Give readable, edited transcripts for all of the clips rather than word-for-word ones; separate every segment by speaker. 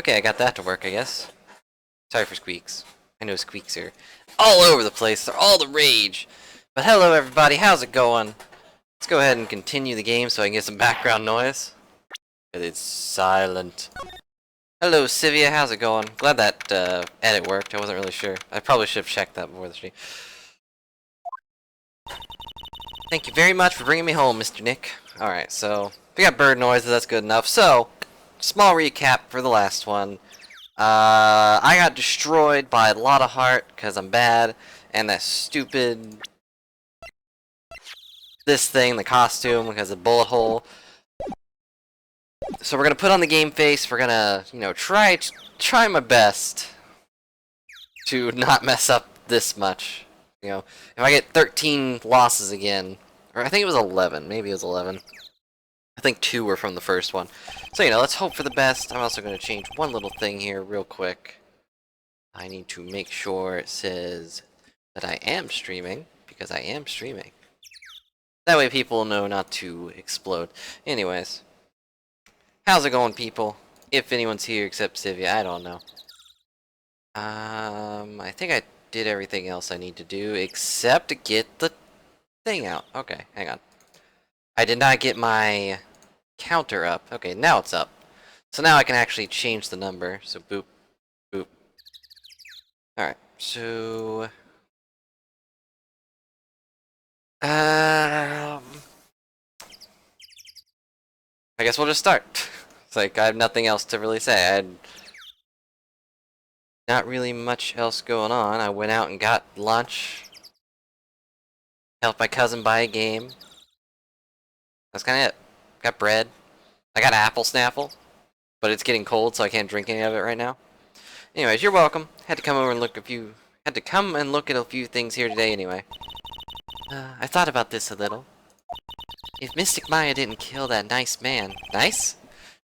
Speaker 1: Okay, I got that to work, I guess. Sorry for squeaks. I know squeaks are all over the place. They're all the rage. But hello, everybody. How's it going? Let's go ahead and continue the game so I can get some background noise. It's silent. Hello, Sivia. How's it going? Glad that edit worked. I wasn't really sure. I probably should have checked that before the stream. Thank you very much for bringing me home, Mr. Nick. Alright, so we got bird noises. That's good enough. So, small recap for the last one. I got destroyed by a lot of heart because I'm bad, and that stupid this thing, the costume, because of bullet hole. So we're gonna put on the game face. We're gonna, you know, try my best to not mess up this much. You know, if I get 13 losses again, or I think it was 11, maybe it was 11. I think 2 were from the first one. So, you know, let's hope for the best. I'm also going to change one little thing here real quick. I need to make sure it says that I am streaming, because I am streaming. That way people know not to explode. Anyways. How's it going, people? If anyone's here except Sivia, I don't know. I think I did everything else I need to do, except to get the thing out. Okay, hang on. I did not get my counter up. Okay, now it's up. So now I can actually change the number. So boop, boop. Alright, so... I guess we'll just start. It's like, I have nothing else to really say. I had not really much else going on. I went out and got lunch. Helped my cousin buy a game. That's kind of it. Got bread. I got apple snapple. But it's getting cold, so I can't drink any of it right now. Anyways, you're welcome. Had to come over and look at a few things here today anyway. I thought about this a little. If Mystic Maya didn't kill that nice man... Nice?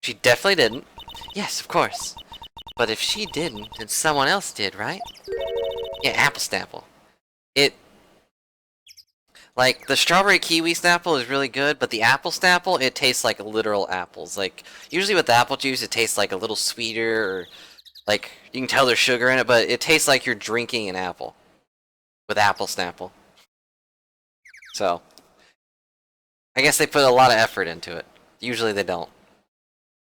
Speaker 1: She definitely didn't. Yes, of course. But if she didn't, then someone else did, right? Yeah, apple snapple. Like, the strawberry kiwi snapple is really good, but the apple snapple, it tastes like literal apples. Like, usually with apple juice, it tastes like a little sweeter, or, like, you can tell there's sugar in it, but it tastes like you're drinking an apple. With apple snapple. So, I guess they put a lot of effort into it. Usually they don't.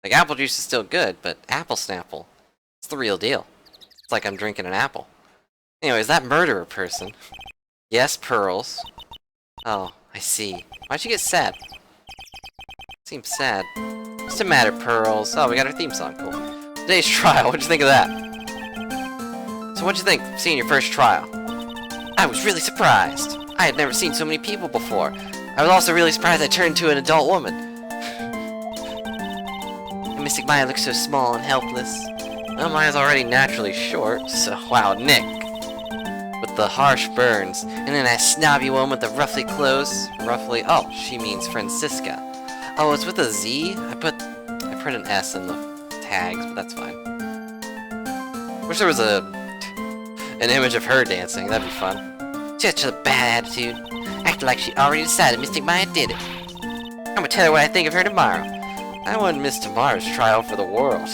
Speaker 1: Like, apple juice is still good, but apple snapple, it's the real deal. It's like I'm drinking an apple. Anyways, that murderer person. Yes, pearls. Oh, I see. Why'd you get sad? Seems sad. What's the matter, Pearls? Oh, we got our theme song. Cool. Today's trial. What'd you think of that? So what'd you think, seeing your first trial? I was really surprised. I had never seen so many people before. I was also really surprised I turned into an adult woman. And Mystic Maya looks so small and helpless. Well, Maya's already naturally short, so wow, Nick. With the harsh burns, and then that snobby one with the ruffly clothes. Roughly, oh, she means Francisca. Oh, it's with a Z? I put an S in the tags, but that's fine. Wish there was an image of her dancing, that'd be fun. Such a bad attitude. Acting like she already decided Mystic Maya did it. I'm gonna tell her what I think of her tomorrow. I wouldn't miss tomorrow's trial for the world.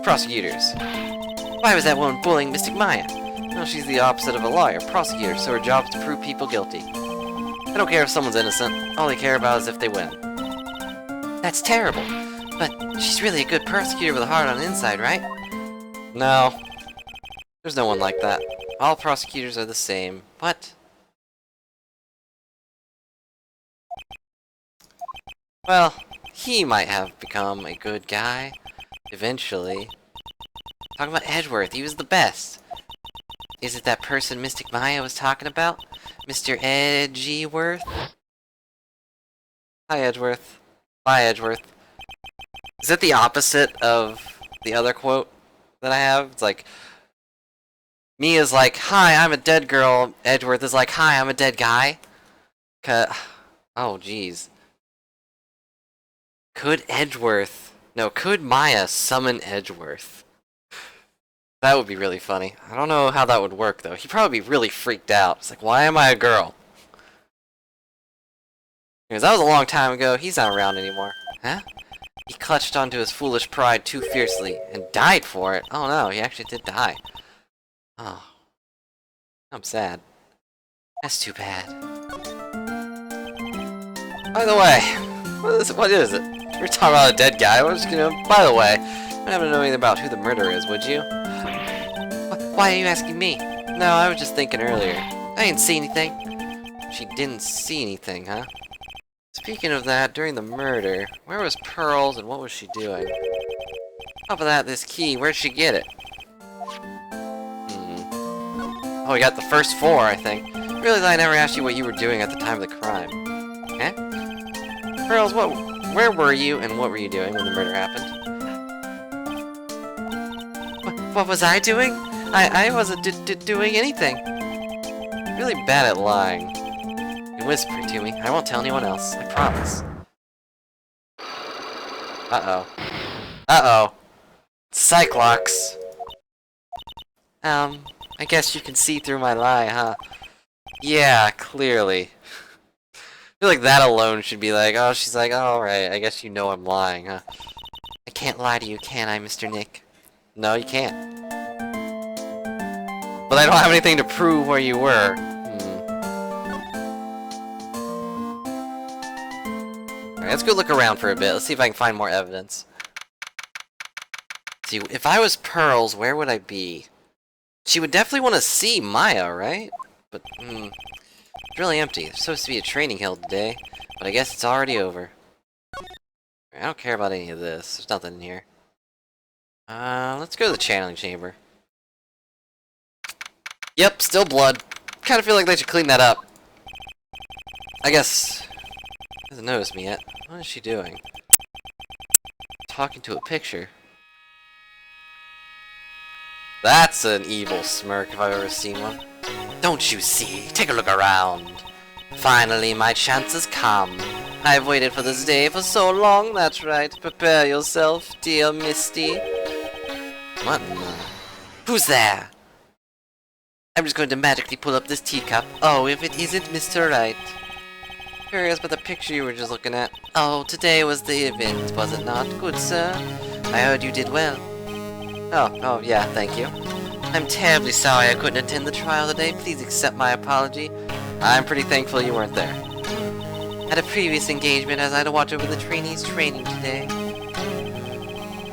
Speaker 1: Prosecutors. Why was that woman bullying Mystic Maya? Well, she's the opposite of a lawyer, prosecutor, so her job is to prove people guilty. I don't care if someone's innocent. All they care about is if they win. That's terrible. But she's really a good prosecutor with a heart on the inside, right? No. There's no one like that. All prosecutors are the same. What? Well, he might have become a good guy. Eventually. Talking about Edgeworth, he was the best. Is it that person Mystic Maya was talking about? Mr. Edgeworth? Hi, Edgeworth. Bye, Edgeworth. Is it the opposite of the other quote that I have? It's like, Mia's like, hi, I'm a dead girl. Edgeworth is like, hi, I'm a dead guy. Oh, jeez. Could Maya summon Edgeworth? That would be really funny. I don't know how that would work, though. He'd probably be really freaked out. It's like, why am I a girl? Because that was a long time ago. He's not around anymore. Huh? He clutched onto his foolish pride too fiercely and died for it. Oh no, he actually did die. Oh. I'm sad. That's too bad. By the way, What is it? We're talking about a dead guy. We're just gonna. By the way, I don't happen to know anything about who the murderer is, would you? Why are you asking me? No, I was just thinking earlier. I didn't see anything. She didn't see anything, huh? Speaking of that, during the murder, where was Pearls and what was she doing? Top of that, this key, where'd she get it? Oh, we got the first 4, I think. Really, I never asked you what you were doing at the time of the crime. Eh? Pearls, where were you and what were you doing when the murder happened? What was I doing? I wasn't doing anything. Really bad at lying. You whisper to me. I won't tell anyone else. I promise. Uh-oh. Uh-oh. Cyclops. I guess you can see through my lie, huh? Yeah, clearly. I feel like that alone should be like, oh, she's like, oh, alright, I guess you know I'm lying, huh? I can't lie to you, can I, Mr. Nick? No, you can't. But I don't have anything to prove where you were. Alright, let's go look around for a bit. Let's see if I can find more evidence. See, if I was Pearls, where would I be? She would definitely want to see Maya, right? But, it's really empty. There's supposed to be a training held today, but I guess it's already over. I don't care about any of this. There's nothing in here. Let's go to the channeling chamber. Yep, still blood. Kind of feel like they should clean that up. I guess... Hasn't noticed me yet. What is she doing? Talking to a picture. That's an evil smirk if I've ever seen one. Don't you see? Take a look around. Finally, my chance has come. I've waited for this day for so long, that's right. Prepare yourself, dear Misty. What? Who's there? I'm just going to magically pull up this teacup. Oh, if it isn't Mr. Wright. Curious about the picture you were just looking at. Oh, today was the event, was it not? Good, sir. I heard you did well. Oh, yeah, thank you. I'm terribly sorry I couldn't attend the trial today. Please accept my apology. I'm pretty thankful you weren't there. Had a previous engagement as I had to watch over the trainees' training today.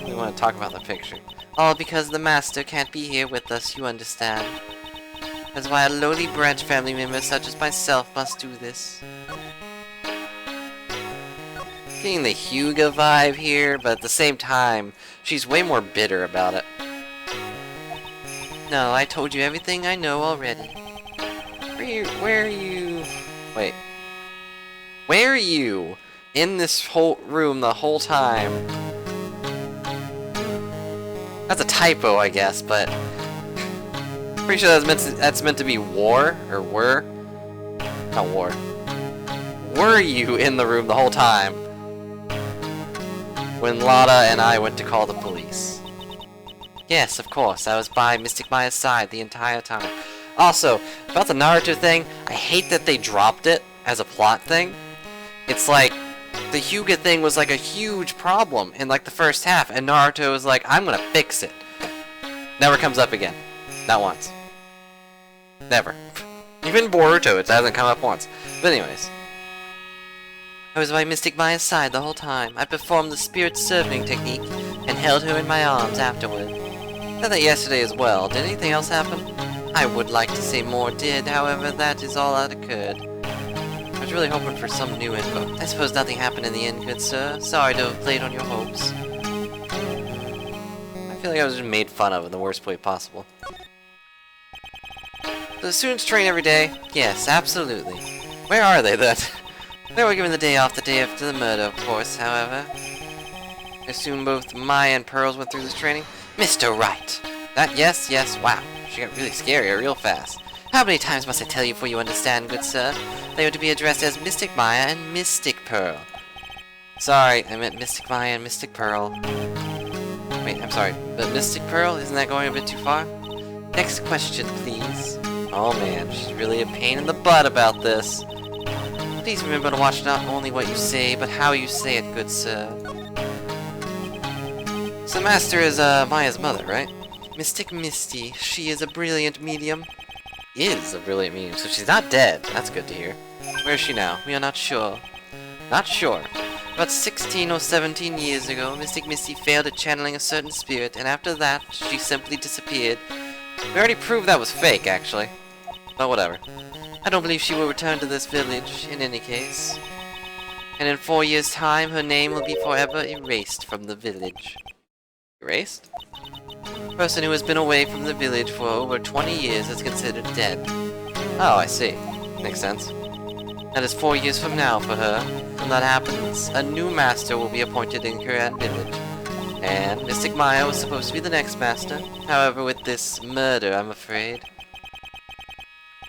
Speaker 1: We want to talk about the picture. All because the master can't be here with us, you understand. That's why a lowly branch family member such as myself must do this. Getting the Hyuga vibe here, but at the same time, she's way more bitter about it. No, I told you everything I know already. Where are you... Wait. Where are you in this whole room the whole time? That's a typo, I guess, but... Pretty sure that's meant to be war, or were? Not war. Were you in the room the whole time when Lada and I went to call the police? Yes, of course. I was by Mystic Maya's side the entire time. Also, about the Naruto thing, I hate that they dropped it as a plot thing. It's like, the Hyuga thing was like a huge problem in like the first half, and Naruto was like, I'm gonna fix it. Never comes up again. Not once. Never. Even Boruto, it hasn't come up once. But anyways. I was by Mystic Maya's side the whole time. I performed the spirit serving technique and held her in my arms afterward. Said that yesterday as well. Did anything else happen? I would like to say more did, however, that is all that occurred. I was really hoping for some new info. I suppose nothing happened in the end, good sir. Sorry to have played on your hopes. I feel like I was just made fun of in the worst way possible. Do the students train every day? Yes, absolutely. Where are they then? They were given the day off the day after the murder, of course, however. I assume both Maya and Pearls went through this training? Mr. Wright! That, yes, wow. She got really scary real fast. How many times must I tell you before you understand, good sir? They are to be addressed as Mystic Maya and Mystic Pearl. Sorry, I meant Mystic Maya and Mystic Pearl. Wait, I'm sorry, but Mystic Pearl? Isn't that going a bit too far? Next question, please. Oh man, she's really a pain in the butt about this. Please remember to watch not only what you say, but how you say it, good sir. So Master is, Maya's mother, right? Mystic Misty. She is a brilliant medium. Is a brilliant medium, so she's not dead. That's good to hear. Where is she now? We are not sure. Not sure. About 16 or 17 years ago, Mystic Misty failed at channeling a certain spirit, and after that, she simply disappeared. We already proved that was fake, actually. But whatever. I don't believe she will return to this village, in any case. And in 4 years' time, her name will be forever erased from the village. Erased? A person who has been away from the village for over 20 years is considered dead. Oh, I see. Makes sense. That is 4 years from now for her. When that happens, a new master will be appointed in Korat village. And Mystic Maya was supposed to be the next master. However, with this murder, I'm afraid.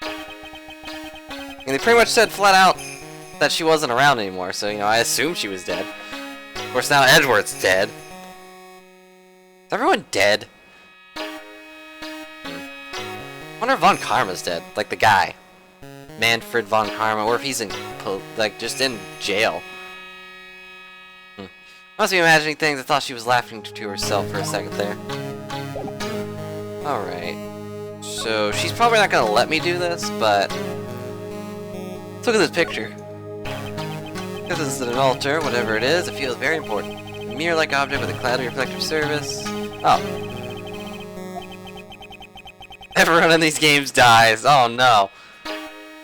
Speaker 1: And they pretty much said flat out that she wasn't around anymore, so, you know, I assumed she was dead. Of course, now Edward's dead. Is everyone dead? I wonder if Von Karma's dead, like the guy. Manfred Von Karma, or if he's in, like, just in jail. Must be imagining things. I thought she was laughing to herself for a second there. Alright. So, she's probably not gonna let me do this, but... let's look at this picture. If this is an altar, whatever it is, it feels very important. A mirror-like object with a cloudy reflective surface. Oh. Everyone in these games dies. Oh no.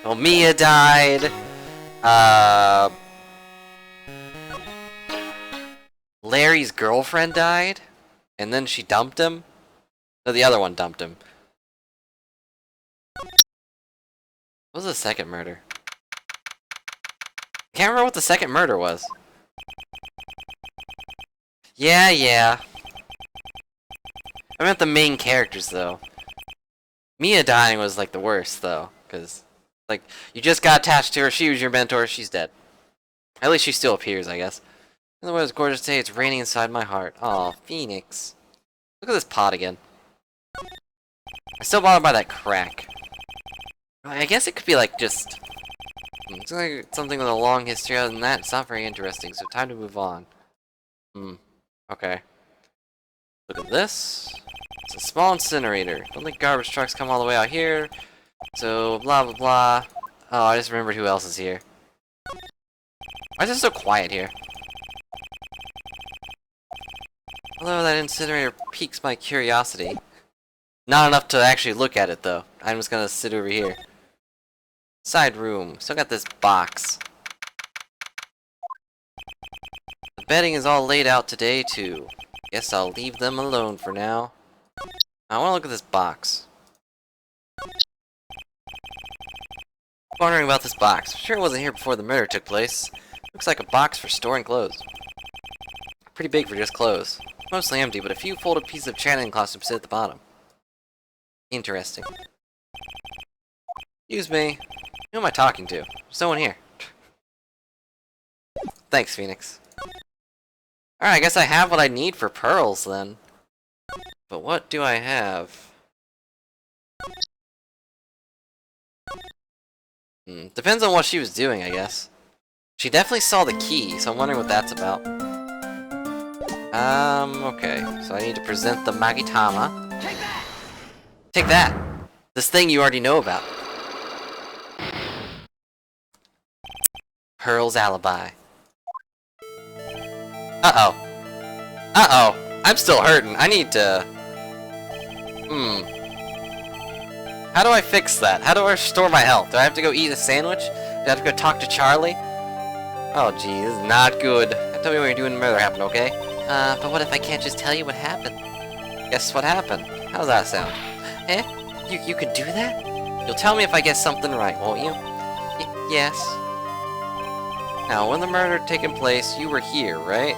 Speaker 1: Well, Mia died. Larry's girlfriend died, and then she dumped him. No, the other one dumped him. What was the second murder? Can't remember what the second murder was. Yeah. I meant the main characters, though. Mia dying was, like, the worst, though. Because, like, you just got attached to her, she was your mentor, she's dead. At least she still appears, I guess. In the weather's gorgeous day, it's raining inside my heart. Aw, Phoenix. Look at this pot again. I'm still bothered by that crack. I guess it could be, like, just... it's like something with a long history. Other than that, it's not very interesting, so time to move on. Okay. Look at this. It's a small incinerator. Don't think garbage trucks come all the way out here. So, blah blah blah. Oh, I just remembered who else is here. Why is it so quiet here? Although that incinerator piques my curiosity. Not enough to actually look at it, though. I'm just gonna sit over here. Side room. Still got this box. The bedding is all laid out today, too. Guess I'll leave them alone for now. I want to look at this box. Wondering about this box. Sure it wasn't here before the murder took place. Looks like a box for storing clothes. Pretty big for just clothes. Mostly empty, but a few folded pieces of channeling costumes sit at the bottom. Interesting. Excuse me. Who am I talking to? There's no one here. Thanks, Phoenix. Alright, I guess I have what I need for pearls, then. But what do I have? Depends on what she was doing, I guess. She definitely saw the key, so I'm wondering what that's about. Okay. So I need to present the Magitama. Take that! Take that! This thing you already know about. Pearl's alibi. Uh-oh. Uh-oh. I'm still hurting. I need to... How do I fix that? How do I restore my health? Do I have to go eat a sandwich? Do I have to go talk to Charlie? Oh, gee, this is not good. Tell me what you're doing when the murder happened, okay? But what if I can't just tell you what happened? Guess what happened? How's that sound? Eh? You could do that? You'll tell me if I guess something right, won't you? Yes. Now, when the murder had taken place, you were here, right?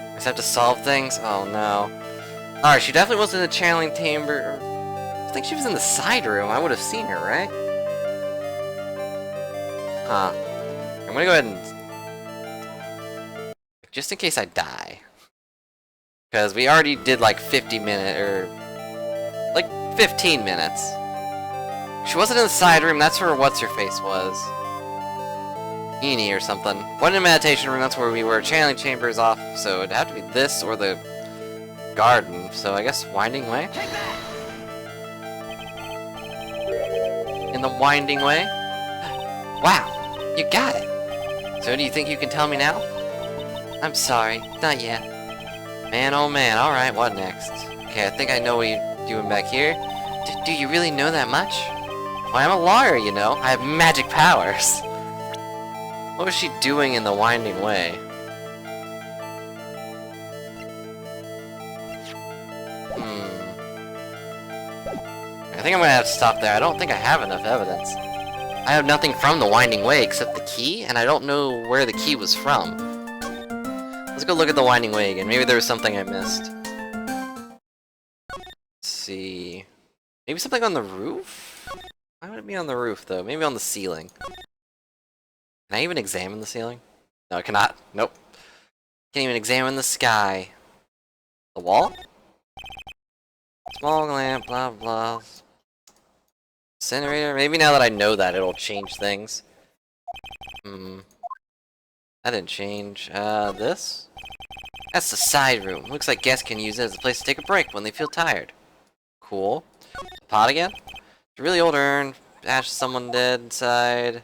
Speaker 1: I just have to solve things? Oh no. Alright, she definitely wasn't in the channeling chamber. I think she was in the side room. I would have seen her, right? Huh. I'm gonna go ahead and... just in case I die. Because we already did like 50 minutes, or... like 15 minutes. She wasn't in the side room, that's where what's-her-face was. Eenie or something. Wasn't in the meditation room, that's where we were. Channeling chamber is off, so it'd have to be this or the garden. So I guess Winding Way? In the Winding Way? Wow, you got it. So do you think you can tell me now? I'm sorry, not yet. Man, oh man, alright, what next? Okay, I think I know what you're doing back here. Do you really know that much? Well, I'm a lawyer, you know. I have magic powers. What was she doing in the Winding Way? I think I'm gonna have to stop there. I don't think I have enough evidence. I have nothing from the Winding Way except the key, and I don't know where the key was from. Let's go look at the Winding Way again. Maybe there was something I missed. Let's see. Maybe something on the roof? Why would it be on the roof, though? Maybe on the ceiling. Can I even examine the ceiling? No, I cannot. Nope. Can't even examine the sky. The wall? Small lamp, blah blah. Incinerator? Maybe now that I know that, it'll change things. That didn't change. This? That's the side room. Looks like guests can use it as a place to take a break when they feel tired. Cool. Pot again? It's a really old urn. Ash someone dead inside.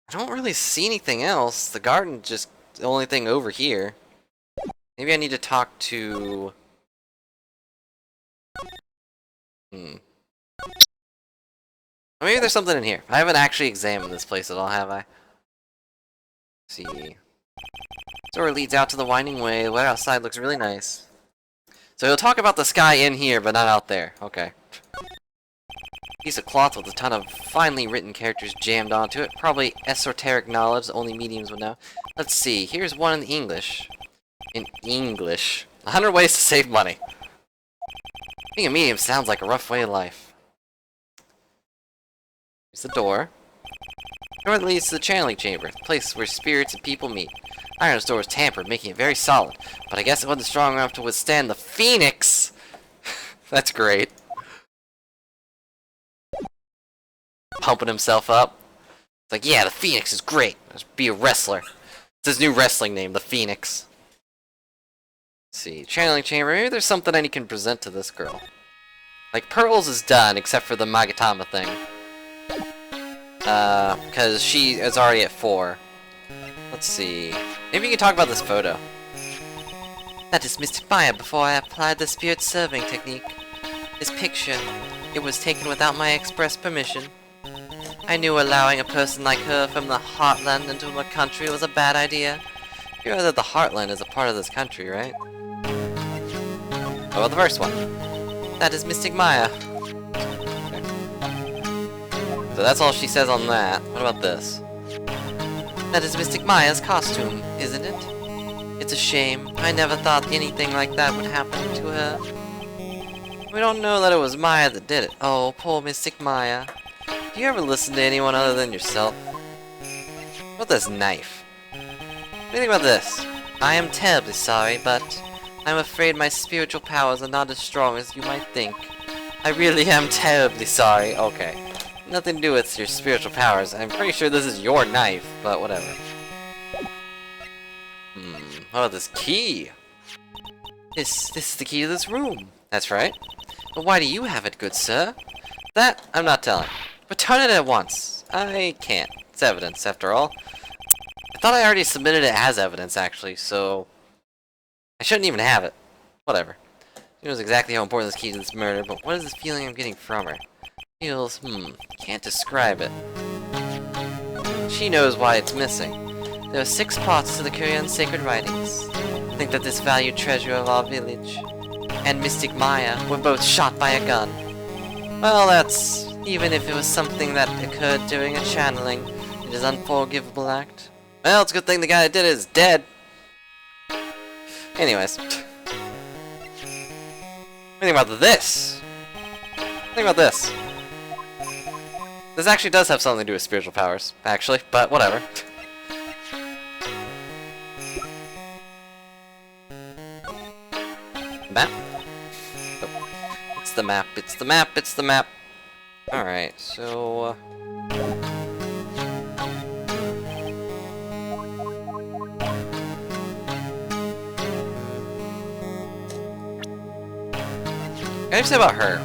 Speaker 1: I don't really see anything else. The garden's just the only thing over here. Maybe I need to talk to... Maybe there's something in here. I haven't actually examined this place at all, have I? Let's see. Door leads out to the Winding Way. The weather outside looks really nice. So he'll talk about the sky in here, but not out there. Okay. Piece of cloth with a ton of finely written characters jammed onto it. Probably esoteric knowledge that only mediums would know. Let's see. Here's one in English. In English. 100 ways to save money. Being a medium sounds like a rough way of life. Here's the door. Door that leads to the channeling chamber, the place where spirits and people meet. Iron's door was tampered, making it very solid, but I guess it wasn't strong enough to withstand the Phoenix! That's great. Pumping himself up. It's like, yeah, the Phoenix is great. Let's be a wrestler. It's his new wrestling name, the Phoenix. Let's see, channeling chamber. Maybe there's something I can present to this girl. Like, Pearls is done, except for the Magatama thing. Because she is already at 4. Let's see. Maybe you can talk about this photo. That is Mystic Maya before I applied the spirit serving technique. This picture, it was taken without my express permission. I knew allowing a person like her from the Heartland into my country was a bad idea. You know that the Heartland is a part of this country, right? What about the first one? That is Mystic Maya. Okay. So that's all she says on that. What about this? That is Mystic Maya's costume, isn't it? It's a shame. I never thought anything like that would happen to her. We don't know that it was Maya that did it. Oh, poor Mystic Maya. Do you ever listen to anyone other than yourself? What about this knife? What do you think about this? I am terribly sorry, but I'm afraid my spiritual powers are not as strong as you might think. I really am terribly sorry. Okay. Nothing to do with your spiritual powers. I'm pretty sure this is your knife, but whatever. What about this key? This is the key to this room. That's right. But why do you have it, good sir? That, I'm not telling. Return it at once. I can't. It's evidence, after all. I thought I already submitted it as evidence, actually, so... I shouldn't even have it. Whatever. She knows exactly how important this key to this murder, but what is this feeling I'm getting from her? Feels, can't describe it. She knows why it's missing. There are 6 parts to the Korean sacred writings. I think that this valued treasure of our village and Mystic Maya were both shot by a gun. Well, that's... even if it was something that occurred during a channeling, it is an unforgivable act. Well, it's a good thing the guy that did it is dead. Anyways. Think about this! Think about this. This actually does have something to do with spiritual powers, actually, but whatever. Map? Oh. It's the map, it's the map, it's the map! Alright, so... can I say about her?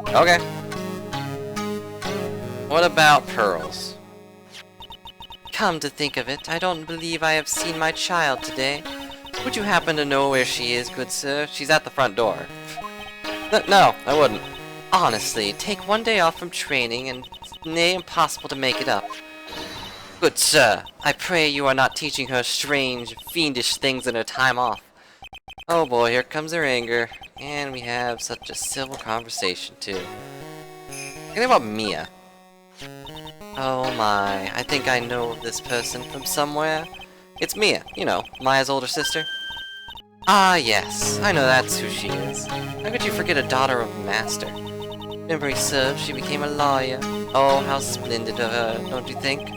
Speaker 1: Okay. What about Pearls? Come to think of it, I don't believe I have seen my child today. Would you happen to know where she is, good sir? She's at the front door. No, I wouldn't. Honestly, take one day off from training and it's near impossible to make it up. Good sir, I pray you are not teaching her strange, fiendish things in her time off. Oh boy, here comes her anger. And we have such a civil conversation, too. Think about Mia. Oh my, I think I know this person from somewhere. It's Mia, you know, Maya's older sister. Ah yes, I know that's who she is. How could you forget a daughter of a master? Memory serves, she became a lawyer. Oh, how splendid of her, don't you think?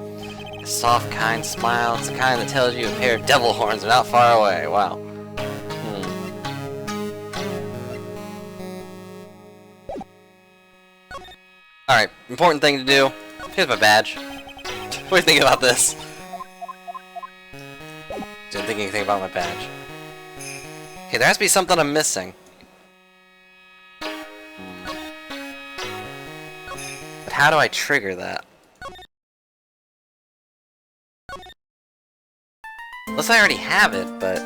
Speaker 1: A soft, kind smile, it's the kind that tells you a pair of devil horns are not far away. Wow. Alright, important thing to do. Here's my badge. What do you think about this? Didn't think anything about my badge. Okay, there has to be something I'm missing. But how do I trigger that? Unless I already have it, but...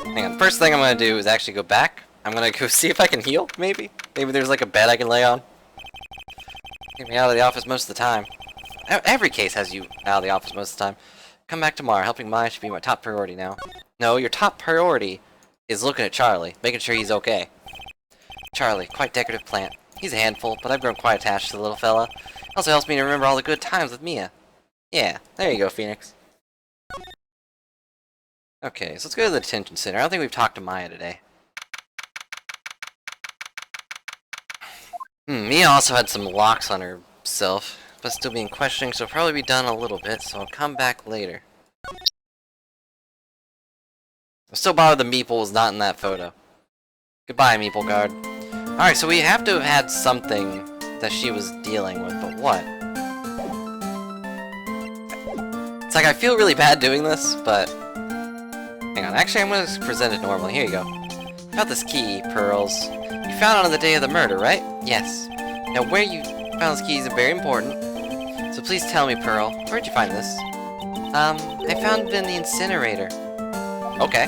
Speaker 1: Hang on, first thing I'm gonna do is actually go back. I'm gonna go see if I can heal, maybe? Maybe there's like a bed I can lay on. Get me out of the office most of the time. Every case has you out of the office most of the time. Come back tomorrow. Helping Maya should be my top priority now. No, your top priority is looking at Charlie, making sure he's okay. Charlie, quite decorative plant. He's a handful, but I've grown quite attached to the little fella. Also helps me to remember all the good times with Mia. Yeah, there you go, Phoenix. Okay, so let's go to the detention center. I don't think we've talked to Maya today. Mia also had some locks on herself, but still being questioning, so it'll probably be done a little bit, so I'll come back later. I'm still bothered the Meeple was not in that photo. Goodbye, Meeple Guard. Alright, so we have to have had something that she was dealing with, but what? It's like I feel really bad doing this, but... Hang on, actually I'm going to present it normally. Here you go. About this key, Pearls. You found it on the day of the murder, right? Yes. Now where you found this key is very important. So please tell me, Pearl, where'd you find this? I found it in the incinerator. Okay.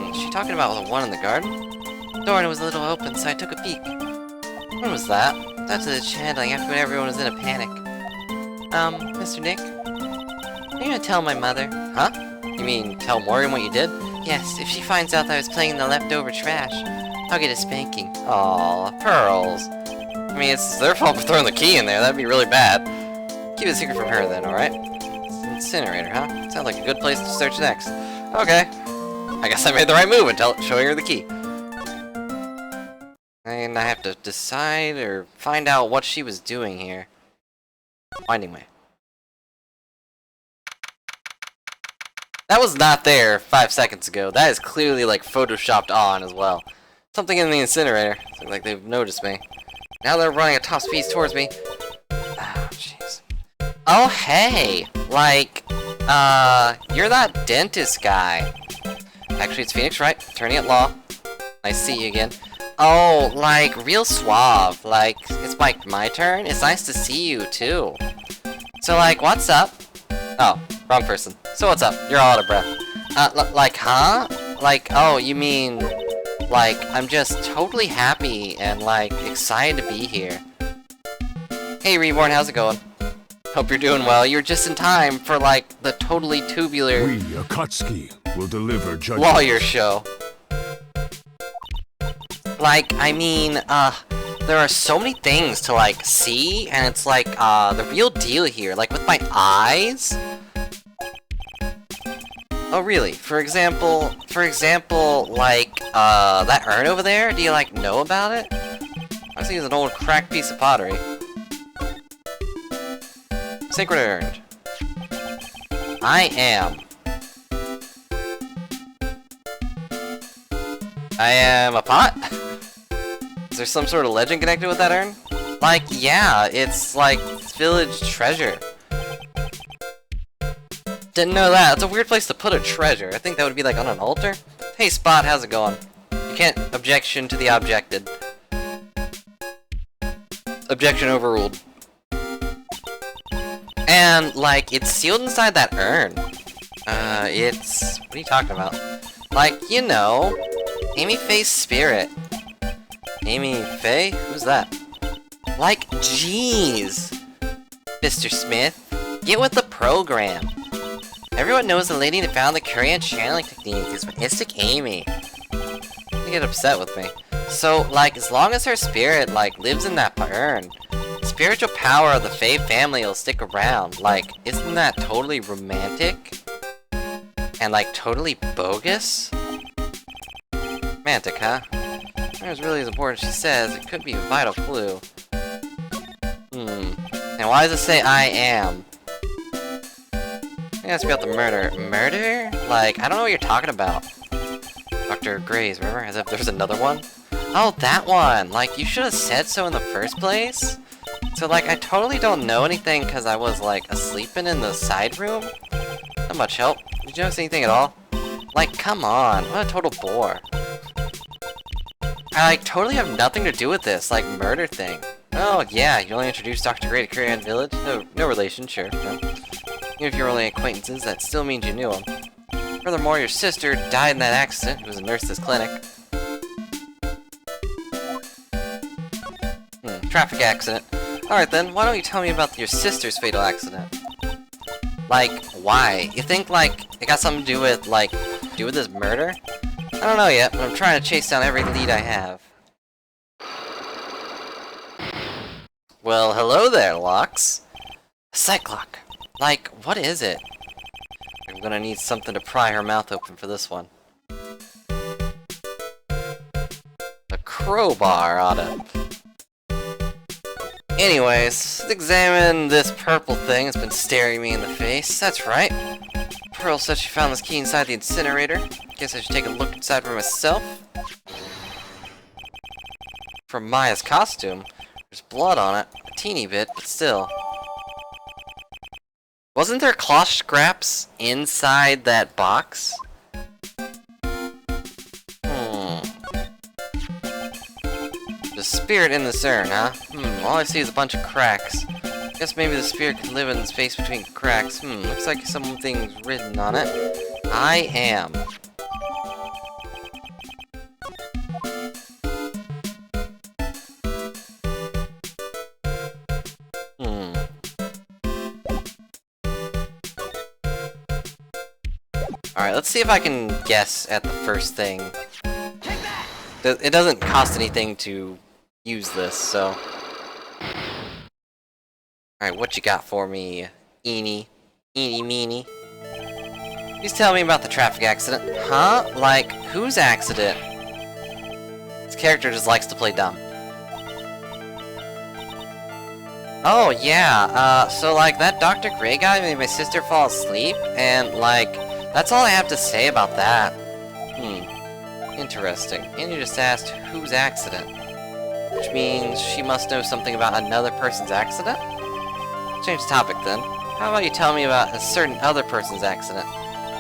Speaker 1: Is she talking about the one in the garden? The door was a little open, so I took a peek. When was that? That's the channeling after when everyone was in a panic. Mr. Nick? Are you gonna tell my mother? Huh? You mean tell Morgan what you did? Yes, if she finds out that I was playing in the leftover trash, I'll get a spanking. Aw, Pearls. I mean, it's their fault for throwing the key in there. That'd be really bad. Keep it a secret from her then, alright? Incinerator, huh? Sounds like a good place to search next. Okay. I guess I made the right move until showing her the key. And I have to decide or find out what she was doing here. Finding way. That was not there 5 seconds ago. That is clearly like photoshopped on as well. Something in the incinerator. Looks like they've noticed me. Now they're running at top speed towards me. Oh, jeez. Oh, hey! Like, you're that dentist guy. Actually, it's Phoenix, right? Attorney at law. Nice to see you again. Oh, like, real suave. Like, it's like my turn? It's nice to see you, too. So, like, what's up? Oh, wrong person. So what's up? You're all out of breath. Like, huh? Like, oh, you mean... Like, I'm just totally happy and, like, excited to be here. Hey, Reborn, how's it going? Hope you're doing well. You're just in time for, like, the totally tubular...
Speaker 2: We, Akatsuki, will deliver judgment.
Speaker 1: Lawyer show. Like, I mean, there are so many things to, like, see, and it's, like, the real deal here. Like, with my eyes... Oh, really? For example, like, that urn over there? Do you, like, know about it? I think it's an old cracked piece of pottery. Sacred urn. I am a pot? Is there some sort of legend connected with that urn? Like, yeah, it's, like, village treasure. Didn't know that. It's a weird place to put a treasure. I think that would be like on an altar. Hey Spot, how's it going? You can't objection to the objected. Objection overruled. And, like, it's sealed inside that urn. It's... What are you talking about? Like, you know... Amy Faye's spirit. Amy Faye? Who's that? Like, jeez! Mr. Smith, get with the program. Everyone knows the lady that found the Korean channeling technique is Mystic Amy. You get upset with me. So, like, as long as her spirit, like, lives in that urn, the spiritual power of the Faye family will stick around. Like, isn't that totally romantic? And, like, totally bogus? Romantic, huh? That was really as important as she says. It could be a vital clue. And why does it say I am? I think that's about the murder. Murder? Like, I don't know what you're talking about. Dr. Gray's, remember? As if there's another one? Oh, that one! Like, you should have said so in the first place? So, like, I totally don't know anything because I was, like, asleeping in the side room? Not much help. Did you notice anything at all? Like, come on. What a total bore. I, like, totally have nothing to do with this, like, murder thing. Oh, yeah, you only introduced Dr. Gray to Korean Village? No relation, sure. No. Even if you're only acquaintances, that still means you knew him. Furthermore, your sister died in that accident. She was a nurse at this clinic. Traffic accident. Alright then, why don't you tell me about your sister's fatal accident? Like, why? You think, like, it got something to do with, like, this murder? I don't know yet, but I'm trying to chase down every lead I have. Well, hello there, Lux. A sight clock. Like, what is it? I'm gonna need something to pry her mouth open for this one. A crowbar oughta. Anyways, let's examine this purple thing that's been staring me in the face. That's right. Pearl said she found this key inside the incinerator. Guess I should take a look inside for myself. From Maya's costume, there's blood on it. A teeny bit, but still. Wasn't there cloth scraps inside that box? The spirit in this urn, huh? All I see is a bunch of cracks. Guess maybe the spirit could live in the space between cracks. Looks like something's written on it. I am. Alright, let's see if I can guess at the first thing. It doesn't cost anything to use this, so... Alright, what you got for me, Eeny meeny? Please tell me about the traffic accident. Huh? Like, whose accident? This character just likes to play dumb. Oh, yeah, so, like, that Dr. Gray guy made my sister fall asleep, and, like, that's all I have to say about that. Interesting. And you just asked, whose accident? Which means she must know something about another person's accident? Change the topic, then. How about you tell me about a certain other person's accident?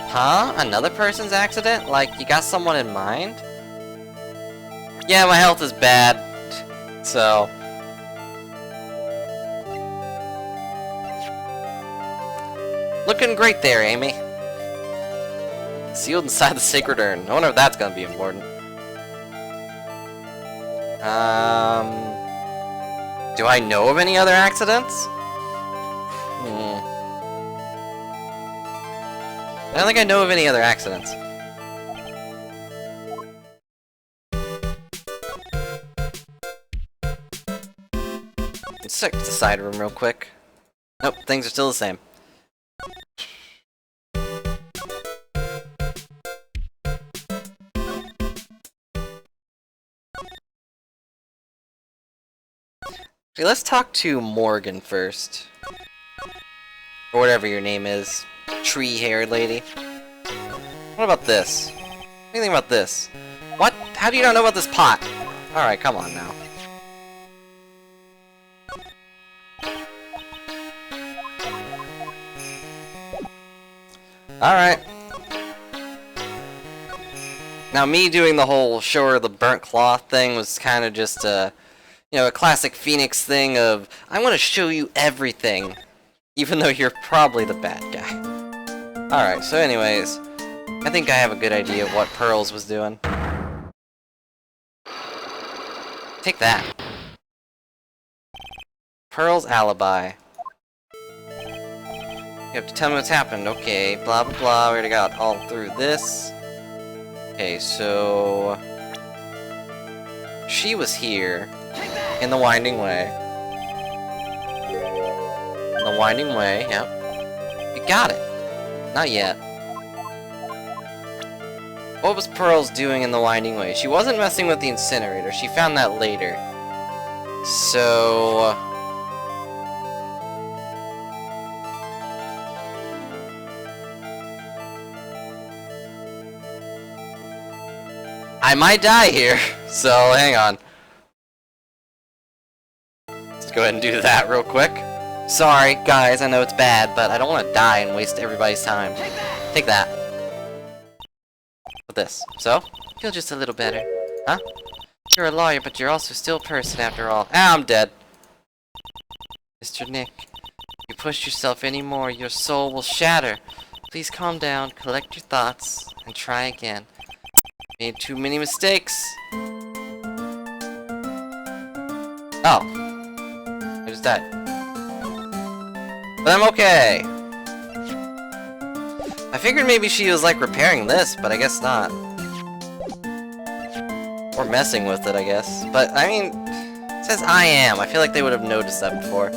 Speaker 1: Huh? Another person's accident? Like, you got someone in mind? Yeah, my health is bad, so... Looking great there, Amy. Sealed inside the sacred urn. I wonder if that's gonna be important. Do I know of any other accidents? I don't think I know of any other accidents. Let's check the side room real quick. Nope, things are still the same. Okay, let's talk to Morgan first. Or whatever your name is. Tree-haired lady. What about this? What do you think about this? What? How do you not know about this pot? Alright, come on now. Alright. Now, me doing the whole show her the burnt cloth thing was kind of just a, you know, a classic Phoenix thing of, I want to show you everything, even though you're probably the bad guy. Alright, so anyways, I think I have a good idea of what Pearls was doing. Take that. Pearl's alibi. You have to tell me what's happened. Okay, blah blah blah. We already got all through this. Okay, so she was here in the Winding Way. In the Winding Way, yep. You got it. Not yet. What was Pearls doing in the Winding Way? She wasn't messing with the incinerator. She found that later. So I might die here, so hang on. Let's go ahead and do that real quick. Sorry, guys, I know it's bad, but I don't want to die and waste everybody's time. Take that. With this. So? Feel just a little better. Huh? You're a lawyer, but you're also still a person after all. Ah, I'm dead. Mr. Nick, you push yourself any more, your soul will shatter. Please calm down, collect your thoughts, and try again. Made too many mistakes. Oh. I just died. But I'm okay. I figured maybe she was like repairing this, but I guess not. Or messing with it, I guess. But, I mean, it says I am. I feel like they would have noticed that before.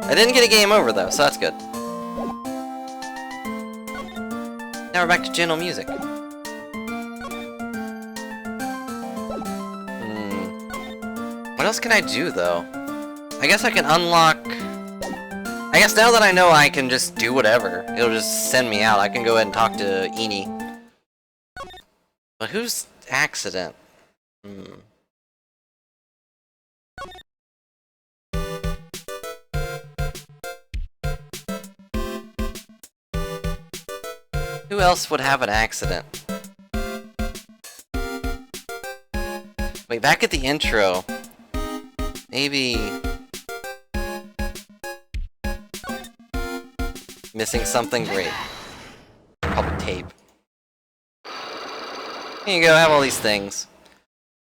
Speaker 1: I didn't get a game over though, so that's good. Now we're back to gentle music. What else can I do, though? I guess I can unlock... I guess now that I know I can just do whatever, it'll just send me out. I can go ahead and talk to Eenie. But whose accident? Who else would have an accident? Wait, back at the intro. Maybe... missing something great. Probably tape. Here you go, have all these things.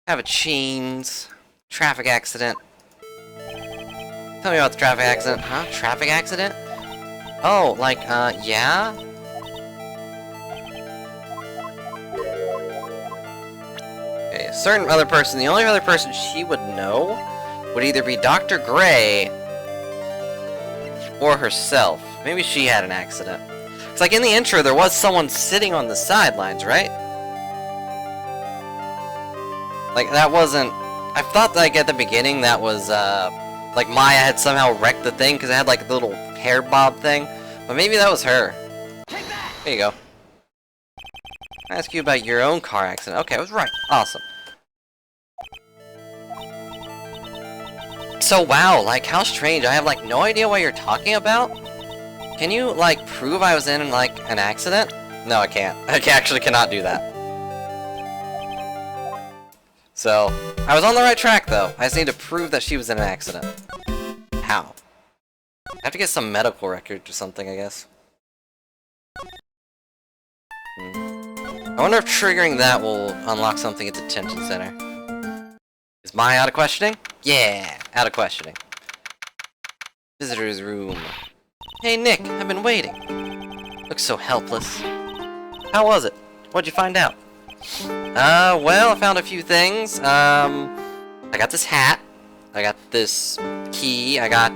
Speaker 1: Have a chains. Traffic accident. Tell me about the traffic accident. Huh? Traffic accident? Oh, like, yeah? Okay, a certain other person, the only other person she would know would either be Dr. Gray or herself. Maybe she had an accident. It's like in the intro, there was someone sitting on the sidelines, right? Like, that wasn't... I thought, like, at the beginning that was, like, Maya had somehow wrecked the thing because it had, like, the little hair bob thing. But maybe that was her. There you go. I ask you about your own car accident. Okay, I was right. Awesome. So, wow, like, how strange. I have, like, no idea what you're talking about. Can you, like, prove I was in, like, an accident? No, I can't. I actually cannot do that. So, I was on the right track, though. I just need to prove that she was in an accident. How? I have to get some medical record or something, I guess. I wonder if triggering that will unlock something at the detention center. Is Maya out of questioning? Yeah, out of questioning. Visitor's room. Hey Nick, I've been waiting. Looks so helpless. How was it? What'd you find out? Well, I found a few things. I got this hat. I got this key. I got,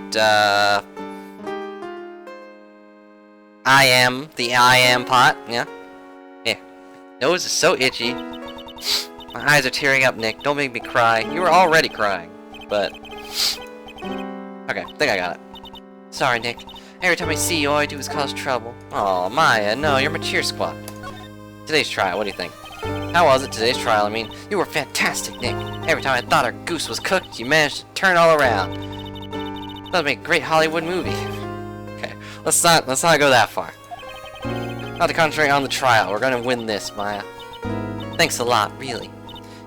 Speaker 1: I am pot. Yeah. Yeah. Nose is so itchy. My eyes are tearing up, Nick. Don't make me cry. You were already crying. But... okay, I think I got it. Sorry, Nick. Every time I see you, all I do is cause trouble. Aw, Maya, no, you're my cheer squad. Today's trial, what do you think? How was it, today's trial? I mean, you were fantastic, Nick. Every time I thought our goose was cooked, you managed to turn it all around. That would make a great Hollywood movie. Okay, let's not go that far. Not to concentrate on the trial. We're gonna win this, Maya. Thanks a lot, really.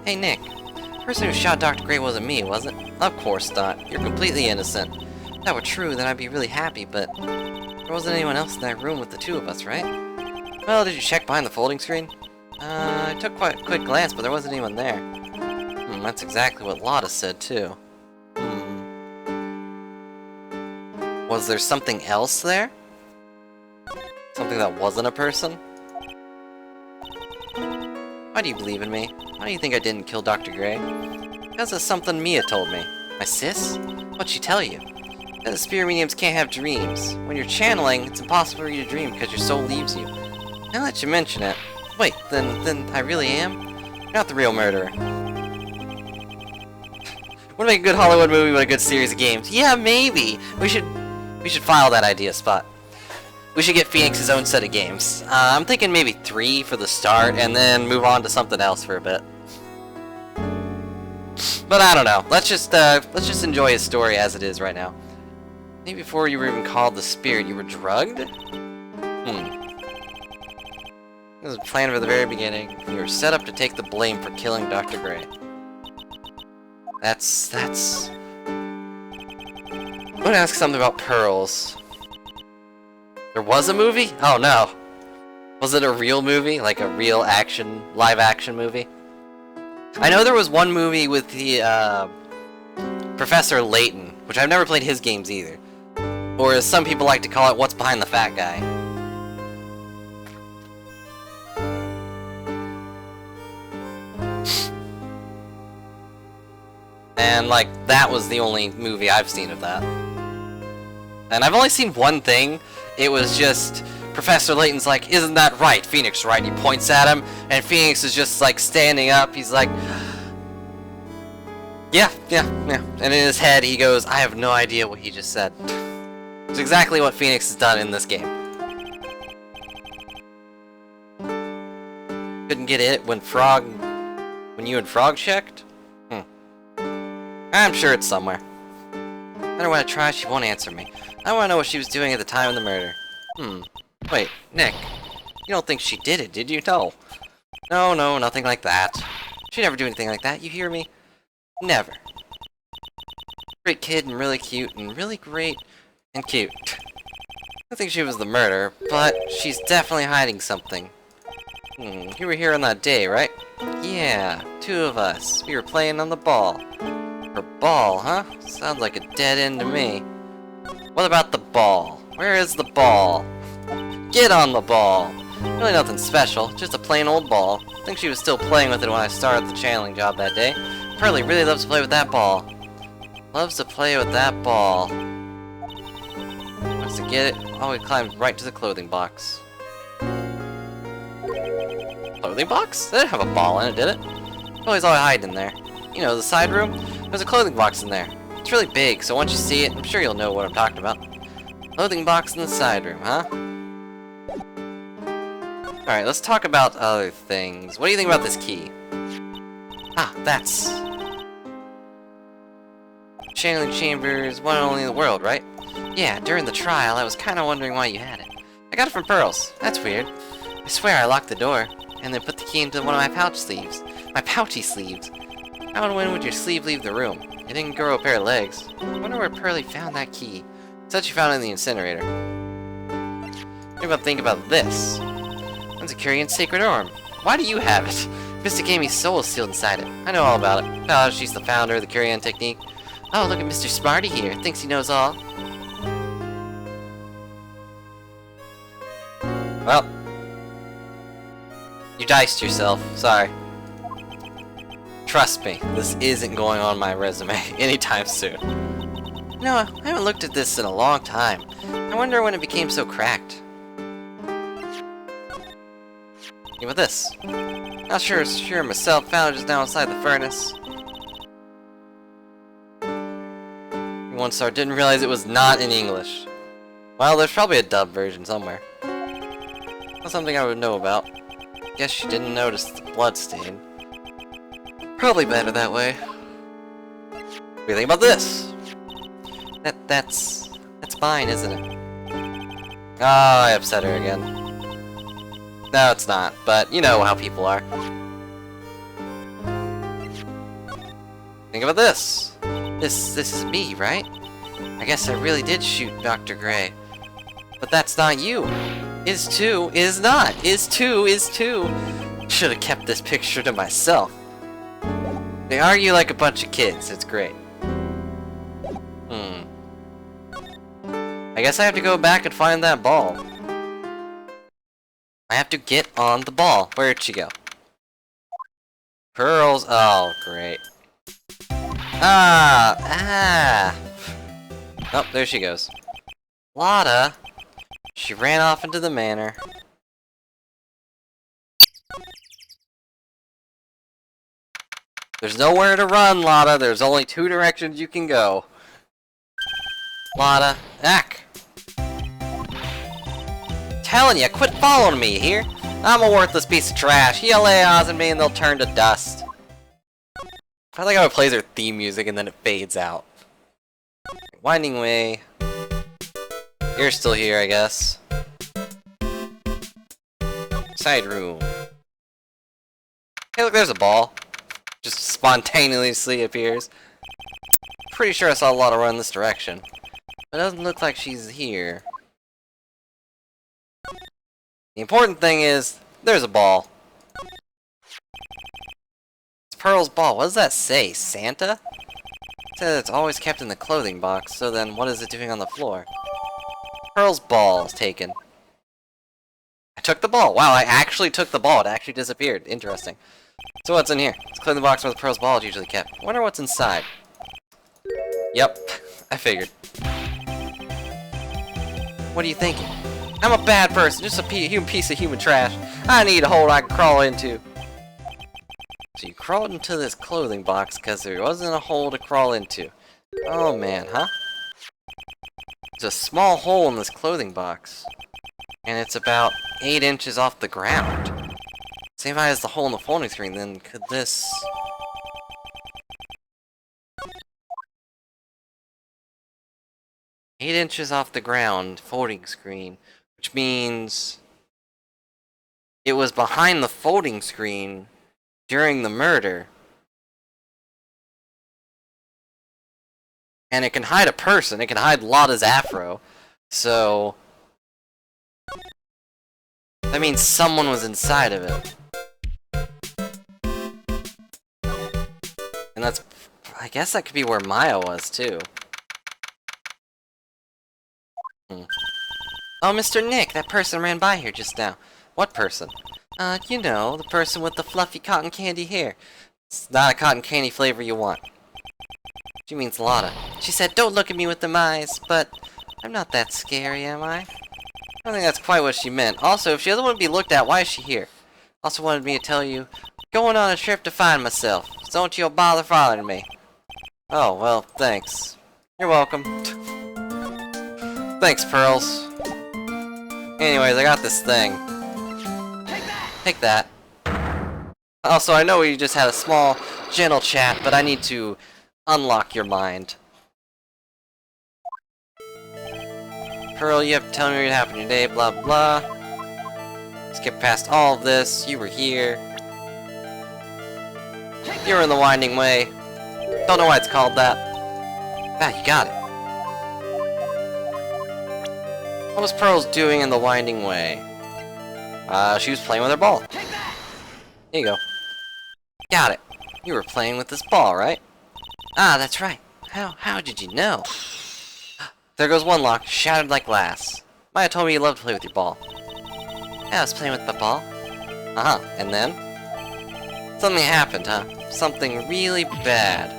Speaker 1: Hey, Nick. The person who shot Dr. Gray wasn't me, was it? Of course not. You're completely innocent. If that were true, then I'd be really happy, but there wasn't anyone else in that room with the two of us, right? Well, did you check behind the folding screen? I took quite a quick glance, but there wasn't anyone there. That's exactly what Lotta said, too. Was there something else there? Something that wasn't a person? Why do you believe in me? Why do you think I didn't kill Dr. Gray? Because of something Mia told me. My sis? What'd she tell you? That the spirit mediums can't have dreams. When you're channeling, it's impossible for you to dream because your soul leaves you. Now that you mention it... Wait, then I really am? You're not the real murderer. Would make a good Hollywood movie with a good series of games. Yeah, maybe! We should file that idea, Spot. We should get Phoenix his own set of games. I'm thinking maybe 3 for the start, and then move on to something else for a bit. But I don't know. Let's just enjoy his story as it is right now. Maybe before you were even called the spirit, you were drugged? It was planned from the very beginning. You were set up to take the blame for killing Dr. Gray. That's... I'm gonna ask something about pearls. There was a movie? Oh no. Was it a real movie? Like a real action, live action movie? I know there was one movie with the, Professor Layton, which I've never played his games either. Or as some people like to call it, What's Behind the Fat Guy? And, like, that was the only movie I've seen of that. And I've only seen one thing. It was just... Professor Layton's like, isn't that right, Phoenix, right? He points at him, and Phoenix is just, like, standing up. He's like... Yeah. And in his head, he goes, I have no idea what he just said. It's exactly what Phoenix has done in this game. Couldn't get it when you and Frog checked? I'm sure it's somewhere. No matter what I try, she won't answer me. I want to know what she was doing at the time of the murder. Wait, Nick. You don't think she did it, did you? No, nothing like that. She'd never do anything like that, you hear me? Never. Great kid and really cute and really great and cute. I think she was the murderer, but she's definitely hiding something. You were here on that day, right? Yeah, 2 of us. We were playing on the ball. Her ball, huh? Sounds like a dead end to me. What about the ball? Where is the ball? Get on the ball! Really nothing special, just a plain old ball. I think she was still playing with it when I started the channeling job that day. Pearly really loves to play with that ball. Loves to play with that ball. Wants to get it, always climbs right to the clothing box. Clothing box? They didn't have a ball in it, did it? Always hiding in there. You know, the side room? There's a clothing box in there. It's really big, so once you see it, I'm sure you'll know what I'm talking about. Clothing box in the side room, huh? Alright, let's talk about other things. What do you think about this key? Ah, that's... Channeling chambers, one and only in the world, right? Yeah, during the trial, I was kinda wondering why you had it. I got it from Pearls. That's weird. I swear I locked the door, and then put the key into one of my pouch sleeves. My pouchy sleeves. How and when would your sleeve leave the room? It didn't grow a pair of legs. I wonder where Pearly found that key. Said she found it in the incinerator. Think about this. That's a Curian sacred arm. Why do you have it? Mr. Gamey's soul is sealed inside it. I know all about it. About how she's the founder of the Curian technique. Oh, look at Mr. Smarty here. Thinks he knows all. Well. You diced yourself. Sorry. Trust me, this isn't going on my resume anytime soon. You know, I haven't looked at this in a long time. I wonder when it became so cracked. What about this? Not sure myself, found it just now inside the furnace. One star didn't realize it was not in English. Well, there's probably a dub version somewhere. Not something I would know about. Guess she didn't notice the blood stain. Probably better that way. What do you think about this? That's fine, isn't it? Oh, I upset her again. No, it's not, but you know how people are. Think about this. This is me, right? I guess I really did shoot Dr. Gray. But that's not you. Is two, is not. Is two, is two. Should have kept this picture to myself. They argue like a bunch of kids. It's great. I guess I have to go back and find that ball. I have to get on the ball. Where'd she go? Pearls. Oh, great. Oh, there she goes. Lotta. She ran off into the manor. There's nowhere to run, Lotta. There's only 2 directions you can go. Lotta. Ack. Telling you, quit following me here. I'm a worthless piece of trash. You lay eyes on me and they'll turn to dust. I like how it plays her theme music and then it fades out. Winding way. You're still here, I guess. Side room. Hey, look, there's a ball. Just spontaneously appears. Pretty sure I saw a lot of run this direction. It doesn't look like she's here. The important thing is, there's a ball. It's Pearl's ball. What does that say? Santa? It says it's always kept in the clothing box, so then what is it doing on the floor? Pearl's ball is taken. I took the ball. Wow, I actually took the ball. It actually disappeared. Interesting. So what's in here? It's a clothing box where the Pearl's ball is usually kept. I wonder what's inside. Yep, I figured. What are you thinking? I'm a bad person, just a piece of human trash. I need a hole I can crawl into. So you crawled into this clothing box because there wasn't a hole to crawl into. Oh man, huh? There's a small hole in this clothing box. And it's about 8 inches off the ground. Same height as the hole in the folding screen, then could this... 8 inches off the ground, folding screen. Which means it was behind the folding screen during the murder. And it can hide a person. It can hide Lotta's afro. So that means someone was inside of it. And that's... I guess that could be where Maya was, too. Oh, Mr. Nick, that person ran by here just now. What person? You know, the person with the fluffy cotton candy hair. It's not a cotton candy flavor you want. She means Lotta. She said, don't look at me with them eyes, but I'm not that scary, am I? I don't think that's quite what she meant. Also, if she doesn't want to be looked at, why is she here? Also wanted me to tell you, going on a trip to find myself. So don't you bother following me. Oh, well, thanks. You're welcome. Thanks, Pearls. Anyways, I got this thing. Take that. Also, I know we just had a small, gentle chat, but I need to unlock your mind. Pearl, you have to tell me what happened today, blah blah. Skip past all of this, you were here. You were in the winding way. Don't know why it's called that. Ah, you got it. What was Pearls doing in the winding way? She was playing with her ball. Here you go. Got it. You were playing with this ball, right? Ah, that's right. How did you know? There goes one lock, shattered like glass. Maya told me you loved to play with your ball. Yeah, I was playing with the ball. Uh-huh, and then? Something happened, huh? Something really bad.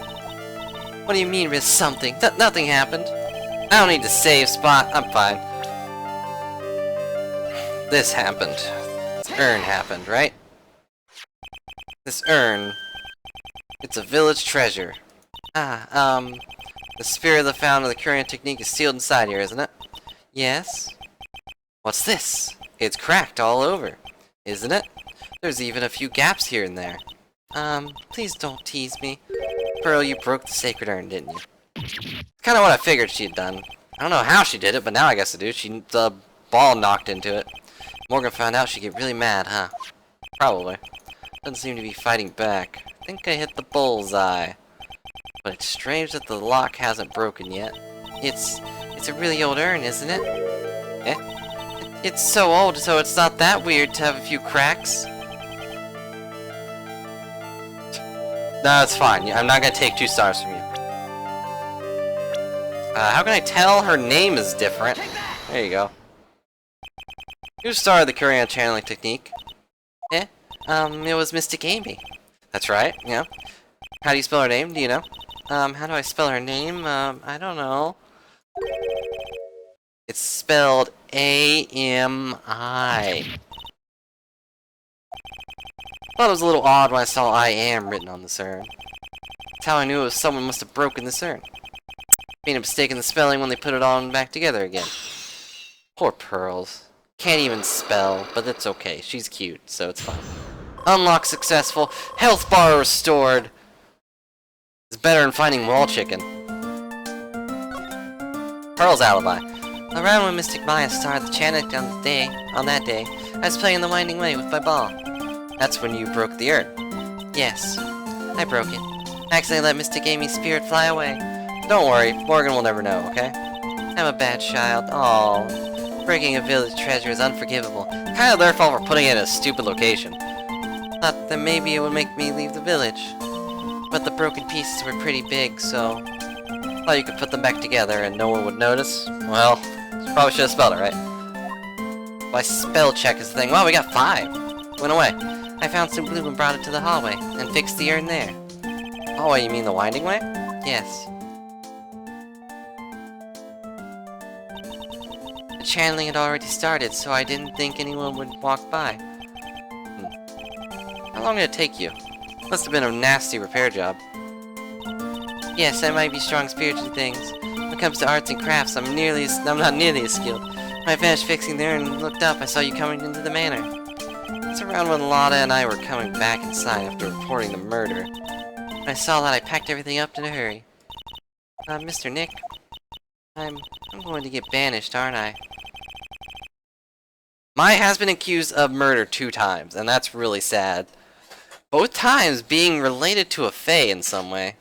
Speaker 1: What do you mean, something? Nothing happened. I don't need to save spot, I'm fine. This happened. This urn happened, right? This urn... It's a village treasure. The spirit of the founder of the curing technique is sealed inside here, isn't it? Yes. What's this? It's cracked all over, isn't it? There's even a few gaps here and there. Please don't tease me. Pearl, you broke the sacred urn, didn't you? It's kind of what I figured she'd done. I don't know how she did it, but now I guess I do. She ball knocked into it. Morgan found out, she'd get really mad, huh? Probably. Doesn't seem to be fighting back. I think I hit the bullseye. But it's strange that the lock hasn't broken yet. It's a really old urn, isn't it? Eh? It's so old, so it's not that weird to have a few cracks. No, it's fine. I'm not gonna take 2 stars from you. How can I tell her name is different? There you go. Who started the Korean channeling technique? Eh? It was Mystic Amy. That's right, yeah. How do you spell her name? Do you know? How do I spell her name? I don't know. It's spelled A-M-I. Thought it was a little odd when I saw I am written on this urn. That's how I knew it was someone must have broken this urn. Made a mistake in the spelling when they put it on back together again. Poor Pearls. Can't even spell, but that's okay. She's cute, so it's fine. Unlock successful. Health bar restored. It's better than finding wall chicken. Pearl's alibi. Around when Mystic Maya started the channel on that day, I was playing the Winding Way with my ball. That's when you broke the urn. Yes, I broke it. I accidentally let Mystic Amy's spirit fly away. Don't worry, Morgan will never know, okay? I'm a bad child. Aww. Breaking a village treasure is unforgivable. Kinda their fault for putting it in a stupid location. Thought that maybe it would make me leave the village. But the broken pieces were pretty big, so... thought you could put them back together and no one would notice. Well, you probably should have spelled it, right? Why spell check is the thing. Well, we got 5. Went away. I found some glue and brought it to the hallway, and fixed the urn there. Hallway, you mean the Winding Way? Yes. The channeling had already started, so I didn't think anyone would walk by. How long did it take you? Must have been a nasty repair job. Yes, I might be strong spiritually things. When it comes to arts and crafts, I'm not nearly as skilled. When I finished fixing the urn and looked up, I saw you coming into the manor. It's around when Lotta and I were coming back inside after reporting the murder. When I saw that, I packed everything up in a hurry. Mr. Nick, I'm going to get banished, aren't I? Maya has been accused of murder 2 times, and that's really sad. Both times being related to a fae in some way.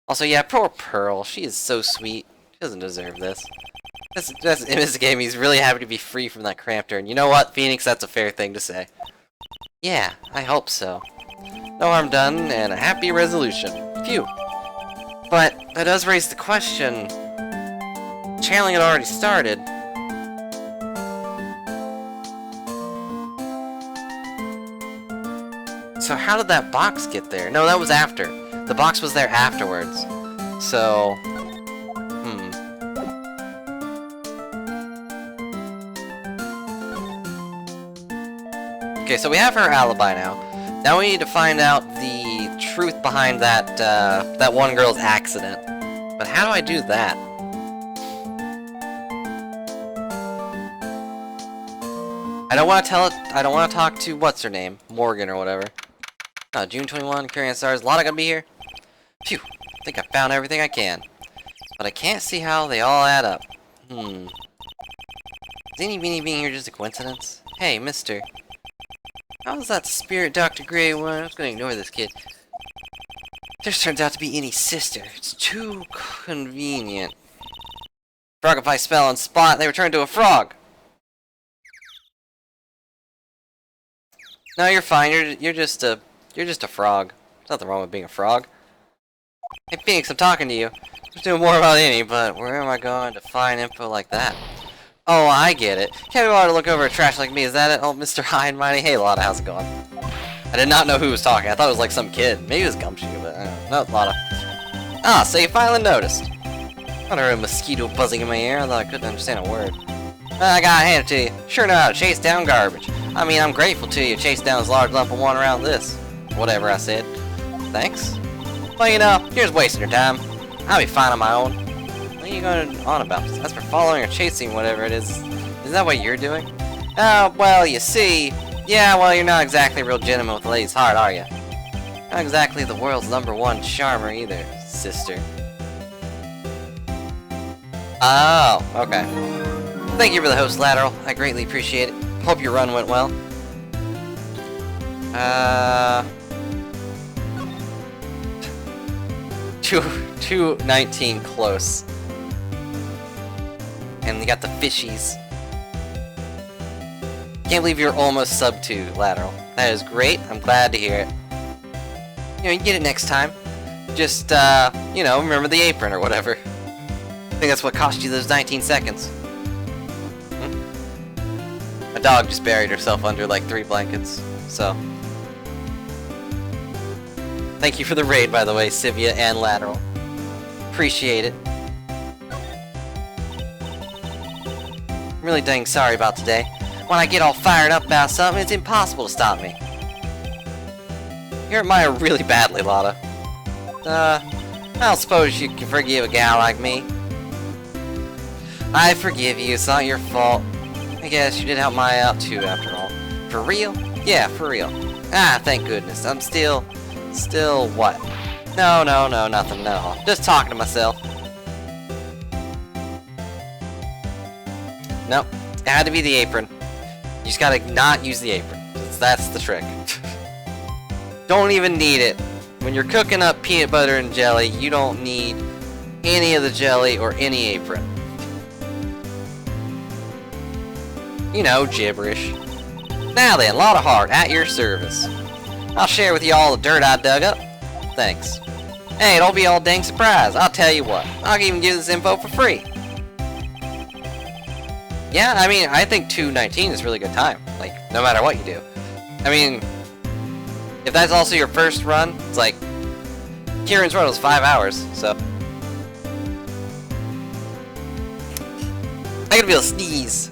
Speaker 1: Also, yeah, poor Pearl. She is so sweet. She doesn't deserve this. In this game, he's really happy to be free from that cramped urn. You know what, Phoenix? That's a fair thing to say. Yeah, I hope so. No harm done, and a happy resolution. Phew. But that does raise the question. Channeling had already started. So how did that box get there? No, that was after. The box was there afterwards. So... Okay, so we have her alibi now. Now we need to find out the truth behind that, that one girl's accident. But how do I do that? I don't want to tell it. I don't want to talk to what's her name, Morgan or whatever. June 21, Korean Stars. Lotta gonna be here. Phew. I think I found everything I can, but I can't see how they all add up. Is any beanie being here just a coincidence? Hey, Mister. How's that spirit Dr. Gray one? I was gonna ignore this kid. This turns out to be any sister. It's too convenient. Frogify spell on spot. They return to a frog. No, you're fine. You're just a frog. There's nothing wrong with being a frog. Hey Phoenix, I'm talking to you. I was doing more about any, but where am I going to find info like that? Oh, I get it. Can't be bothered to look over at trash like me. Is that it? Oh, Mr. High and Mighty. Hey, Lotta, how's it going? I did not know who was talking. I thought it was like some kid. Maybe it was Gumshoe, but no, Lotta. Ah, so you finally noticed. I thought I heard a mosquito buzzing in my ear. I thought I couldn't understand a word. I gotta hand it to you. Sure know how to chase down garbage. I mean, I'm grateful to you chased down this large lump of one around this. Whatever I said. Thanks? Well, you know, you're just wasting your time. I'll be fine on my own. What are you going on about? That's for following or chasing whatever it is. Is that what you're doing? Oh, well, you see. Yeah, well, you're not exactly real gentleman with a lady's heart, are you? Not exactly the world's #1 charmer either, sister. Oh, okay. Thank you for the host, Lateral. I greatly appreciate it. Hope your run went well. 219 close. And we got the fishies. Can't believe you're almost sub 2, Lateral. That is great. I'm glad to hear it. You know, you can get it next time. Just, you know, remember the apron or whatever. I think that's what cost you those 19 seconds. My dog just buried herself under like 3 blankets, so. Thank you for the raid, by the way, Sivia and Lateral. Appreciate it. I'm really dang sorry about today. When I get all fired up about something, it's impossible to stop me. You hurt Maya really badly, Lotta. I don't suppose you can forgive a gal like me. I forgive you, it's not your fault. I guess you did help Maya out too, after all. For real? Yeah, for real. Ah, thank goodness. I'm still what? No, nothing, no. Just talking to myself. Nope. It had to be the apron. You just gotta not use the apron. That's the trick. Don't even need it. When you're cooking up peanut butter and jelly, you don't need any of the jelly or any apron. You know, gibberish. Now then, Lotta Heart, at your service. I'll share with you all the dirt I dug up. Thanks. Hey, don't be all dang surprised. I'll tell you what. I'll even give this info for free. Yeah, I mean, I think 219 is a really good time. Like, no matter what you do. I mean, if that's also your first run, it's like, Kieran's run was 5 hours, so. I could feel a sneeze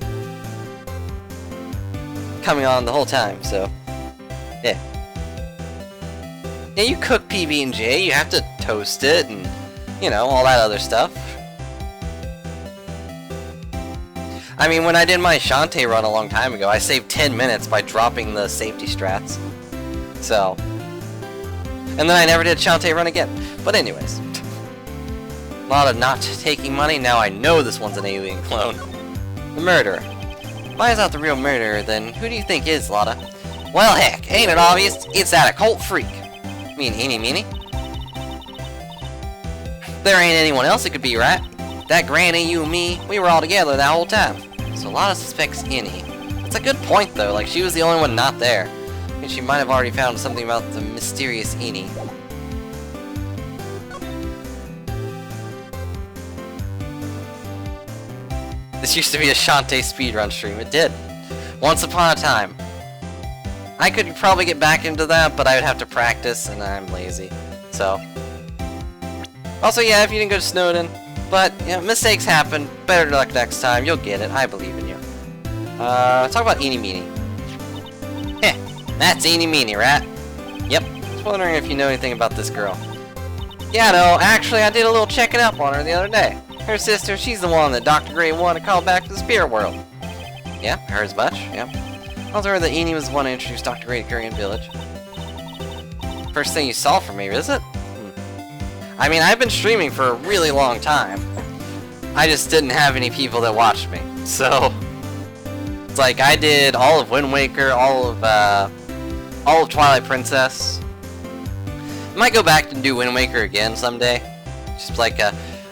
Speaker 1: coming on the whole time, so. Yeah. Yeah, you cook PB&J, you have to toast it, and, you know, all that other stuff. I mean, when I did my Shantae run a long time ago, I saved 10 minutes by dropping the safety strats. So. And then I never did Shantae run again. But anyways. A lot of not taking money, now I know this one's an alien clone. The murderer. If Maya's not the real murderer, then who do you think is, Lotta? Well, heck, ain't it obvious? It's that occult freak. I mean, eeny meeny. There ain't anyone else it could be, right? That granny, you and me, we were all together that whole time. So Lotta suspects Innie. That's a good point, though. Like, she was the only one not there. I mean, she might have already found something about the mysterious Innie. This used to be a Shantae speedrun stream. It did. Once upon a time. I could probably get back into that, but I would have to practice, and I'm lazy. So. Also, yeah, if you didn't go to Snowden. But, you know, mistakes happen. Better luck next time. You'll get it. I believe in you. Talk about Eeny Meeny. Heh, that's Eeny Meeny, right? Yep. Just wondering if you know anything about this girl. Yeah, no, actually, I did a little checking up on her the other day. Her sister, she's the one that Dr. Gray wanted to call back to the spirit world. Yeah, I heard as much, yep. I also heard that Eeny was the one to introduce Dr. Gray to Korean Village. First thing you saw from me, is it? I mean, I've been streaming for a really long time. I just didn't have any people that watched me. So, it's like I did all of Wind Waker, all of Twilight Princess. I might go back and do Wind Waker again someday. Just like,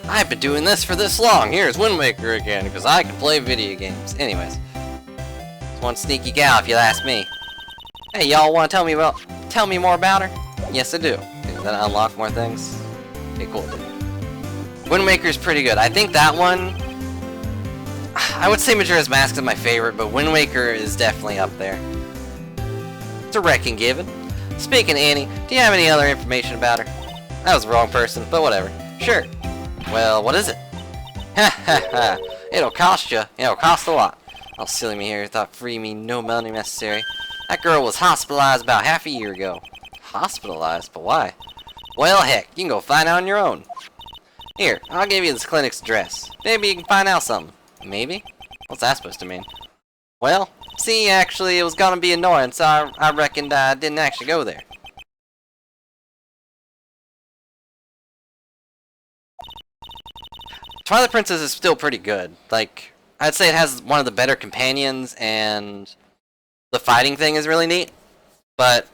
Speaker 1: I've been doing this for this long. Here's Wind Waker again, because I can play video games. Anyways, it's one sneaky gal, if you ask me. Hey, y'all want to tell me more about her? Yes, I do. Does that unlock more things? Okay, cool, dude. Wind Waker's pretty good. I think that one, I would say Majora's Mask is my favorite, but Wind Waker is definitely up there. It's a reckon given. Speaking of Annie, do you have any other information about her? That was the wrong person, but whatever. Sure. Well, what is it? Ha ha ha. It'll cost you. It'll cost a lot. Oh, silly me here. Thought free me no money necessary. That girl was hospitalized about half a year ago. Hospitalized? But why? Well, heck, you can go find out on your own. Here, I'll give you this clinic's address. Maybe you can find out something. Maybe? What's that supposed to mean? Well, see, actually, it was gonna be annoying, so I reckoned I didn't actually go there. Twilight Princess is still pretty good. Like, I'd say it has one of the better companions, and the fighting thing is really neat. But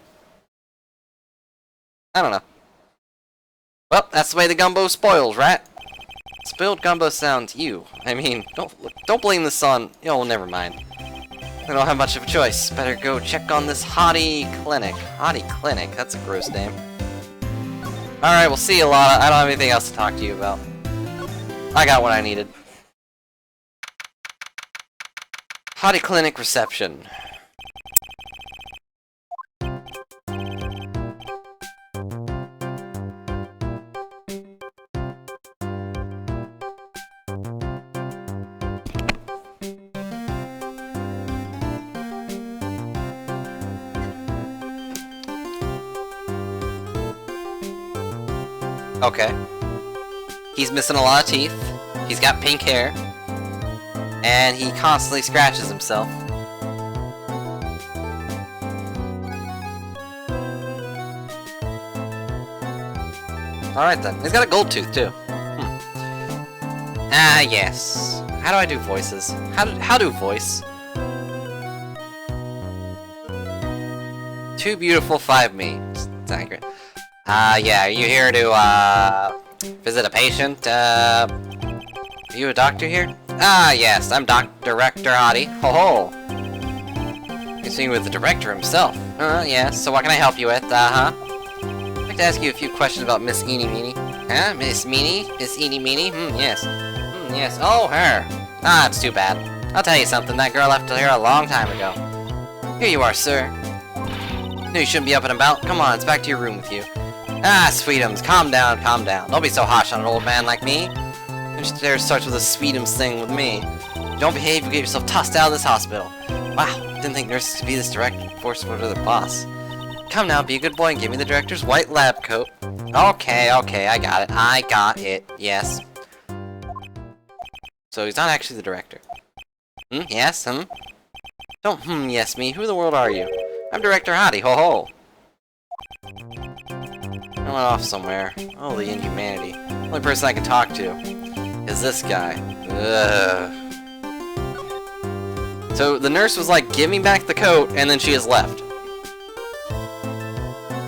Speaker 1: I don't know. Well, that's the way the gumbo spoils, right? Spilled gumbo sounds you. I mean, don't blame this on. Oh, never mind. I don't have much of a choice. Better go check on this Hottie Clinic. Hottie Clinic? That's a gross name. Alright, we'll see you, Lotta. I don't have anything else to talk to you about. I got what I needed. Hottie Clinic reception. Okay. He's missing a lot of teeth. He's got pink hair. And he constantly scratches himself. Alright then. He's got a gold tooth too. Ah, yes. How do I do voices? How do voice? Too beautiful, 5 me. It's accurate. Yeah, are you here to, visit a patient? Are you a doctor here? Ah, yes, I'm Director Hottie. Ho ho! You're speaking with the director himself. Yes, so what can I help you with? I'd like to ask you a few questions about Miss Eenie Meenie. Huh? Miss Meenie? Miss Eenie Meenie? Yes. Yes. Oh, her. Ah, it's too bad. I'll tell you something, that girl left here a long time ago. Here you are, sir. No, you shouldn't be up and about. Come on, it's back to your room with you. Ah, sweetums, calm down, calm down. Don't be so harsh on an old man like me. There starts with a sweetums thing with me. If you don't behave, you'll get yourself tossed out of this hospital. Wow, didn't think nurses could be this direct, forceful to their boss. Come now, be a good boy and give me the director's white lab coat. Okay, I got it, yes. So he's not actually the director. Yes, Don't yes me, who in the world are you? I'm Director Hottie, ho ho! I went off somewhere. Oh, the inhumanity. Only person I can talk to is this guy. Ugh. So the nurse was like, give me back the coat, and then she has left.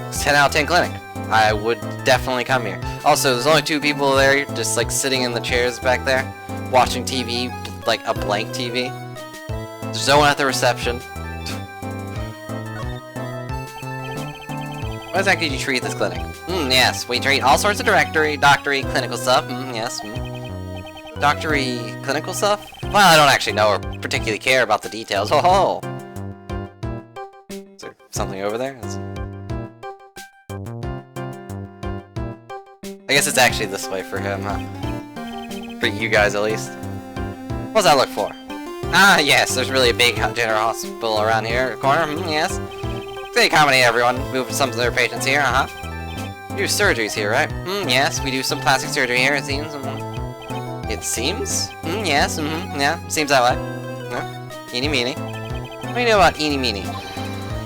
Speaker 1: It's 10 out of 10 clinic. I would definitely come here. Also, there's only 2 people there, just like sitting in the chairs back there, watching TV, like a blank TV. There's no one at the reception. Why exactly do you treat this clinic? Yes, we treat all sorts of doctory, clinical stuff. Yes. Doctory, clinical stuff? Well, I don't actually know or particularly care about the details. Ho ho! Is there something over there? I guess it's actually this way for him, huh? For you guys, at least. What does that look for? Ah, yes, there's really a big general hospital around here. Corner, yes. They accommodate everyone, move some of their patients here, You do surgeries here, right? Yes, we do some plastic surgery here, it seems. It seems? Yes, yeah, seems that way. Eenie meenie. What do you know about Eenie meenie?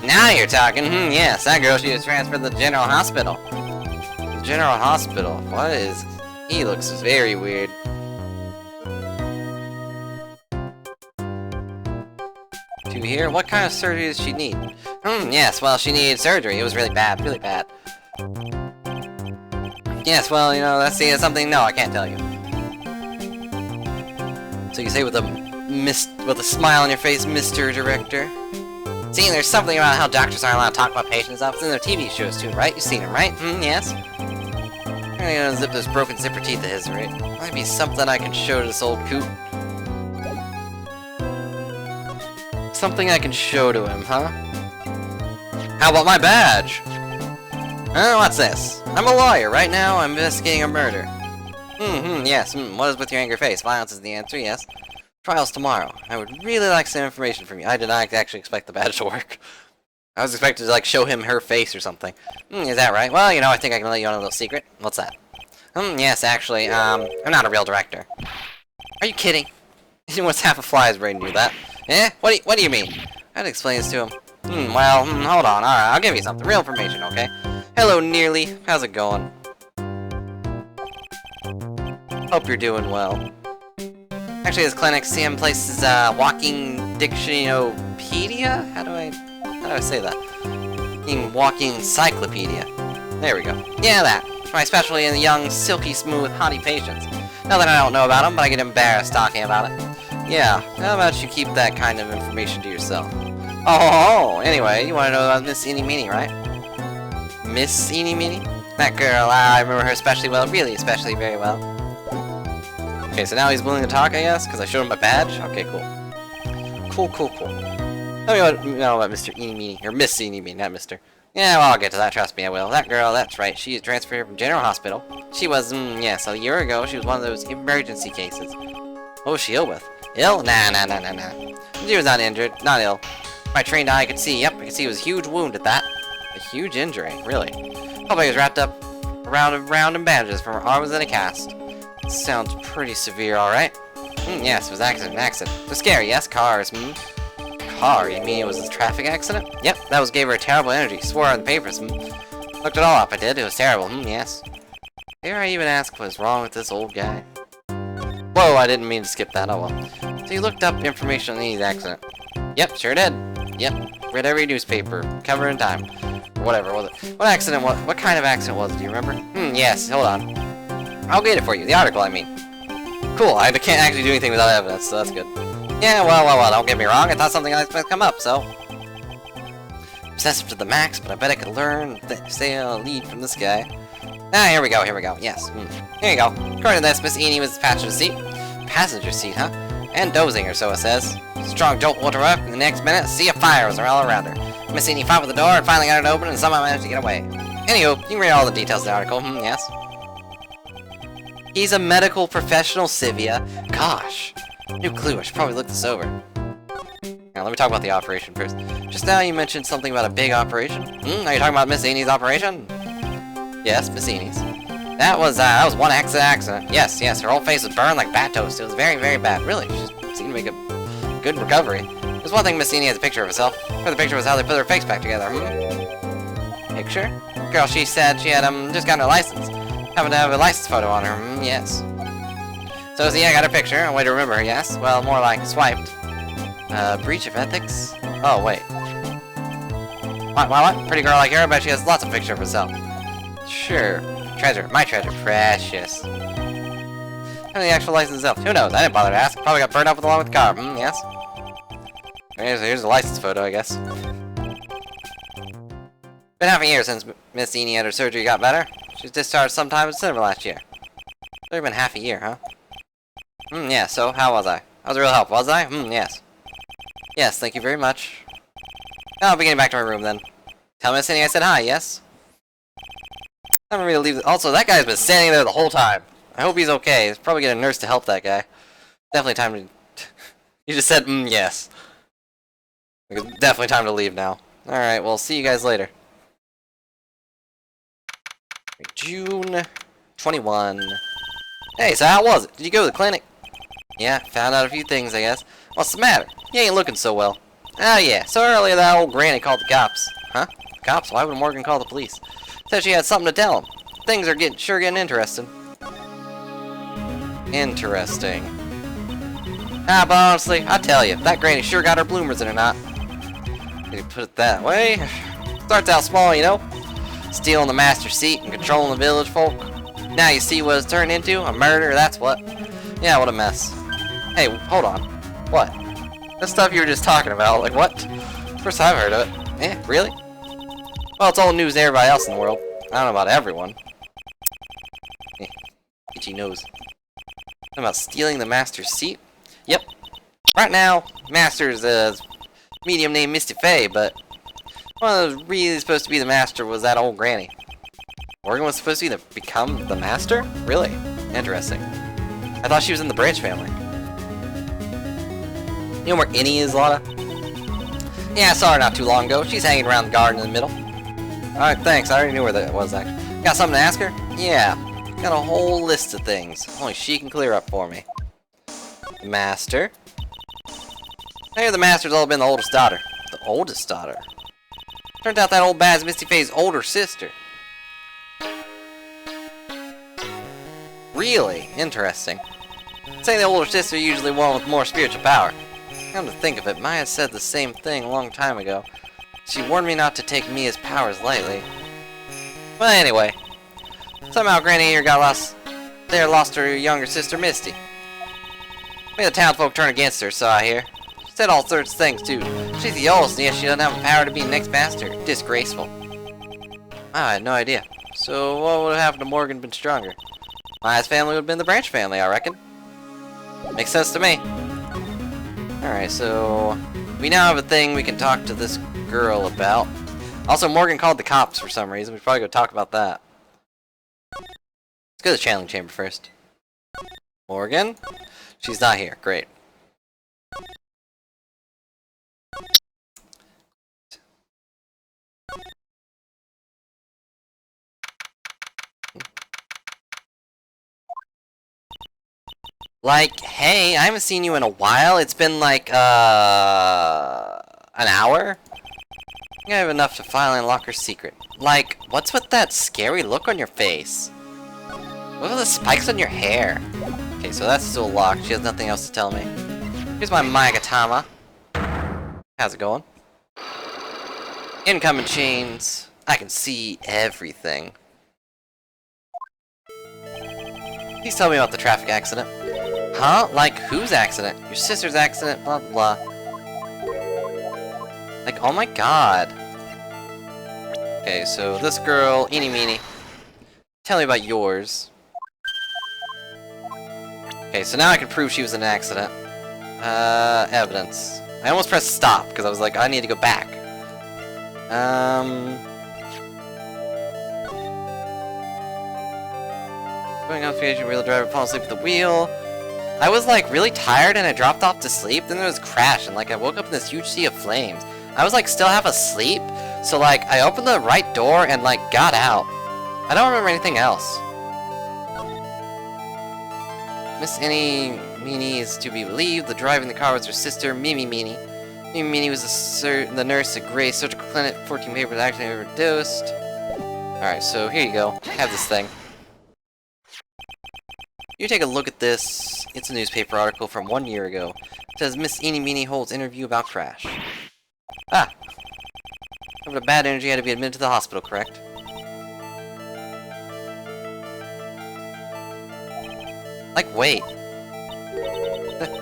Speaker 1: Now you're talking, yes, that girl, she was transferred to the general hospital. The general hospital? What is... He looks very weird. To here? What kind of surgery does she need? Yes, well, she needed surgery. It was really bad, really bad. Yes, well, you know, that's something... No, I can't tell you. So you say with a smile on your face, Mr. Director? See, there's something about how doctors aren't allowed to talk about patients' stuff. It's in their TV shows too, right? You've seen them, right? Yes? I'm gonna unzip those broken zipper teeth of his, right? Might be something I can show to this old coot. Something I can show to him, huh? How about my badge? What's this? I'm a lawyer. Right now, I'm investigating a murder. Yes. What is with your angry face? Violence is the answer, yes. Trial's tomorrow. I would really like some information from you. I did not actually expect the badge to work. I was expected to, like, show him her face or something. Is that right? Well, you know, I think I can let you on a little secret. What's that? Yes, actually, I'm not a real director. Are you kidding? What's half a fly's brain to do that? Eh? What do you mean? I'd explain this to him. Well, hold on. Alright, I'll give you something. Real information, okay? Hello, Nearly. How's it going? Hope you're doing well. Actually, his clinic, CM places walking dictionopedia? How do I say that? Walking encyclopedia. There we go. Yeah, that. It's my specialty in the young, silky smooth, haughty patients. Not that I don't know about them, but I get embarrassed talking about it. Yeah, how about you keep that kind of information to yourself? Oh, anyway, you want to know about Miss Eeny Meeny, right? Miss Eeny Meeny? That girl, I remember her especially well, really especially very well. Okay, so now he's willing to talk, I guess, because I showed him my badge? Okay, cool. Cool. Tell me know about Mr. Eeny Meeny, or Miss Eeny Meeny, not Mr. Yeah, well, I'll get to that, trust me, I will. That girl, that's right, she is transferred from General Hospital. She was, yes, a year ago, she was one of those emergency cases. What was she ill with? Ill? Nah. She was not injured, not ill. My trained eye could see, yep, I could see it was a huge wound at that. A huge injury, really. Probably was wrapped up around in bandages from her arms in a cast. Sounds pretty severe, alright. Yes, it was an accident. So scary, yes, cars, Car, you mean it was a traffic accident? Yep, that gave her a terrible energy, swore on the papers, Looked it all up, I did, it was terrible, yes. Dare I even ask what was wrong with this old guy? Whoa, I didn't mean to skip that, oh well. So you looked up information on the accident? Yep, sure did. Yep, read every newspaper, cover in time. Or whatever, was it? What kind of accident was it, do you remember? Yes, hold on. I'll get it for you, the article, I mean. Cool, I can't actually do anything without evidence, so that's good. Yeah, well, don't get me wrong, I thought something like that come up, so... Obsessive to the max, but I bet I could learn, stay a lead from this guy. Ah, here we go, yes. Here you go. According to this, Miss Eeny was passenger seat. Passenger seat, huh? And dozing, or so it says. Strong jolt woke her up, and the next minute, a sea of fire was all around her. Miss Eeny fought with the door, and finally got it open, and somehow managed to get away. Anywho, you can read all the details of the article, yes. He's a medical professional, Sivia. Gosh. New clue, I should probably look this over. Now, let me talk about the operation first. Just now you mentioned something about a big operation. Are you talking about Miss Eeny's operation? Yes, Miss Eeny's. That was one accident. Yes, her whole face was burned like bat toast. It was very, very bad. Really, she seemed to make a good recovery. There's one thing Miss Eeny has a picture of herself. The picture was how they put her face back together. Picture? Girl, she said she had just gotten her license. Happened to have a license photo on her. Yes. So, see, I got her picture. A way to remember her, yes? Well, more like swiped. Breach of ethics? Oh, wait. What? Pretty girl like her, I bet she has lots of pictures of herself. Sure. Treasure. My treasure. Precious. How many actual license itself? Who knows? I didn't bother to ask. Probably got burned up along with the car. Yes? Here's a license photo, I guess. Been half a year since Miss Eeny had her surgery got better. She was discharged sometime in December last year. It's only been half a year, huh? Yeah, so, how was I? I was a real help, was I? Yes. Yes, thank you very much. I'll be getting back to my room, then. Tell Miss Eeny I said hi, yes? Time for me to leave. Also, that guy's been standing there the whole time. I hope he's okay. Let's probably get a nurse to help that guy. Definitely time to... You just said, yes. It's definitely time to leave now. Alright, well, see you guys later. June 21. Hey, so how was it? Did you go to the clinic? Yeah, found out a few things, I guess. What's the matter? You ain't looking so well. Oh yeah, so earlier that old granny called the cops. Huh? Cops? Why would Morgan call the police? Said she had something to tell him. Things are sure getting interesting. Interesting. Ah, but honestly, I tell you, that granny sure got her bloomers in her knot. Did you put it that way? Starts out small, you know? Stealing the master seat and controlling the village folk. Now you see what it's turned into? A murder, that's what. Yeah, what a mess. Hey, hold on. What? That stuff you were just talking about, like what? First I've heard of it. Eh, really? Well, it's old news to everybody else in the world. I don't know about everyone. Eh, itchy nose. Talking about stealing the master's seat? Yep. Right now, master's a medium named Misty Faye, but one of those really supposed to be the master was that old granny. Morgan was supposed to become the master? Really? Interesting. I thought she was in the Branch family. You know where Innie is, Lotta? Yeah, I saw her not too long ago. She's hanging around the garden in the middle. Alright, thanks. I already knew where that was, actually. Got something to ask her? Yeah. Got a whole list of things. Only she can clear up for me. Master. I hear the master's all been the oldest daughter. The oldest daughter? Turns out that old bad's Misty Faye's older sister. Really? Interesting. Saying the older sister usually one with more spiritual power. Come to think of it, Maya said the same thing a long time ago. She warned me not to take Mia's powers lightly. But anyway, somehow Granny here got lost. Lost her younger sister Misty. Made the townsfolk turn against her, so I hear. She said all sorts of things too. She's the oldest, and yet she doesn't have the power to be next master. Disgraceful. I had no idea. So what would have happened to Morgan been stronger? Maya's family would have been the Branch family, I reckon. Makes sense to me. Alright, so we now have a thing we can talk to this girl about. Also, Morgan called the cops for some reason. We should probably go talk about that. Let's go to the channeling chamber first. Morgan? She's not here. Great. Like, hey, I haven't seen you in a while. It's been like, an hour? I think I have enough to finally unlock her secret. Like, what's with that scary look on your face? What are the spikes on your hair? Okay, so that's still locked. She has nothing else to tell me. Here's my Magatama. How's it going? Incoming chains. I can see everything. Please tell me about the traffic accident. Huh? Like, whose accident? Your sister's accident, blah blah. Like, oh my god. Okay, so this girl, eeny meeny. Tell me about yours. Okay, so now I can prove she was in an accident. Evidence. I almost pressed stop, because I was like, I need to go back. Going off the edge, wheel driver fall asleep at the wheel. I was like really tired and I dropped off to sleep, then there was a crash and like I woke up in this huge sea of flames. I was like still half asleep, so like I opened the right door and like got out. I don't remember anything else. Miss Annie Meanie is to be believed. The driver in the car was her sister, Mimi Meanie. Mimi Meanie was the nurse at Gray's Surgical Clinic. 14 papers actually overdosed. Alright, so here you go. Have this thing. You take a look at this. It's a newspaper article from 1 year ago. It says Miss Eeny Meeny holds interview about crash. Ah! Having a bad energy, had to be admitted to the hospital, correct? Like, wait.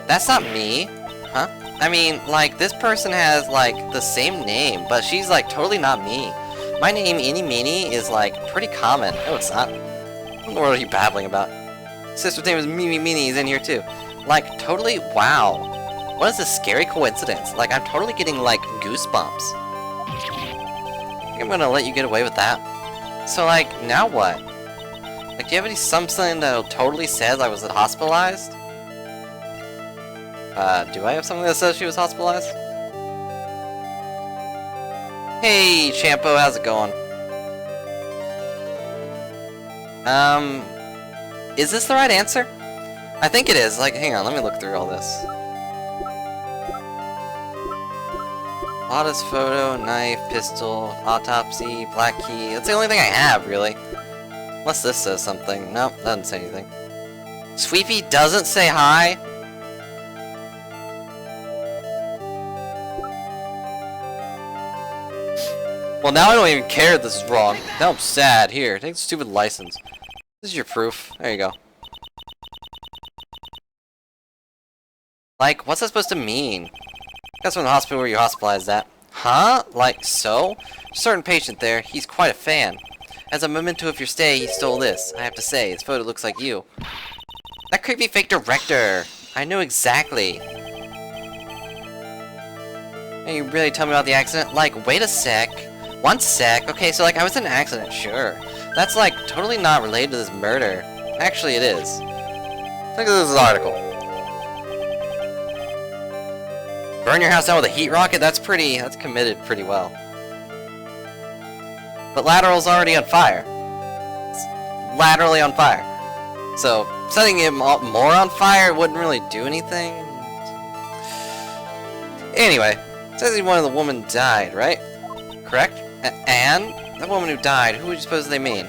Speaker 1: That's not me. Huh? I mean, like, this person has, like, the same name, but she's, like, totally not me. My name, Eeny Meeny, is, like, pretty common. No, it's not. What in the world are you babbling about? Sister's name is Mimi Meanie is in here too. Like, totally, wow. What is this scary coincidence? Like, I'm totally getting, like, goosebumps. I think I'm gonna let you get away with that. So, like, now what? Like, do you have any something that totally says I was hospitalized? Do I have something that says she was hospitalized? Hey, Champo, how's it going? Is this the right answer? I think it is. Like, hang on, let me look through all this. Lotta's photo, knife, pistol, autopsy, black key. That's the only thing I have, really. Unless this says something. Nope, doesn't say anything. Sweepy doesn't say hi? Well, now I don't even care if this is wrong. Now I'm sad. Here, take the stupid license. This is your proof. There you go. Like, what's that supposed to mean? That's from the hospital where you hospitalized at. Huh? Like, so? Certain patient there, he's quite a fan. As a memento of your stay, he stole this. I have to say, his photo looks like you. That creepy fake director! I knew exactly. Can you really tell me about the accident? Like, wait a sec. 1 sec. Okay, so like, I was in an accident, sure. That's like, totally not related to this murder. Actually, it is. Look at this article. Burn your house down with a heat rocket? That's committed pretty well. But Lateral's already on fire. It's laterally on fire. So, setting him more on fire wouldn't really do anything. Anyway, it says one of the women died, right? Correct? And? The woman who died, who would you suppose they mean?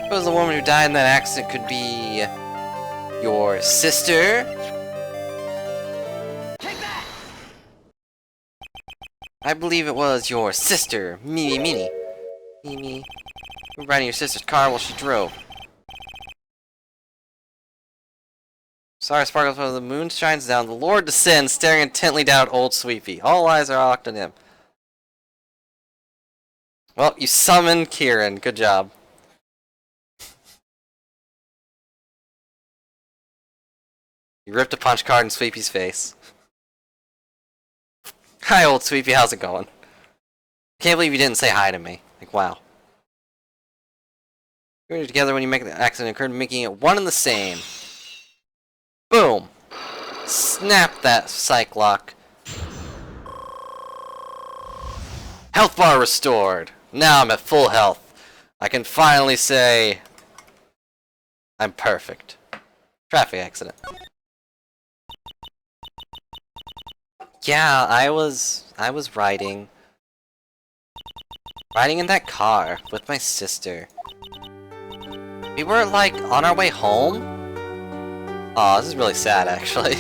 Speaker 1: Suppose the woman who died in that accident could be... Your sister? I believe it was your sister, Mimi. Mimi. You were riding your sister's car while she drove. Stars sparkles while the moon shines down. The Lord descends, staring intently down at old Sweepy. All eyes are locked on him. Well, you summoned Kieran. Good job. You ripped a punch card in Sweepy's face. Hi, old Sweepy. How's it going? Can't believe you didn't say hi to me. Like, wow. You're together when you make the accident occurred, making it one and the same. Boom. Snap that psych lock. Health bar restored. Now I'm at full health. I can finally say I'm perfect. Traffic accident. Yeah, I was riding in that car with my sister. We were like on our way home. Oh, this is really sad actually.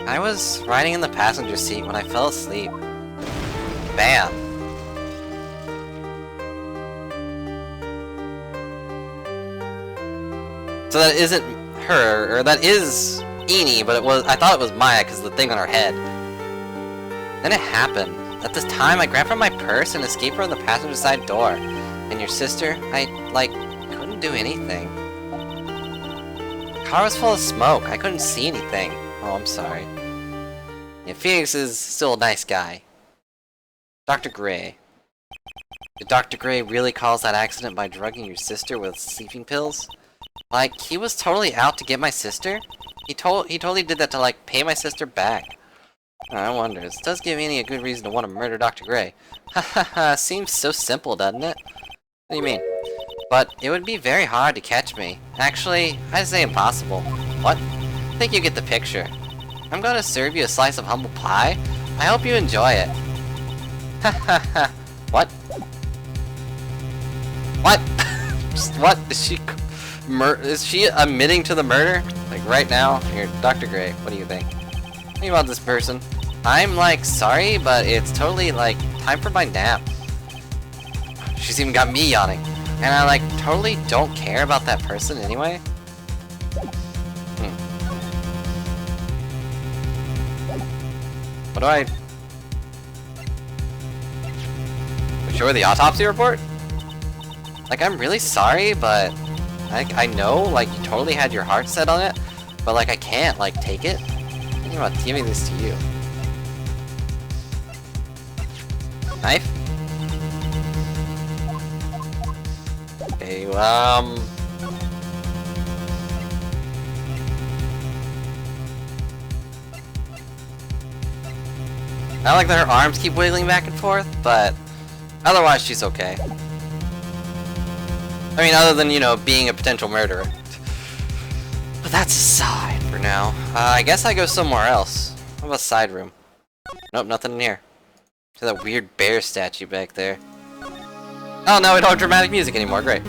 Speaker 1: I was riding in the passenger seat when I fell asleep. Bam. So that isn't her, or that is Eenie, but I thought it was Maya because of the thing on her head. Then it happened. At this time, I grabbed from my purse and escaped from the passenger side door. And your sister, I, couldn't do anything. The car was full of smoke. I couldn't see anything. Oh, I'm sorry. Yeah, Phoenix is still a nice guy. Dr. Gray. Did Dr. Gray really cause that accident by drugging your sister with sleeping pills? Like, he was totally out to get my sister? He totally did that to, pay my sister back. I wonder, this does give Annie a good reason to want to murder Dr. Gray. Ha ha ha, seems so simple, doesn't it? What do you mean? But it would be very hard to catch me. Actually, I'd say impossible. What? I think you get the picture. I'm going to serve you a slice of humble pie. I hope you enjoy it. Ha ha ha. What? What? What? Is she admitting to the murder? Like right now? Here, Dr. Gray, what do you think? Think about this person. I'm sorry, but it's totally time for my nap. She's even got me yawning. And I totally don't care about that person anyway. What do I... Show the autopsy report? I'm really sorry, but... I know, you totally had your heart set on it, but I can't, take it. I'm thinking about giving this to you. Knife? Okay, I like that her arms keep wiggling back and forth, but otherwise she's okay. I mean, other than, being a potential murderer. But that's aside for now. I guess I go somewhere else. How about side room? Nope, nothing in here. To that weird bear statue back there. Oh, no, we don't have dramatic music anymore. Great.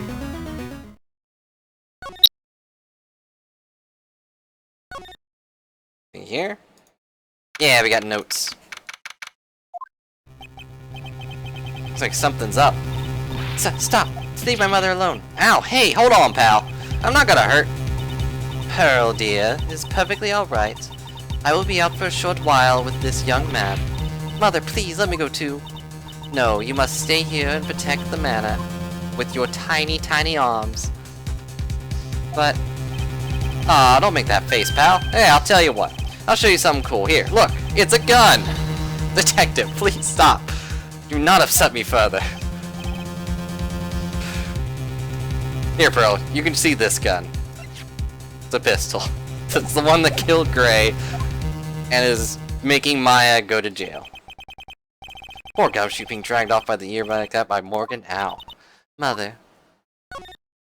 Speaker 1: In here? Yeah, we got notes. Looks like something's up. Stop! Leave my mother alone. Ow! Hey, hold on, pal. I'm not gonna hurt. Pearl, dear, is perfectly alright. I will be out for a short while with this young man. Mother, please, let me go too. No, you must stay here and protect the manor. With your tiny, tiny arms. But... Aw, don't make that face, pal. Hey, I'll tell you what. I'll show you something cool. Here, look. It's a gun! Detective, please stop. Do not upset me further. Here, Pearl, you can see this gun. It's a pistol. It's the one that killed Gray and is making Maya go to jail. Poor Gumshoe being dragged off by the ear like that by Morgan. Ow. Mother.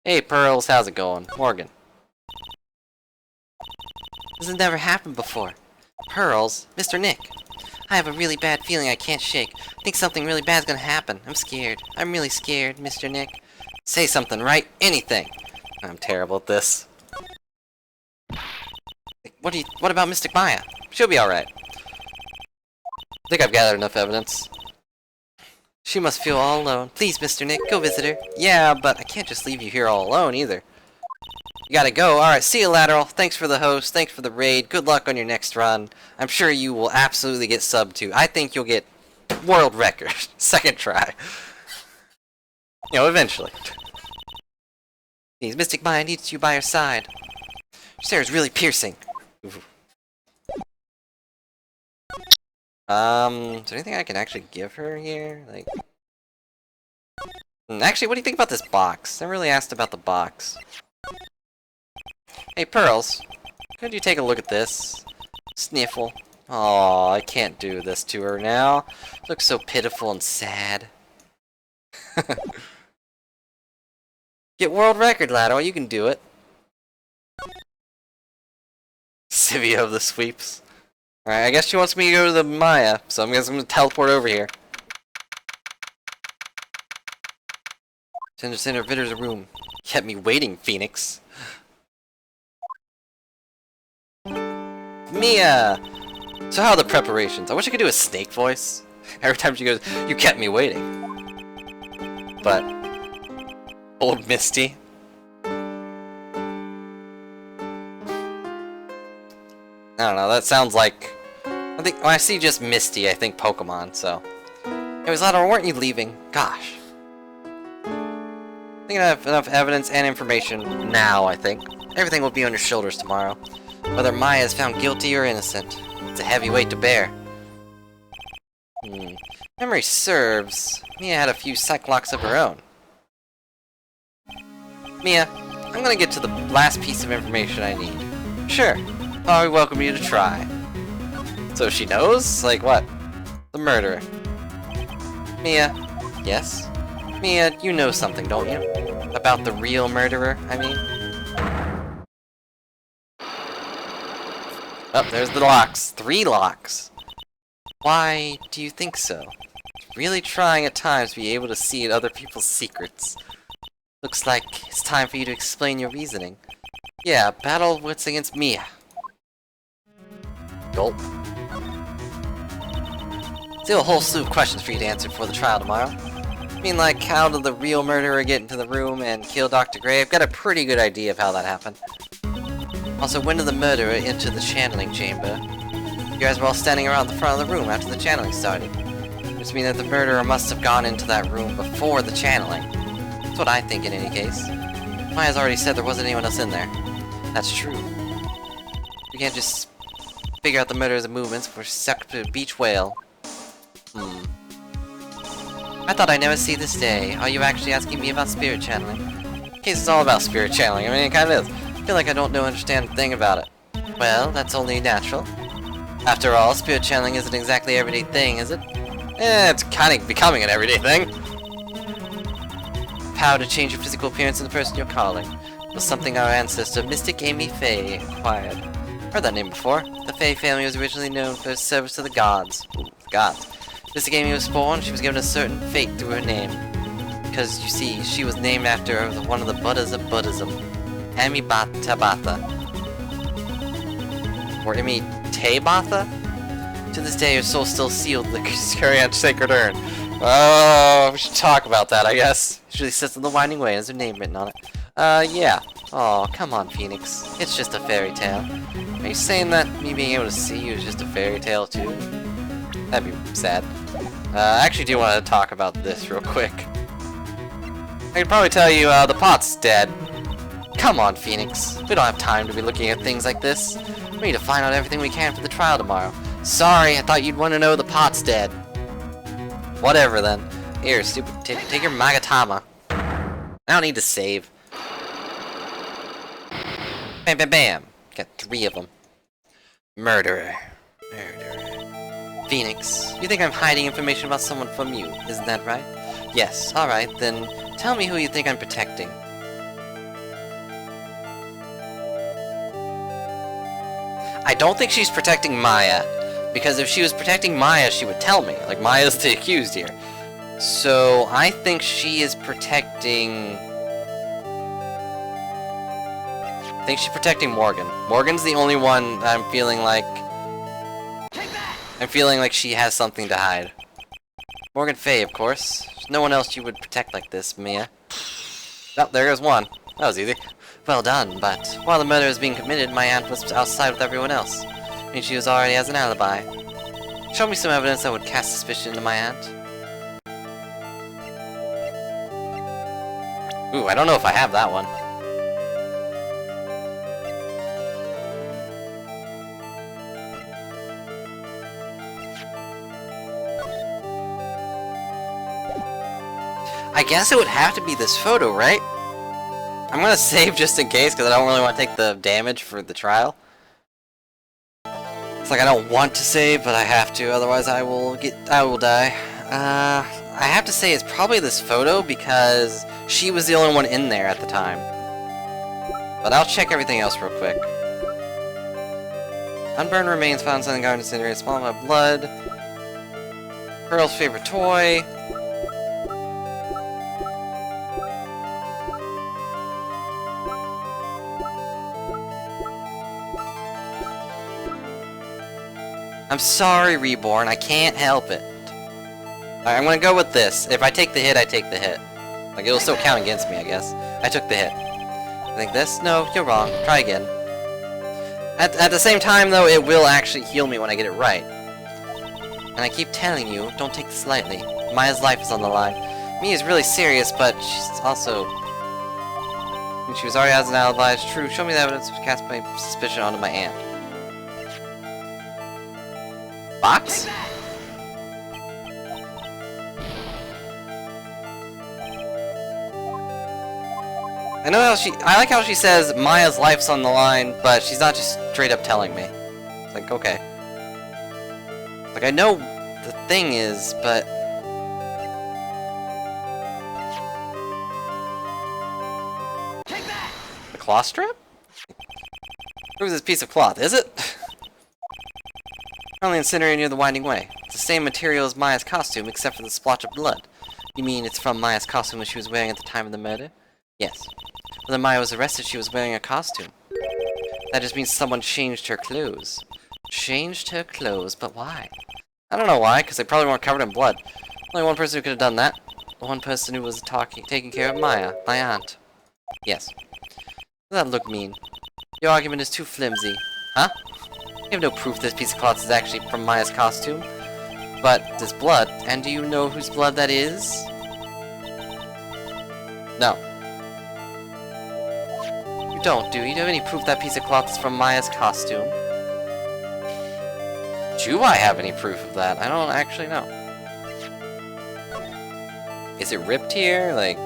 Speaker 1: Hey, Pearls, how's it going? Morgan. This has never happened before. Pearls, Mr. Nick. I have a really bad feeling I can't shake. I think something really bad's gonna happen. I'm scared. I'm really scared, Mr. Nick. Say something, right? Anything. I'm terrible at this. What about Mystic Maya? She'll be alright. I think I've gathered enough evidence. She must feel all alone. Please, Mr. Nick, go visit her. Yeah, but I can't just leave you here all alone, either. You gotta go. Alright, see you, Lateral. Thanks for the host. Thanks for the raid. Good luck on your next run. I'm sure you will absolutely get sub 2. I think you'll get world record. Second try. You know, eventually. Please, Mystic Maya needs you by her side. Her stare is really piercing. Ooh. Is there anything I can actually give her here? Like, actually, what do you think about this box? I really asked about the box. Hey, Pearls, could you take a look at this? Sniffle. Oh, I can't do this to her now. She looks so pitiful and sad. Get world record, Lado. You can do it. Sivia of the sweeps. Alright, I guess she wants me to go to the Maya, so I'm gonna teleport over here. Send her visitors a room. Kept me waiting, Phoenix. Mia! So how are the preparations? I wish I could do a snake voice. Every time she goes, you kept me waiting. But old Misty. I don't know, that sounds like... I think when I see just Misty, I think Pokemon, so... Anyways, Lateral, weren't you leaving? Gosh. I think I have enough evidence and information now, I think. Everything will be on your shoulders tomorrow. Whether Maya is found guilty or innocent. It's a heavy weight to bear. Memory serves, Mia had a few psych-locks of her own. Mia, I'm gonna get to the last piece of information I need. Sure. I welcome you to try. So she knows? Like what? The murderer. Mia. Yes? Mia, you know something, don't you? About the real murderer, I mean? Oh, there's the locks. 3 locks. Why do you think so? It's really trying at times to be able to see other people's secrets. Looks like it's time for you to explain your reasoning. Yeah, battle of wits against Mia. Gulp. Still a whole slew of questions for you to answer before the trial tomorrow. I mean, like, how did the real murderer get into the room and kill Dr. Gray? I've got a pretty good idea of how that happened. Also, when did the murderer enter the channeling chamber? You guys were all standing around the front of the room after the channeling started. Which means that the murderer must have gone into that room before the channeling. That's what I think in any case. Maya's already said there wasn't anyone else in there. That's true. We can't just figure out the murderer's movements if we're stuck to a beach whale. I thought I'd never see this day. Are you actually asking me about spirit channeling? The case is all about spirit channeling. I mean, it kind of is. I feel like I don't understand a thing about it. Well, that's only natural. After all, spirit channeling isn't exactly an everyday thing, is it? It's kind of becoming an everyday thing. Power to change your physical appearance in the person you're calling was something our ancestor, Mystic Amy Faye, acquired. Heard that name before. The Faye family was originally known for its service to the gods. Ooh, the gods. Mystic Amy was born, she was given a certain fate through her name. Because, you see, she was named after one of the Buddhas of Buddhism. Amitabha. Or Amitabha? To this day, her soul still sealed the Skurian sacred urn. Oh, we should talk about that, I guess. It usually sits in the Winding Way, has her name written on it. Yeah. Oh, come on, Phoenix. It's just a fairy tale. Are you saying that me being able to see you is just a fairy tale, too? That'd be sad. I actually do want to talk about this real quick. I could probably tell you, the pot's dead. Come on, Phoenix. We don't have time to be looking at things like this. We need to find out everything we can for the trial tomorrow. Sorry, I thought you'd want to know the pot's dead. Whatever, then. Here, stupid, take your Magatama. I don't need to save. Bam, bam, bam. Got 3 of them. Murderer. Phoenix, you think I'm hiding information about someone from you, isn't that right? Yes, alright, then tell me who you think I'm protecting. I don't think she's protecting Maya, because if she was protecting Maya, she would tell me. Like, Maya's the accused here. So, I think she is protecting... I think she's protecting Morgan. Morgan's the only one I'm feeling like... I'm feeling like she has something to hide. Morgan Fay, of course. There's no one else you would protect like this, Mia. Oh, there goes one. That was easy. Well done, but while the murder was being committed, my aunt was outside with everyone else. I mean, she was already has an alibi. Show me some evidence that would cast suspicion into my aunt. Ooh, I don't know if I have that one. I guess it would have to be this photo, right? I'm gonna save just in case, because I don't really want to take the damage for the trial. It's like I don't want to save, but I have to, otherwise I will die. I have to say it's probably this photo, because she was the only one in there at the time. But I'll check everything else real quick. Unburned remains found inside the garden incinerated, small amount of blood. Pearl's favorite toy. I'm sorry, Reborn, I can't help it. Alright, I'm gonna go with this. If I take the hit, I take the hit. Like, it'll still count against me, I guess. I took the hit. I think this? No, you're wrong. Try again. At the same time, though, it will actually heal me when I get it right. And I keep telling you, don't take this lightly. Maya's life is on the line. Mia's really serious, but she's also... She was already has an alibi, it's true. Show me the evidence to cast my suspicion onto my aunt. Box? I like how she says Maya's life's on the line, but she's not just straight up telling me. It's like, okay. Like, I know the thing is, but... The cloth strip? Who's this piece of cloth, is it? Only incinerated near the winding way. It's the same material as Maya's costume, except for the splotch of blood. You mean it's from Maya's costume that she was wearing at the time of the murder? Yes. When Maya was arrested, she was wearing a costume. That just means someone changed her clothes. Changed her clothes, but why? I don't know why, because they probably weren't covered in blood. Only one person who could have done that. The one person who was taking care of Maya, my aunt. Yes. Does that look mean? Your argument is too flimsy. Huh? You have no proof this piece of cloth is actually from Maya's costume. But this blood, and do you know whose blood that is? No. You don't, do you? Do you have any proof that piece of cloth is from Maya's costume? Do I have any proof of that? I don't actually know. Is it ripped here? Like...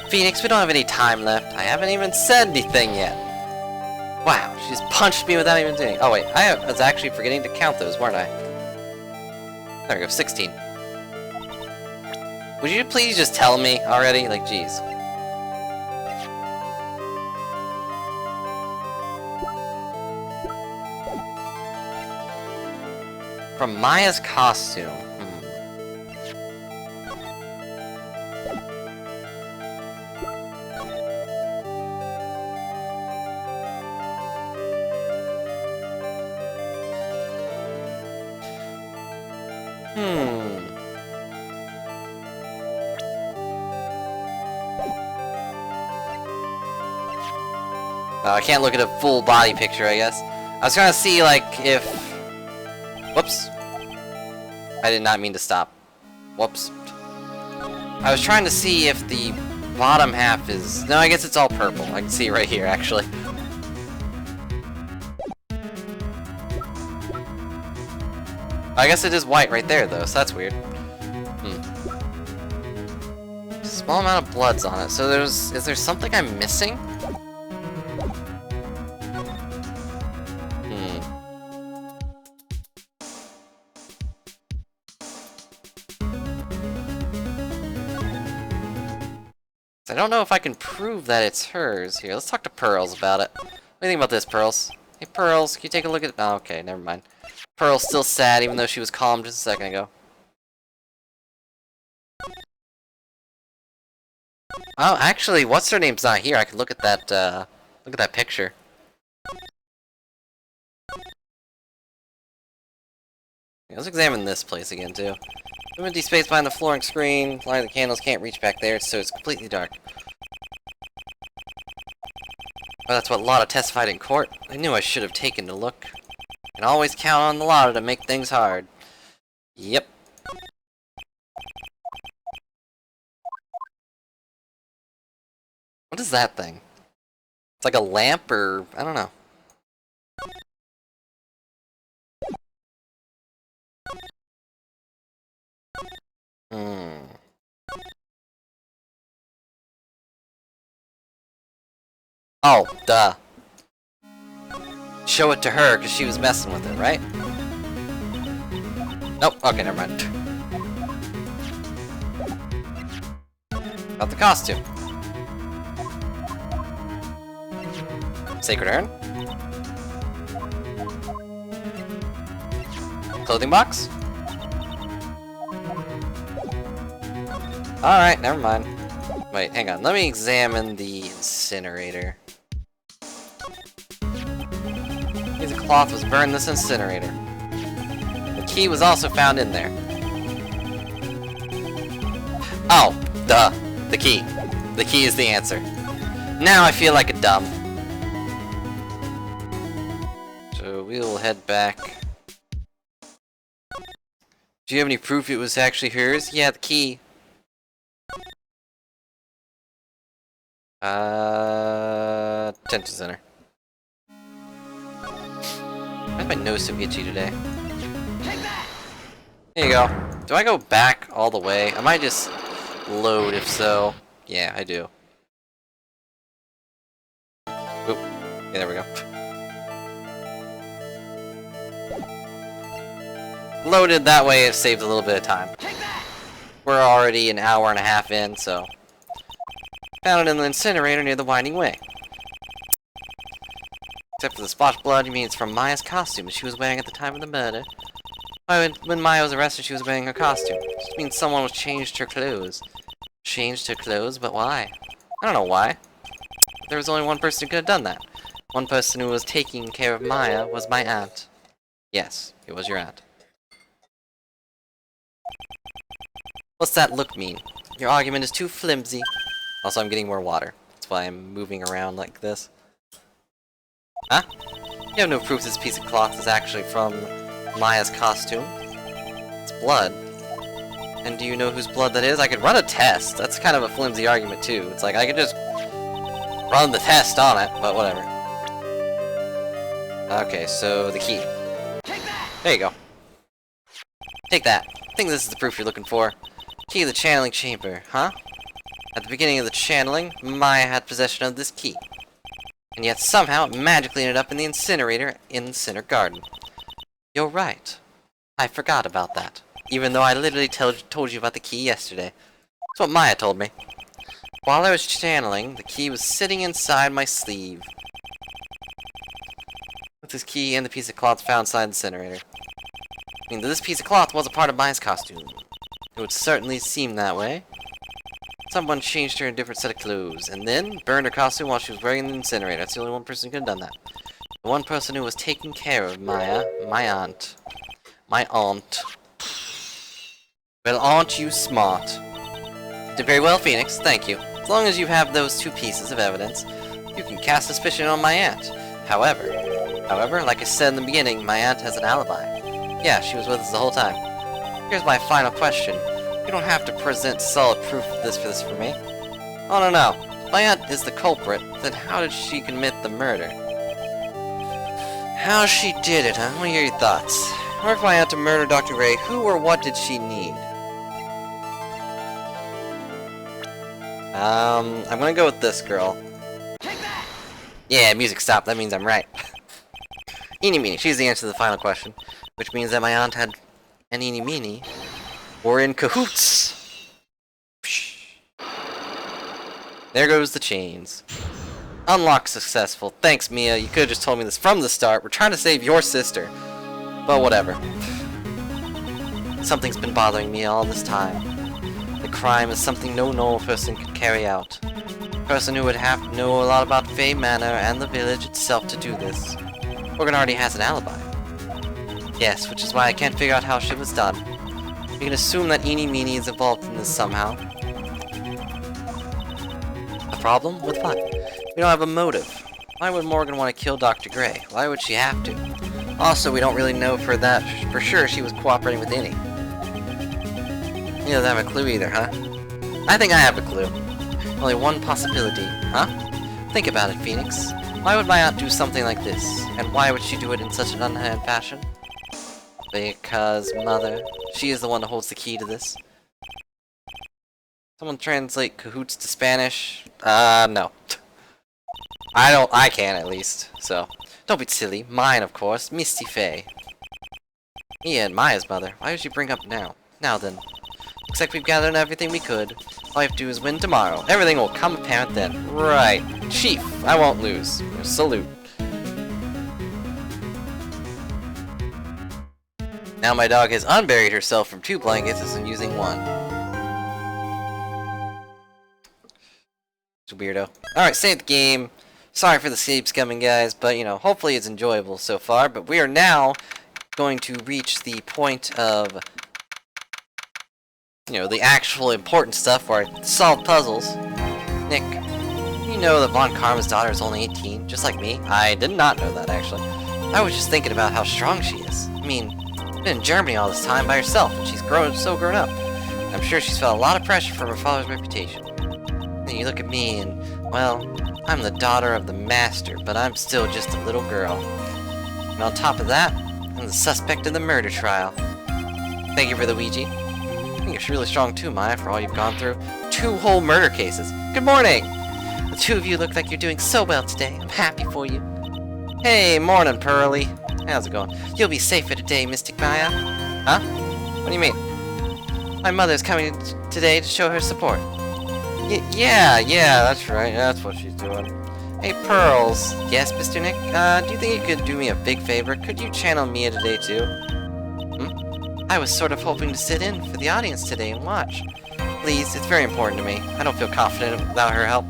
Speaker 1: Phoenix, we don't have any time left. I haven't even said anything yet. Wow, she just punched me without even doing... Oh wait, I was actually forgetting to count those, weren't I? There we go, 16. Would you please just tell me already? Like, jeez. From Maya's costume. I can't look at a full body picture, I guess. I was trying to see, like, if... Whoops. I did not mean to stop. Whoops. I was trying to see if the bottom half is... No, I guess it's all purple. I can see right here, actually. I guess it is white right there, though, so that's weird. Small amount of blood's on it, so there's... Is there something I'm missing? I don't know if I can prove that it's hers. Here, let's talk to Pearls about it. do you think about this, Pearls? Hey, Pearls, can you take a look at... Oh, okay, never mind. Pearl's still sad, even though she was calm just a second ago. Oh, actually, what's her name's not here. I can look at that picture. Yeah, let's examine this place again, too. Empty space behind the flooring screen. Light of the candles can't reach back there, so it's completely dark. Well, that's what Lotta testified in court. I knew I should have taken a look. And always count on the Lotta to make things hard. Yep. What is that thing? It's like a lamp or... I don't know. Oh, duh. Show it to her, because she was messing with it, right? Nope, okay, never mind. About the costume. Sacred Urn? Clothing box? Alright, never mind. Wait, hang on. Let me examine the incinerator. The cloth was burned in this incinerator. The key was also found in there. Oh, duh. The key. The key is the answer. Now I feel like a dumb. So we'll head back. Do you have any proof it was actually hers? Yeah, the key. Detention center. Why is my nose so itchy today? Here you go. Do I go back all the way? I might just load if so. Yeah, I do. Oop. Okay, there we go. Loaded that way, it saves a little bit of time. We're already an hour and a half in, so... Found it in the incinerator near the winding way. Except for the spot of blood, you mean it's from Maya's costume she was wearing at the time of the murder. Why, when Maya was arrested, she was wearing her costume. Just means someone was changed her clothes. Changed her clothes, but why? I don't know why. There was only one person who could have done that. One person who was taking care of Maya was my aunt. Yes, it was your aunt. What's that look mean? Your argument is too flimsy. Also, I'm getting more water. That's why I'm moving around like this. Huh? You have no proof this piece of cloth is actually from Maya's costume. It's blood. And do you know whose blood that is? I could run a test. That's kind of a flimsy argument, too. It's like, I could just run the test on it, but whatever. Okay, so the key. There you go. Take that. I think this is the proof you're looking for. Key of the channeling chamber, huh? At the beginning of the channeling, Maya had possession of this key. And yet somehow it magically ended up in the incinerator in the Center Garden. You're right. I forgot about that. Even though I literally told you about the key yesterday. That's what Maya told me. While I was channeling, the key was sitting inside my sleeve. With this key and the piece of cloth found inside the incinerator. I mean, this piece of cloth was a part of Maya's costume. It would certainly seem that way. Someone changed her in a different set of clothes, and then burned her costume while she was wearing the incinerator. That's the only one person who could have done that. The one person who was taking care of Maya, my aunt. My aunt. Well, aren't you smart? Did very well, Phoenix. Thank you. As long as you have those two pieces of evidence, you can cast suspicion on my aunt. However, like I said in the beginning, my aunt has an alibi. Yeah, she was with us the whole time. Here's my final question. You don't have to present solid proof of this for me. Oh, no. If my aunt is the culprit, then how did she commit the murder? How she did it, huh? Let me hear your thoughts. Or if my aunt to murder Dr. Ray, who or what did she need? I'm gonna go with this girl. Yeah, music stopped. That means I'm right. Eeny meeny. She's the answer to the final question. Which means that my aunt had an eeny meeny. We're in cahoots. There goes the chains. Unlock successful. Thanks, Mia. You could have just told me this from the start. We're trying to save your sister. But whatever. Something's been bothering me all this time. The crime is something no normal person could carry out. A person who would have to know a lot about Fae Manor and the village itself to do this. Morgan already has an alibi. Yes, which is why I can't figure out how she was done. You can assume that Eenie Meenie is involved in this somehow. A problem? With what? We don't have a motive. Why would Morgan want to kill Dr. Gray? Why would she have to? Also, we don't really know for sure she was cooperating with Eenie. You don't have a clue either, huh? I think I have a clue. Only one possibility, huh? Think about it, Phoenix. Why would my aunt do something like this? And why would she do it in such an underhand fashion? Because, Mother, she is the one that holds the key to this. Someone translate cahoots to Spanish? No. I can at least, so. Don't be silly. Mine, of course. Misty Faye. Mia and Maya's mother. Why would you bring up now? Now then. Looks like we've gathered everything we could. All we have to do is win tomorrow. Everything will come apparent then. Right. Chief, I won't lose. Salute. Now my dog has unburied herself from 2 blankets and is using 1. It's a weirdo. Alright, save the game. Sorry for the sleep scumming, guys, but, you know, hopefully it's enjoyable so far. But we are now going to reach the point of, you know, the actual important stuff where I solve puzzles. Nick, you know that Von Karma's daughter is only 18, just like me? I did not know that, actually. I was just thinking about how strong she is. I mean, been in Germany all this time by herself, and she's grown up. I'm sure she's felt a lot of pressure from her father's reputation. Then you look at me and, well, I'm the daughter of the master, but I'm still just a little girl. And on top of that, I'm the suspect in the murder trial. Thank you for the Ouija. I think you're really strong too, Maya, for all you've gone through. 2 whole murder cases. Good morning! The 2 of you look like you're doing so well today. I'm happy for you. Hey, morning, Pearly. How's it going? You'll be safer today, Mystic Maya. Huh? What do you mean? My mother's coming today to show her support. Yeah, that's right. That's what she's doing. Hey, Pearls. Yes, Mr. Nick? Do you think you could do me a big favor? Could you channel Mia today, too? I was sort of hoping to sit in for the audience today and watch. Please, it's very important to me. I don't feel confident without her help.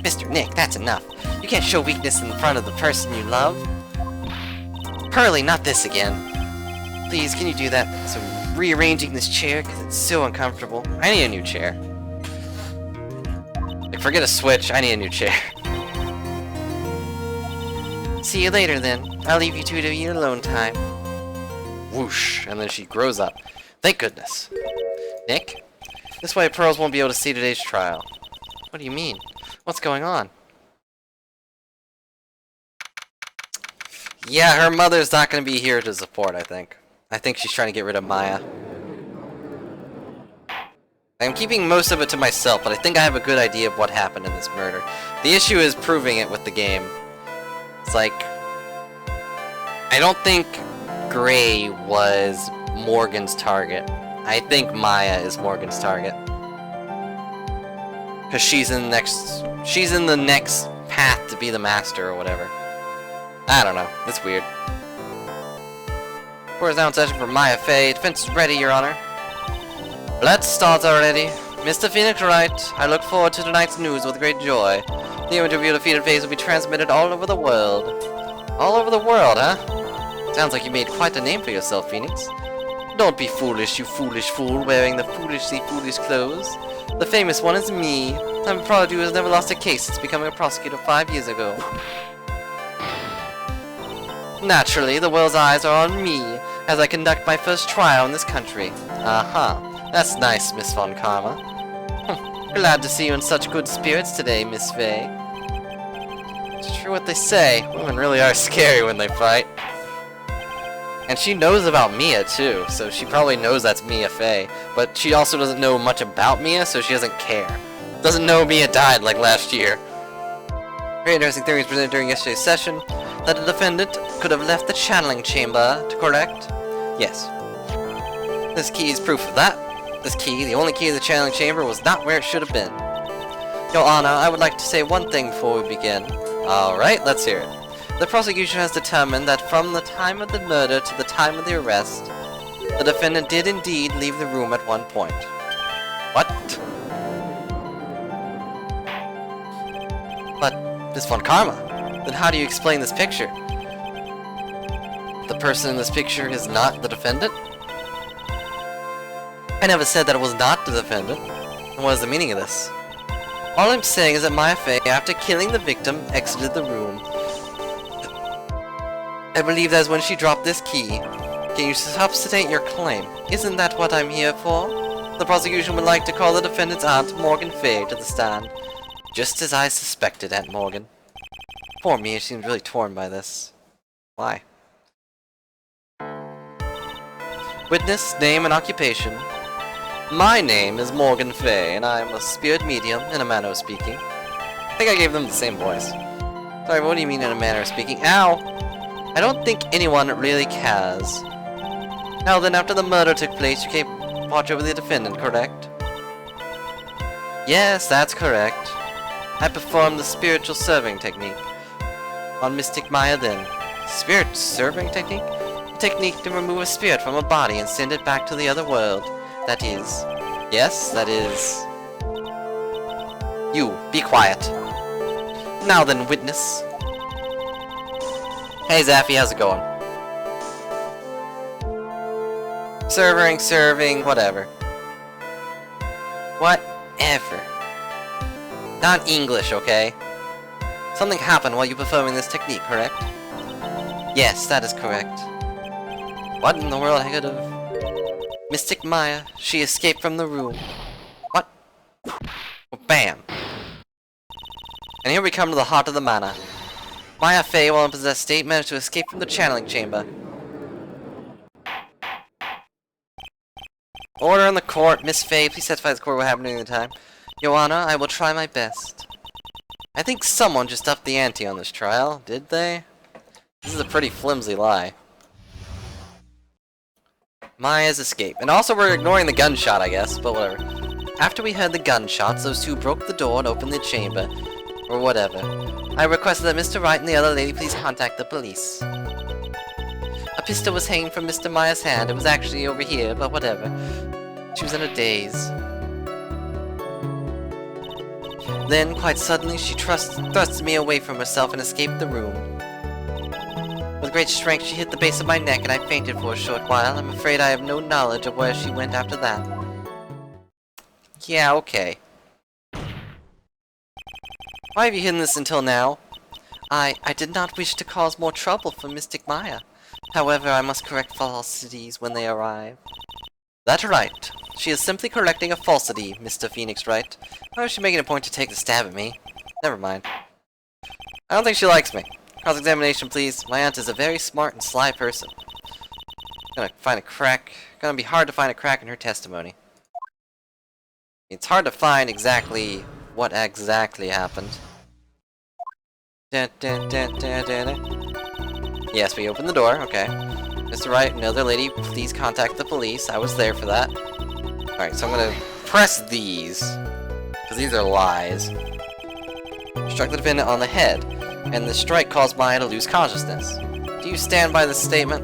Speaker 1: Mr. Nick, that's enough. You can't show weakness in front of the person you love. Pearly, not this again. Please, can you do that? So, rearranging this chair, because it's so uncomfortable. I need a new chair. Like, forget a switch, I need a new chair. See you later, then. I'll leave you 2 to your alone time. Whoosh, and then she grows up. Thank goodness. Nick? This way Pearls won't be able to see today's trial. What do you mean? What's going on? Yeah, her mother's not going to be here to support, I think. I think she's trying to get rid of Maya. I'm keeping most of it to myself, but I think I have a good idea of what happened in this murder. The issue is proving it with the game. It's like, I don't think Gray was Morgan's target. I think Maya is Morgan's target. Because she's in the next path to be the master or whatever. I don't know. It's weird. Floor is now in session for Maya Faye. Defense is ready, Your Honor. Let's start already. Mr. Phoenix Wright, I look forward to tonight's news with great joy. The image of your defeated Fays will be transmitted all over the world. All over the world, huh? Sounds like you made quite a name for yourself, Phoenix. Don't be foolish, you foolish fool, wearing the foolishly foolish clothes. The famous one is me. I'm a prodigy who has never lost a case since becoming a prosecutor 5 years ago. Naturally, the world's eyes are on me, as I conduct my first trial in this country. That's nice, Miss Von Karma. Glad to see you in such good spirits today, Miss Faye. It's true what they say. Women really are scary when they fight. And she knows about Mia, too, so she probably knows that's Mia Faye. But she also doesn't know much about Mia, so she doesn't care. Doesn't know Mia died like last year. Very interesting theories presented during yesterday's session. That the defendant could have left the channeling chamber to correct. Yes. This key is proof of that. This key, the only key to the channeling chamber, was not where it should have been. Your Honor, I would like to say one thing before we begin. Alright, let's hear it. The prosecution has determined that from the time of the murder to the time of the arrest, the defendant did indeed leave the room at one point. What? But, Miss Von Karma, then how do you explain this picture? The person in this picture is not the defendant? I never said that it was not the defendant. And what is the meaning of this? All I'm saying is that Maya Fey, after killing the victim, exited the room. I believe that is when she dropped this key. Can you substantiate your claim? Isn't that what I'm here for? The prosecution would like to call the defendant's aunt, Morgan Fey, to the stand. Just as I suspected, Aunt Morgan. Poor Mia seems really torn by this. Why? Witness, name, and occupation. My name is Morgan Fey, and I am a spirit medium, in a manner of speaking. I think I gave them the same voice. Sorry, what do you mean in a manner of speaking? Ow! I don't think anyone really cares. Now then, after the murder took place, you came watch over the defendant, correct? Yes, that's correct. I performed the spiritual serving technique on Mystic Maya then. Spirit serving technique? A technique to remove a spirit from a body and send it back to the other world. That is. Yes, that is. You, be quiet. Now then, witness. Hey Zaffy, how's it going? Serving, whatever. Whatever. Not English, okay? Something happened while you were performing this technique, correct? Yes, that is correct. What in the world could have... Mystic Maya, she escaped from the room. What? Bam! And here we come to the heart of the matter. Maya Fey, while in possessed state, managed to escape from the channeling chamber. Order in the court. Miss Fey, please testify to the court what happened during the time. Your Honor, I will try my best. I think someone just upped the ante on this trial, did they? This is a pretty flimsy lie. Maya's escape. And also we're ignoring the gunshot, I guess, but whatever. After we heard the gunshots, those two broke the door and opened the chamber. Or whatever. I requested that Mr. Wright and the other lady please contact the police. A pistol was hanging from Mr. Maya's hand. It was actually over here, but whatever. She was in a daze. Then, quite suddenly, she thrust me away from herself and escaped the room. With great strength, she hit the base of my neck and I fainted for a short while. I'm afraid I have no knowledge of where she went after that. Yeah, okay. Why have you hidden this until now? I did not wish to cause more trouble for Mystic Maya. However, I must correct falsities when they arrive. That's right. She is simply correcting a falsity, Mr. Phoenix Wright. Why is she making a point to take the stab at me? Never mind. I don't think she likes me. Cross-examination, please. My aunt is a very smart and sly person. Gonna be hard to find a crack in her testimony. It's hard to find exactly what exactly happened. Yes, we opened the door, okay. Mr. Wright and the other lady, please contact the police. I was there for that. Alright, so I'm gonna press these. Because these are lies. Struck the defendant on the head. And the strike caused Maya to lose consciousness. Do you stand by this statement?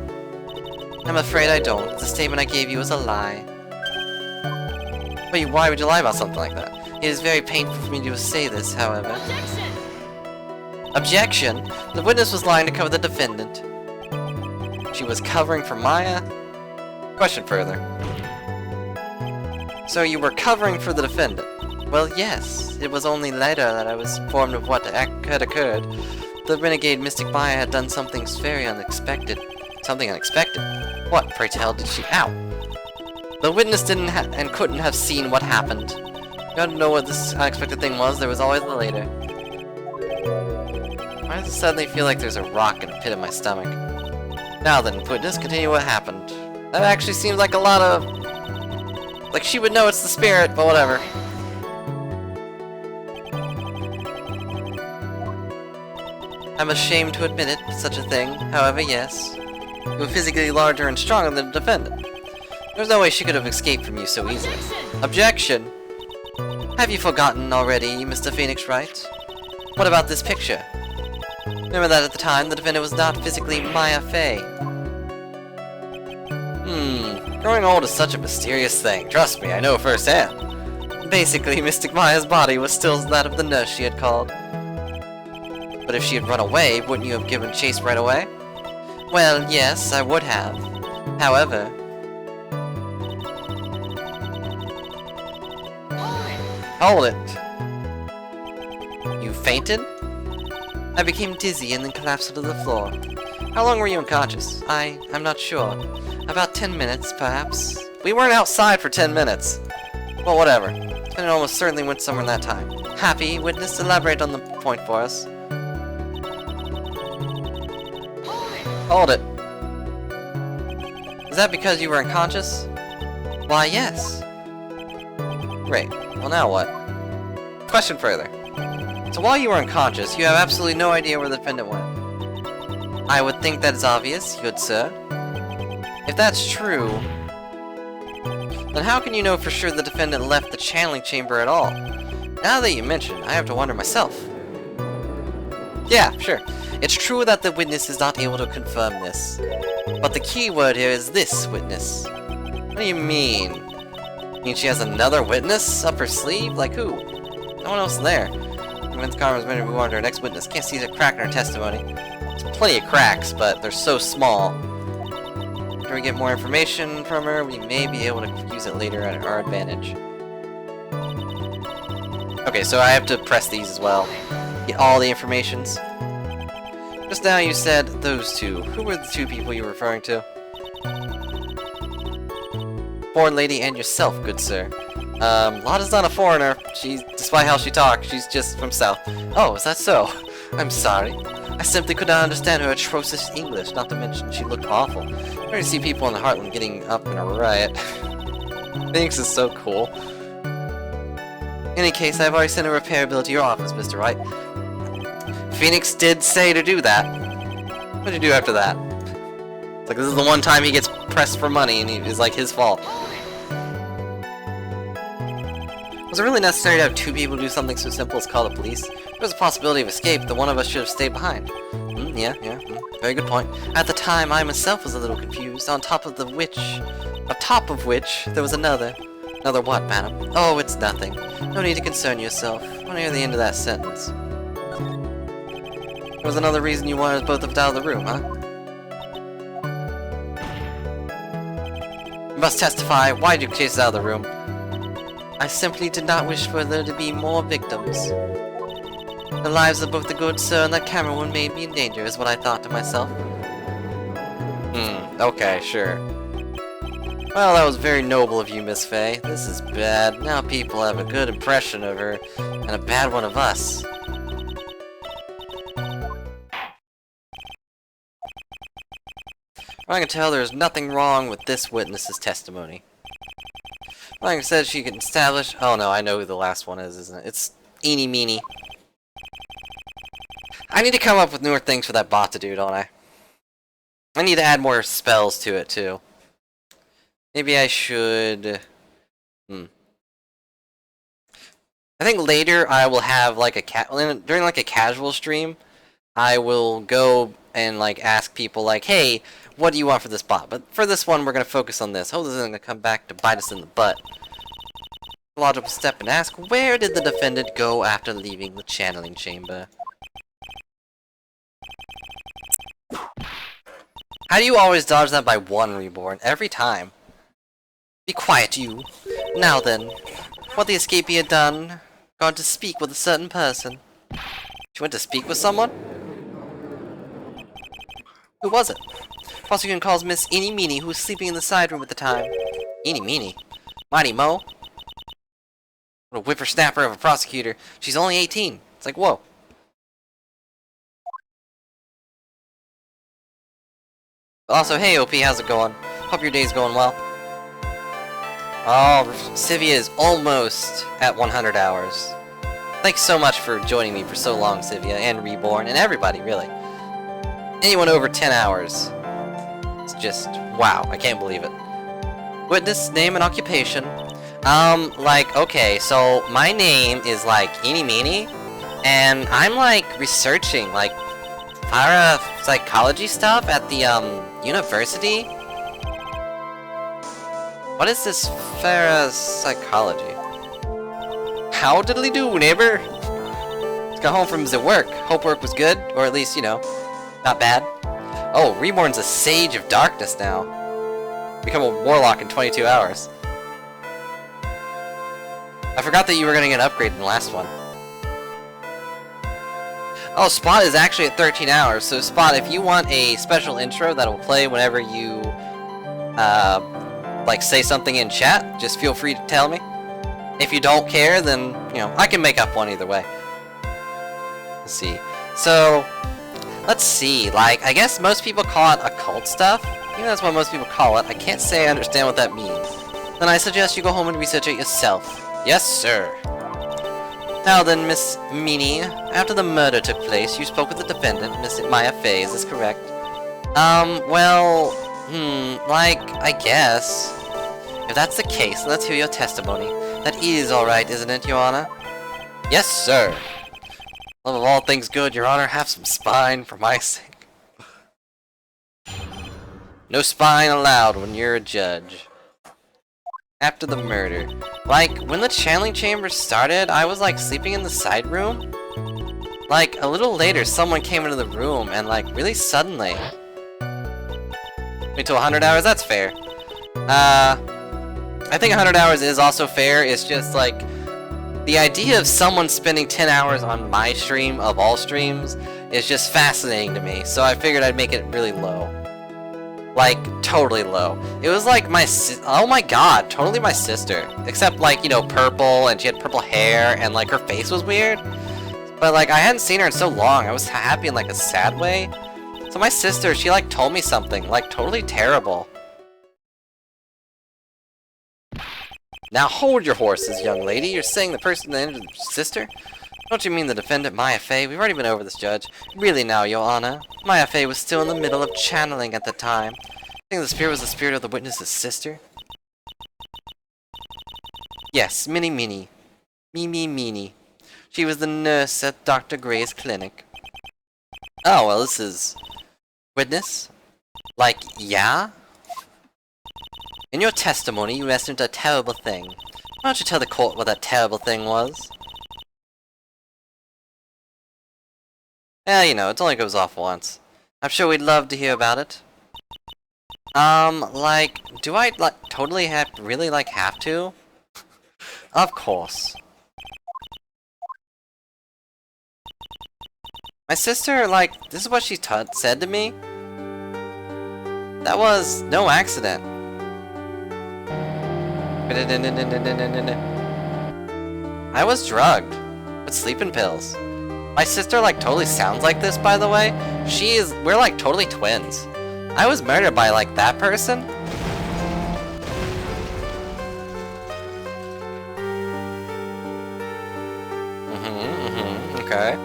Speaker 1: I'm afraid I don't. The statement I gave you is a lie. Wait, why would you lie about something like that? It is very painful for me to say this, however. Objection! Objection? The witness was lying to cover the defendant. She was covering for Maya? Question further. So you were covering for the defendant? Well, yes. It was only later that I was informed of what had occurred. The renegade Mystic Maya had done something very unexpected. Something unexpected? What, pray tell, did she... Ow! The witness didn't and couldn't have seen what happened. You gotta know what this unexpected thing was. There was always the later. Why does it suddenly feel like there's a rock in the pit of my stomach? Now then, witness, continue what happened. That actually seems like a lot of... Like she would know it's the spirit, but whatever. I'm ashamed to admit it, such a thing. However, yes. You were physically larger and stronger than the defendant. There's no way she could have escaped from you so easily. Objection! Have you forgotten already, Mr. Phoenix Wright? What about this picture? Remember that at the time, the defendant was not physically Maya Fey. Growing old is such a mysterious thing. Trust me, I know firsthand. Basically, Mystic Maya's body was still that of the nurse she had called. But if she had run away, wouldn't you have given chase right away? Well, yes, I would have. However... Hold it! You fainted? I became dizzy and then collapsed to the floor. How long were you unconscious? I'm not sure. About 10 minutes, perhaps. We weren't outside for 10 minutes. Well, whatever. And it almost certainly went somewhere in that time. Happy, witness, elaborate on the point for us. Hold it. Is that because you were unconscious? Why, yes. Great. Well, now what? Question further. So while you were unconscious, you have absolutely no idea where the defendant went. I would think that is obvious, good sir. If that's true, then how can you know for sure the defendant left the channeling chamber at all? Now that you mention, I have to wonder myself. Yeah, sure. It's true that the witness is not able to confirm this. But the key word here is this witness. What do you mean? You mean she has another witness up her sleeve? Like who? No one else there. Convince Carmen's ready to move on to her next witness. Can't see a crack in her testimony. There's plenty of cracks, but they're so small. After we get more information from her, we may be able to use it later at our advantage. Okay, so I have to press these as well. Get all the informations. Just now you said those two. Who were the two people you were referring to? Foreign lady and yourself, good sir. Lotta's not a foreigner. Despite how she talks, she's just from South. Oh, is that so? I'm sorry. I simply could not understand her atrocious English, not to mention she looked awful. I never see people in the Heartland getting up in a riot. Phoenix is so cool. In any case, I've already sent a repair bill to your office, Mr. Wright. Phoenix did say to do that. What did you do after that? It's like, this is the one time he gets pressed for money, and it's like his fault. Was it really necessary to have two people do something so simple as call the police? There was a possibility of escape, that one of us should have stayed behind. Yeah, very good point. At the time, I myself was a little confused, on top of which, there was another. Another what, madam? Oh, it's nothing. No need to concern yourself. We're near the end of that sentence. There was another reason you wanted both of us out of the room, huh? You must testify. Why did you chase us out of the room? I simply did not wish for there to be more victims. The lives of both the good sir and that cameraman may be in danger, is what I thought to myself. Okay, sure. Well, that was very noble of you, Miss Fey. This is bad. Now people have a good impression of her, and a bad one of us. I can tell there's nothing wrong with this witness's testimony. Like I said, she can establish... Oh no, I know who the last one is, isn't it? It's Eeny Meeny. I need to come up with newer things for that bot to do, don't I? I need to add more spells to it, too. Maybe I should... I think later I will have, like, during, like, a casual stream, I will go and, like, ask people, like, hey, what do you want for this bot? But for this one, we're going to focus on this. Oh, this isn't going to come back to bite us in the butt. Logical step and ask, where did the defendant go after leaving the channeling chamber? How do you always dodge that by one, Reborn? Every time. Be quiet, you. Now then, what the escapee had done, gone to speak with a certain person. She went to speak with someone? Who was it? Prosecutor calls Miss Eeny Meeny, who was sleeping in the side room at the time. Eeny Meeny? Mighty Mo? What a whippersnapper of a prosecutor. She's only 18. It's like, whoa. Also, hey OP, how's it going? Hope your day's going well. Oh, Sivia is almost at 100 hours. Thanks so much for joining me for so long, Sivia, and Reborn, and everybody, really. Anyone over 10 hours. It's just, wow, I can't believe it. Witness, name, and occupation. Like, okay, so my name is, like, Eeny Meeny, and I'm, like, researching, like, parapsychology stuff at the, university? What is this parapsychology? How diddly do, neighbor? Just got home from the work. Hope work was good, or at least, you know, not bad. Oh, Reborn's a sage of darkness now. Become a warlock in 22 hours. I forgot that you were gonna get an upgrade in the last one. Oh, Spot is actually at 13 hours, so Spot, if you want a special intro that will play whenever you, like, say something in chat, just feel free to tell me. If you don't care, then, you know, I can make up one either way. Let's see. So, let's see. Like, I guess most people call it occult stuff. You know, that's what most people call it. I can't say I understand what that means. Then I suggest you go home and research it yourself. Yes, sir. Now then, Miss Meanie, after the murder took place, you spoke with the defendant, Miss Maya Fey, is this correct? Well, like, I guess. If that's the case, let's hear your testimony. That is alright, isn't it, Your Honor? Yes, sir. Love of all things good, Your Honor, have some spine for my sake. No spine allowed when you're a judge. After the murder. Like, when the channeling chamber started, I was like sleeping in the side room. Like, a little later, someone came into the room and like, really suddenly. Wait till 100 hours, that's fair. I think 100 hours is also fair, it's just like, the idea of someone spending 10 hours on my stream, of all streams, is just fascinating to me, so I figured I'd make it really low. Like, totally low. It was like oh my god, totally my sister. Except like, you know, purple, and she had purple hair, and like her face was weird. But like, I hadn't seen her in so long, I was happy in like a sad way. So my sister, she like told me something, like totally terrible. Now hold your horses, young lady. You're saying the person that injured your sister? Don't you mean the defendant, Maya Fey? We've already been over this, Judge. Really now, Your Honor. Maya Fey was still in the middle of channeling at the time. I think the spirit was the spirit of the witness's sister? Yes, Minnie Minnie. Mimi Minnie. She was the nurse at Dr. Gray's clinic. Oh, well, this is... Witness? Like, yeah? In your testimony, you mentioned a terrible thing. Why don't you tell the court what that terrible thing was? Yeah, you know, it only goes off once. I'm sure we'd love to hear about it. Like, do I, like, totally really, like, have to? Of course. My sister, like, this is what she said to me. That was no accident. I was drugged with sleeping pills. My sister like totally sounds like this, by the way. We're like totally twins. I was murdered by like that person. Okay.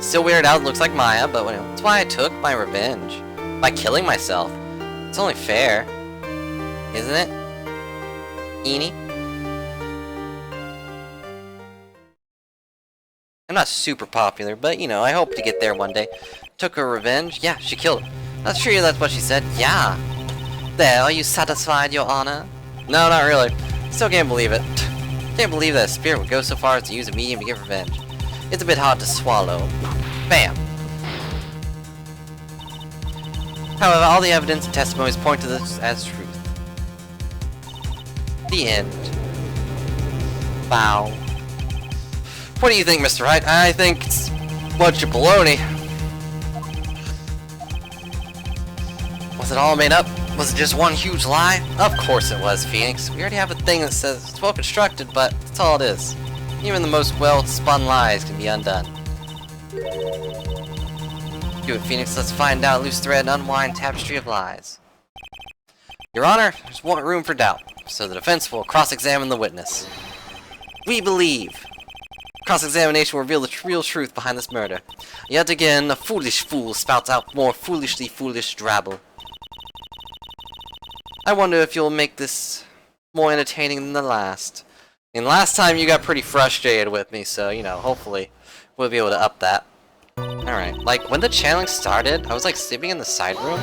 Speaker 1: Still weirded out, looks like Maya, but that's why I took my revenge. By killing myself. It's only fair. Isn't it? Eenie? I'm not super popular, but you know, I hope to get there one day. Took her revenge? Yeah, she killed him. That's true, that's what she said. Yeah. There, are you satisfied, Your Honor? No, not really. Still can't believe it. Can't believe that a spirit would go so far as to use a medium to get revenge. It's a bit hard to swallow. Bam! However, all the evidence and testimonies point to this as truth. The end. Wow. What do you think, Mr. Wright? I think it's a bunch of baloney. Was it all made up? Was it just one huge lie? Of course it was, Phoenix. We already have a thing that says it's well constructed, but that's all it is. Even the most well-spun lies can be undone. Do it, Phoenix. Let's find out, loose thread, and unwind tapestry of lies. Your Honor, there's one room for doubt, so the defense will cross-examine the witness. We believe. Cross-examination will reveal the real truth behind this murder. Yet again, a foolish fool spouts out more foolishly foolish drabble. I wonder if you'll make this more entertaining than the last. And last time you got pretty frustrated with me, so, you know, hopefully we'll be able to up that. Alright, like, when the channeling started, I was, like, sleeping in the side room.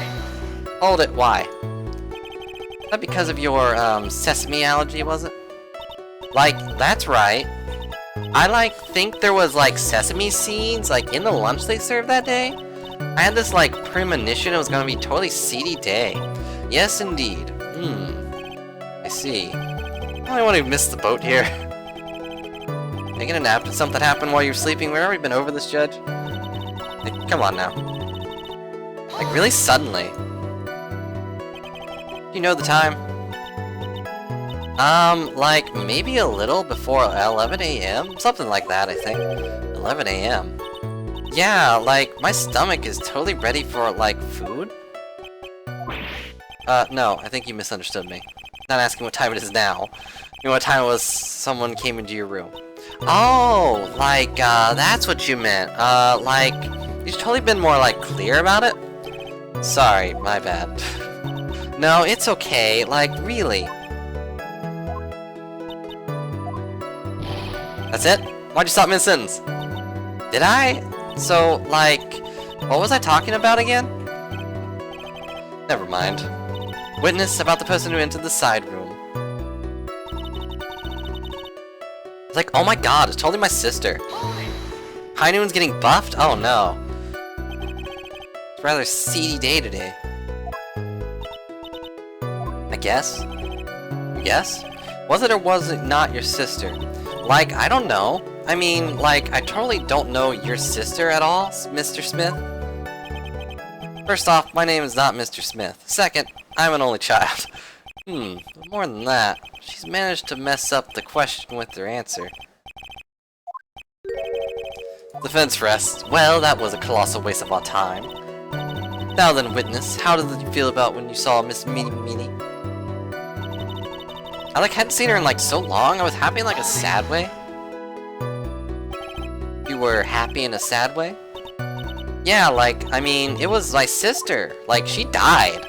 Speaker 1: Hold it, why? Is that because of your, sesame allergy, was it? Like, that's right. I, like, think there was, like, sesame seeds, like, in the lunch they served that day. I had this, like, premonition it was gonna be a totally seedy day. Yes, indeed. I see. I want to miss the boat here. Taking a nap? Did something happen while you were sleeping? We've already been over this, Judge. Like, come on now. Like, really suddenly. Do you know the time? Like, maybe a little before 11 a.m.? Something like that, I think. 11 a.m. Yeah, like, my stomach is totally ready for, like, food? No, I think you misunderstood me. Not asking what time it is now. You know what time it was someone came into your room. Oh, like, that's what you meant. Like, you should totally been more, like, clear about it? Sorry, my bad. No, it's okay, like, really. That's it? Why'd you stop mid-sentence? Did I? So, like, what was I talking about again? Never mind. Witness about the person who entered the side room. It's like, oh my god, it's totally my sister. High Noon's getting buffed? Oh no. It's a rather seedy day today. I guess? Yes? Was it or was it not your sister? Like, I don't know. I mean, like, I totally don't know your sister at all, Mr. Smith. First off, my name is not Mr. Smith. Second, I'm an only child. More than that, she's managed to mess up the question with her answer. Defense rests. Well, that was a colossal waste of our time. Now then, witness, how did you feel about when you saw Miss Meanie? I, like, hadn't seen her in, like, so long. I was happy in, like, a sad way. You were happy in a sad way? Yeah, like, I mean, it was my sister. Like, she died.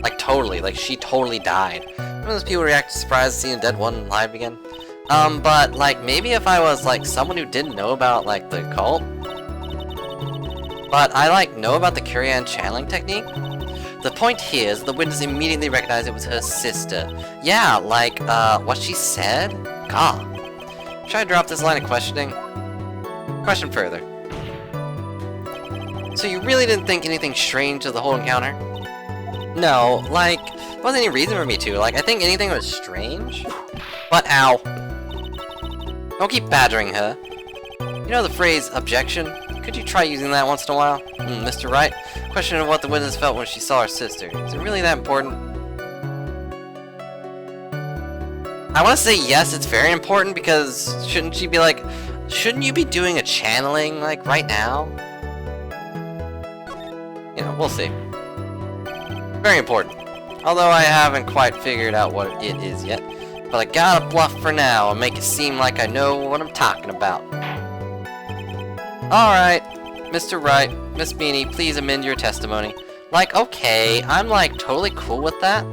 Speaker 1: Like, totally. Like, she totally died. One of those people react surprised seeing a dead one alive again. But, like, maybe if I was, like, someone who didn't know about, like, the cult. But I, like, know about the Kurian channeling technique. The point here is the witness immediately recognized it was her sister. Yeah, like, what she said? God. Should I drop this line of questioning? Question further. So you really didn't think anything strange of the whole encounter? No, like, there wasn't any reason for me to. Like, I think anything was strange. But, ow. Don't keep badgering her. You know the phrase, objection? Could you try using that once in a while? Mr. Wright? Question of what the witness felt when she saw her sister. Is it really that important? I want to say yes, it's very important, because shouldn't she be like... Shouldn't you be doing a channeling, like, right now? You know, we'll see. Very important. Although I haven't quite figured out what it is yet. But I gotta bluff for now and make it seem like I know what I'm talking about. Alright, Mr. Wright, Miss Beanie, please amend your testimony. Like, okay, I'm like totally cool with that.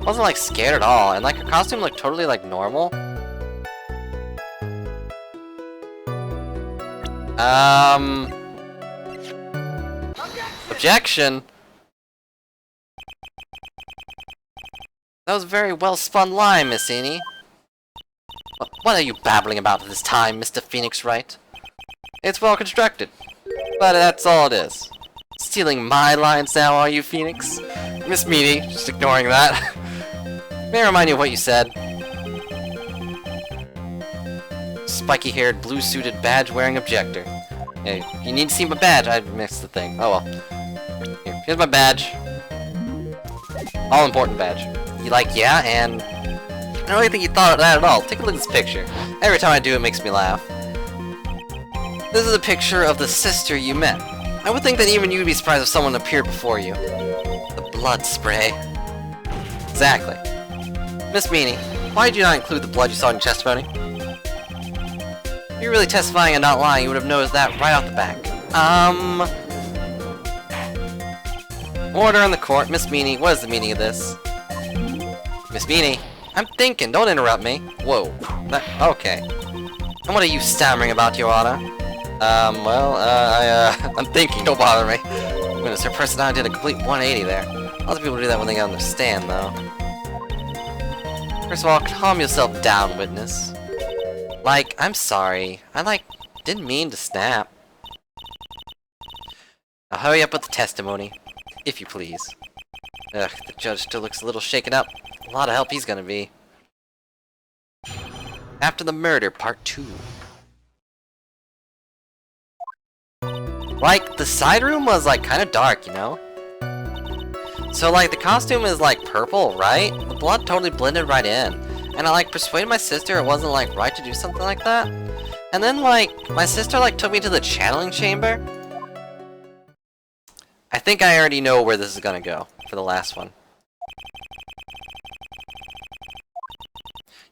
Speaker 1: Wasn't like scared at all, and like her costume looked totally like normal. Objection! That was a very well-spun line, Miss Beanie. What are you babbling about at this time, Mr. Phoenix Wright? It's well constructed, but that's all it is. Stealing my lines now, are you, Phoenix? Miss Meanie, just ignoring that. May I remind you of what you said? Spiky-haired, blue-suited, badge-wearing objector. Hey, you need to see my badge. I mixed the thing. Oh well. Here's my badge. All-important badge. You like, yeah, and... I don't really think you thought of that at all. Take a look at this picture. Every time I do, it makes me laugh. This is a picture of the sister you met. I would think that even you would be surprised if someone appeared before you. The blood spray. Exactly. Miss Meanie, why did you not include the blood you saw in your testimony? If you're really testifying and not lying, you would have noticed that right off the back. Order in the court. Miss Meanie, what is the meaning of this? Miss Meanie, I'm thinking, don't interrupt me. Whoa. Okay. And what are you stammering about, Your Honor? I'm thinking, don't bother me. Goodness, her personality did a complete 180 there. Lots of people do that when they get on their stand, though. First of all, calm yourself down, witness. Like, I'm sorry. I, didn't mean to snap. Now hurry up with the testimony, if you please. Ugh, the judge still looks a little shaken up. A lot of help he's gonna be. After the murder, part 2. Like, the side room was, kind of dark, you know? So, the costume is, purple, right? The blood totally blended right in. And I, persuaded my sister it wasn't, right to do something like that. And then, my sister, took me to the channeling chamber. I think I already know where this is gonna go for the last one.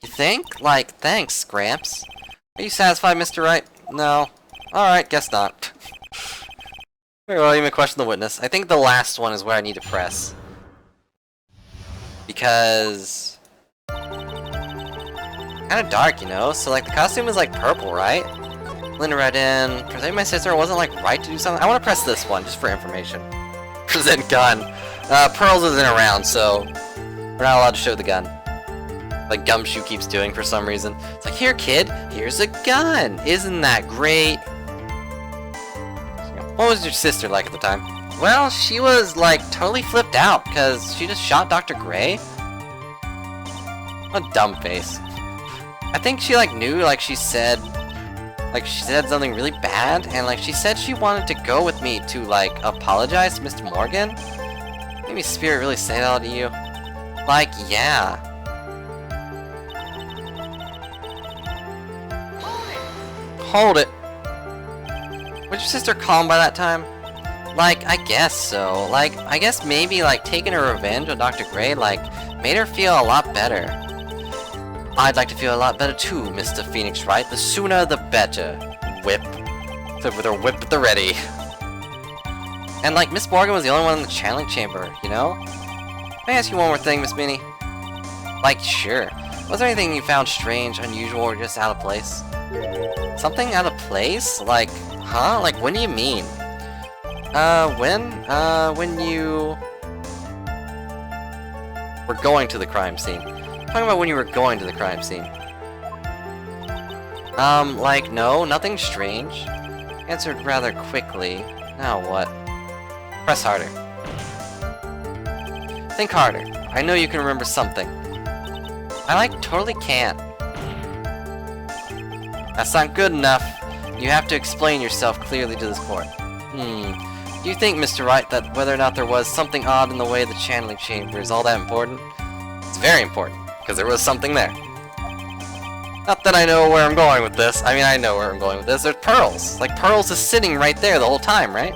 Speaker 1: You think? Thanks, Gramps. Are you satisfied, Mr. Wright? No. Alright, guess not. Very well, you may question the witness. I think the last one is where I need to press. Because... kinda dark, you know? So, the costume is, purple, right? Blended right in. Present my sister it wasn't, right to do something. I want to press this one, just for information. Present gun. Pearls isn't around, so... we're not allowed to show the gun. Like Gumshoe keeps doing for some reason. It's like, here, kid, here's a gun! Isn't that great? What was your sister like at the time? Well, she was, totally flipped out, because she just shot Dr. Gray. What a dumb face. I think she, knew, she said something really bad, and, she said she wanted to go with me to, apologize to Mr. Morgan. Maybe Spirit really say that to you? Yeah. Hold it! Was your sister calm by that time? I guess so. I guess maybe, taking her revenge on Dr. Gray, made her feel a lot better. I'd like to feel a lot better too, Mr. Phoenix Wright. The sooner the better. Whip. With her whip at the ready. And, Miss Morgan was the only one in the channeling chamber, you know? Can I ask you one more thing, Miss Minnie? Sure. Was there anything you found strange, unusual, or just out of place? Something out of place? Huh? When do you mean? When you... were going to the crime scene. Talking about when you were going to the crime scene. No, nothing strange. Answered rather quickly. Now what? Press harder. Think harder. I know you can remember something. I, totally can't. That's not good enough. You have to explain yourself clearly to this court. Do you think, Mr. Wright, that whether or not there was something odd in the way of the channeling chamber is all that important? It's very important, because there was something there. Not that I know where I'm going with this. I mean, I know where I'm going with this. There's Pearls. Pearls is sitting right there the whole time, right?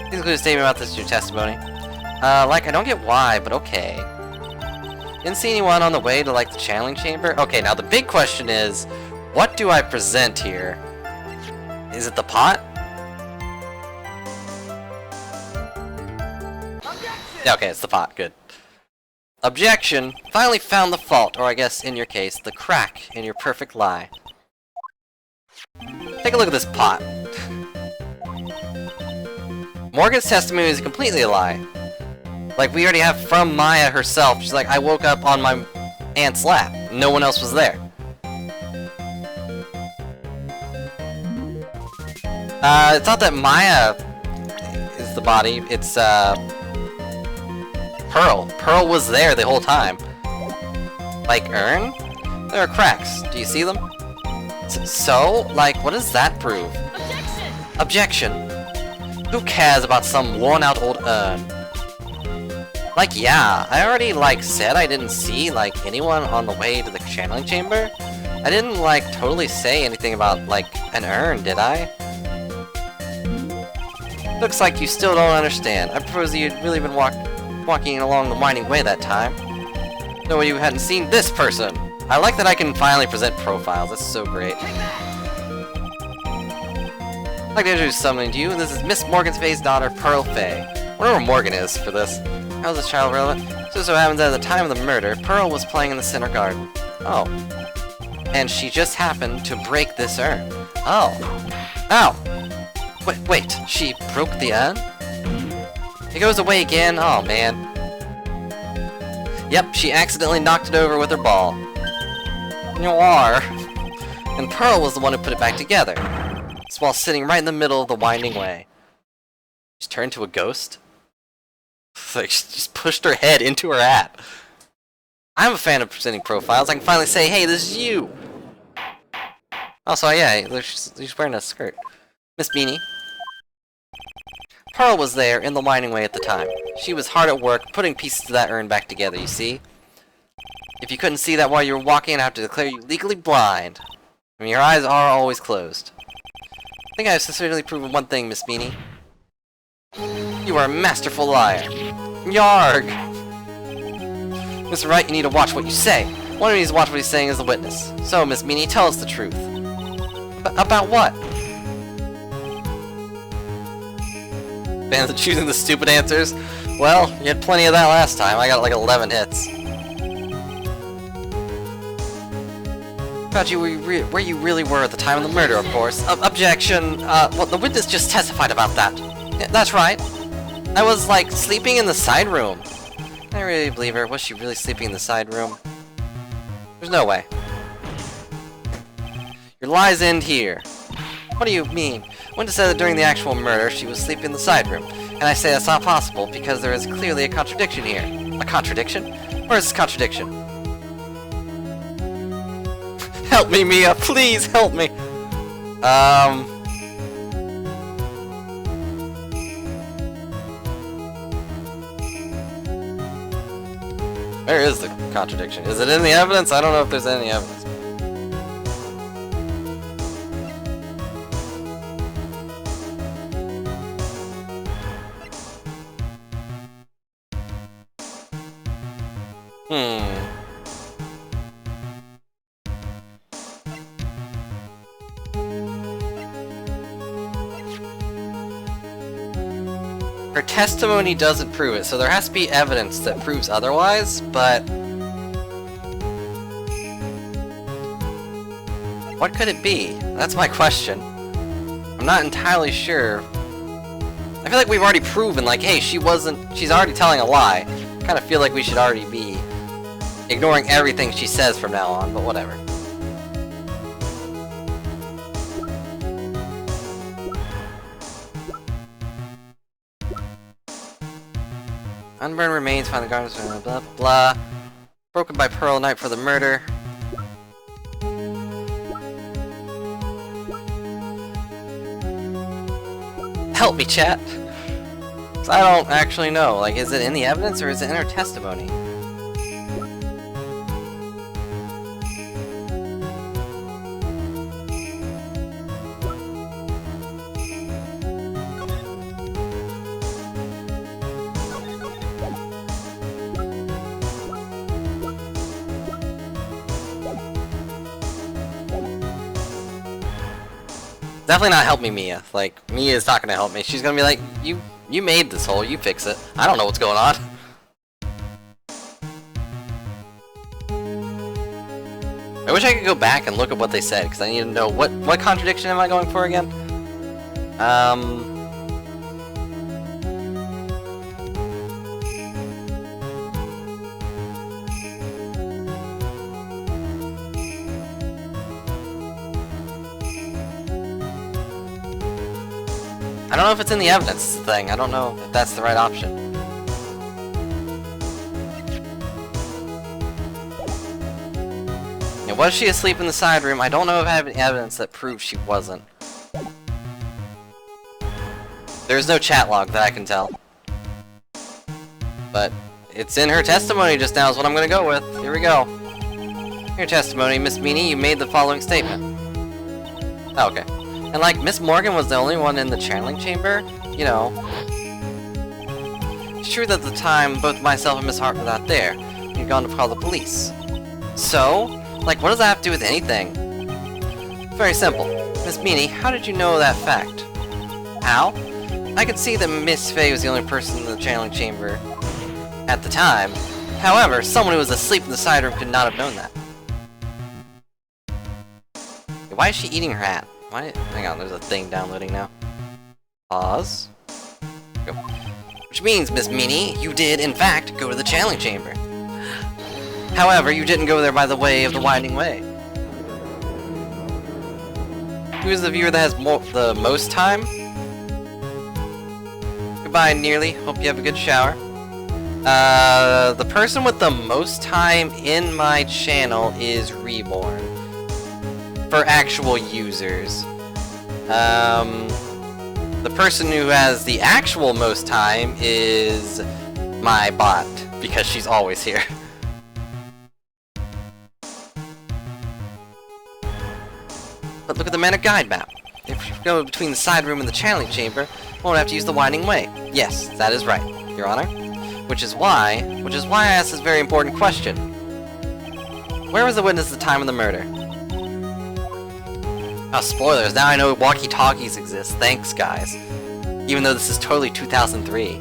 Speaker 1: Please include a statement about this in your testimony. I don't get why, but okay. Didn't see anyone on the way to, the channeling chamber? Okay, now the big question is, what do I present here? Is it the pot? Yeah, okay, it's the pot. Good. Objection! Finally found the fault, or I guess, in your case, the crack in your perfect lie. Take a look at this pot. Morgan's testimony is completely a lie. We already have from Maya herself. She's I woke up on my aunt's lap. No one else was there. It's not that Maya is the body. It's, Pearl. Pearl was there the whole time. Urn? There are cracks. Do you see them? So? What does that prove? Objection! Who cares about some worn-out old urn? Yeah, I already, said I didn't see, anyone on the way to the channeling chamber. I didn't, totally say anything about, an urn, did I? Looks like you still don't understand. I propose that you'd really been walking along the winding way that time. No, you hadn't seen this person! I like that I can finally present profiles. That's so great. I'd like to introduce something to you. This is Miss Morgan's Faye's daughter, Pearl Faye. Whatever Morgan is for this. How is this child relevant? So happens that at the time of the murder, Pearl was playing in the center garden. Oh. And she just happened to break this urn. Oh. Ow! Wait, she broke the end? It goes away again? Oh, man. Yep, she accidentally knocked it over with her ball. Noir. And Pearl was the one who put it back together. It's while sitting right in the middle of the winding way. She's turned to a ghost? It's like she just pushed her head into her hat. I'm a fan of presenting profiles. I can finally say, hey, this is you! Oh, so yeah, she's wearing a skirt. Miss Beanie. Pearl was there in the winding way at the time. She was hard at work putting pieces of that urn back together, you see? If you couldn't see that while you were walking, I'd have to declare you legally blind. I mean, your eyes are always closed. I think I have sincerely proven one thing, Miss Beanie. You are a masterful liar. Yarg! Mr. Wright, you need to watch what you say. One who needs to watch what he's saying is the witness. So, Miss Beanie, tell us the truth. About what? Fans of choosing the stupid answers? Well, you had plenty of that last time. I got like 11 hits. About you where you really were at the time of the murder, of course. Objection. Well, the witness just testified about that. Yeah, that's right. I was, like, sleeping in the side room. I really believe her. Was she really sleeping in the side room? There's no way. Your lies end here. What do you mean? Witness said that during the actual murder, she was sleeping in the side room. And I say that's not possible, because there is clearly a contradiction here. A contradiction? Where is this contradiction? Help me, Mia! Please help me! Where is the contradiction? Is it in the evidence? I don't know if there's any evidence. Her testimony doesn't prove it, so there has to be evidence that proves otherwise, but... what could it be? That's my question. I'm not entirely sure. I feel like we've already proven, like, hey, she's already telling a lie. I kind of feel like we should already be ignoring everything she says from now on, but whatever. Unburned remains find the garments, blah blah blah. Broken by Pearl night for the murder. Help me, chat! 'Cause I don't actually know. Like, is it in the evidence or is it in her testimony? Definitely not help me, Mia. Like, Mia's not gonna help me. She's gonna be like, you made this hole, you fix it. I don't know what's going on. I wish I could go back and look at what they said, because I need to know what contradiction am I going for again? I don't know if it's in the evidence thing. I don't know if that's the right option. Yeah, was she asleep in the side room? I don't know if I have any evidence that proves she wasn't. There's no chat log that I can tell. But it's in her testimony just now is what I'm gonna go with. Here we go. Your testimony, Miss Meanie, you made the following statement. Oh, okay. And like, Miss Morgan was the only one in the channeling chamber, you know. It's true that at the time, both myself and Miss Hart were not there. You'd gone to call the police. So? Like, what does that have to do with anything? Very simple. Miss Meanie, how did you know that fact? How? I could see that Miss Faye was the only person in the channeling chamber at the time. However, someone who was asleep in the side room could not have known that. Why is she eating her hat? Why? Hang on, there's a thing downloading now. Pause. Go. Which means, Miss Meanie, you did, in fact, go to the channeling chamber. However, you didn't go there by the way of the winding way. Who's the viewer that has the most time? Goodbye, Nearly. Hope you have a good shower. The person with the most time in my channel is Reborn. For actual users. The person who has the actual most time is my bot, because she's always here. But look at the mana guide map. If you go between the side room and the channeling chamber, you won't have to use the winding way. Yes, that is right, Your Honor. Which is why I asked this very important question. Where was the witness at the time of the murder? Oh, spoilers, now I know walkie-talkies exist. Thanks, guys. Even though this is totally 2003.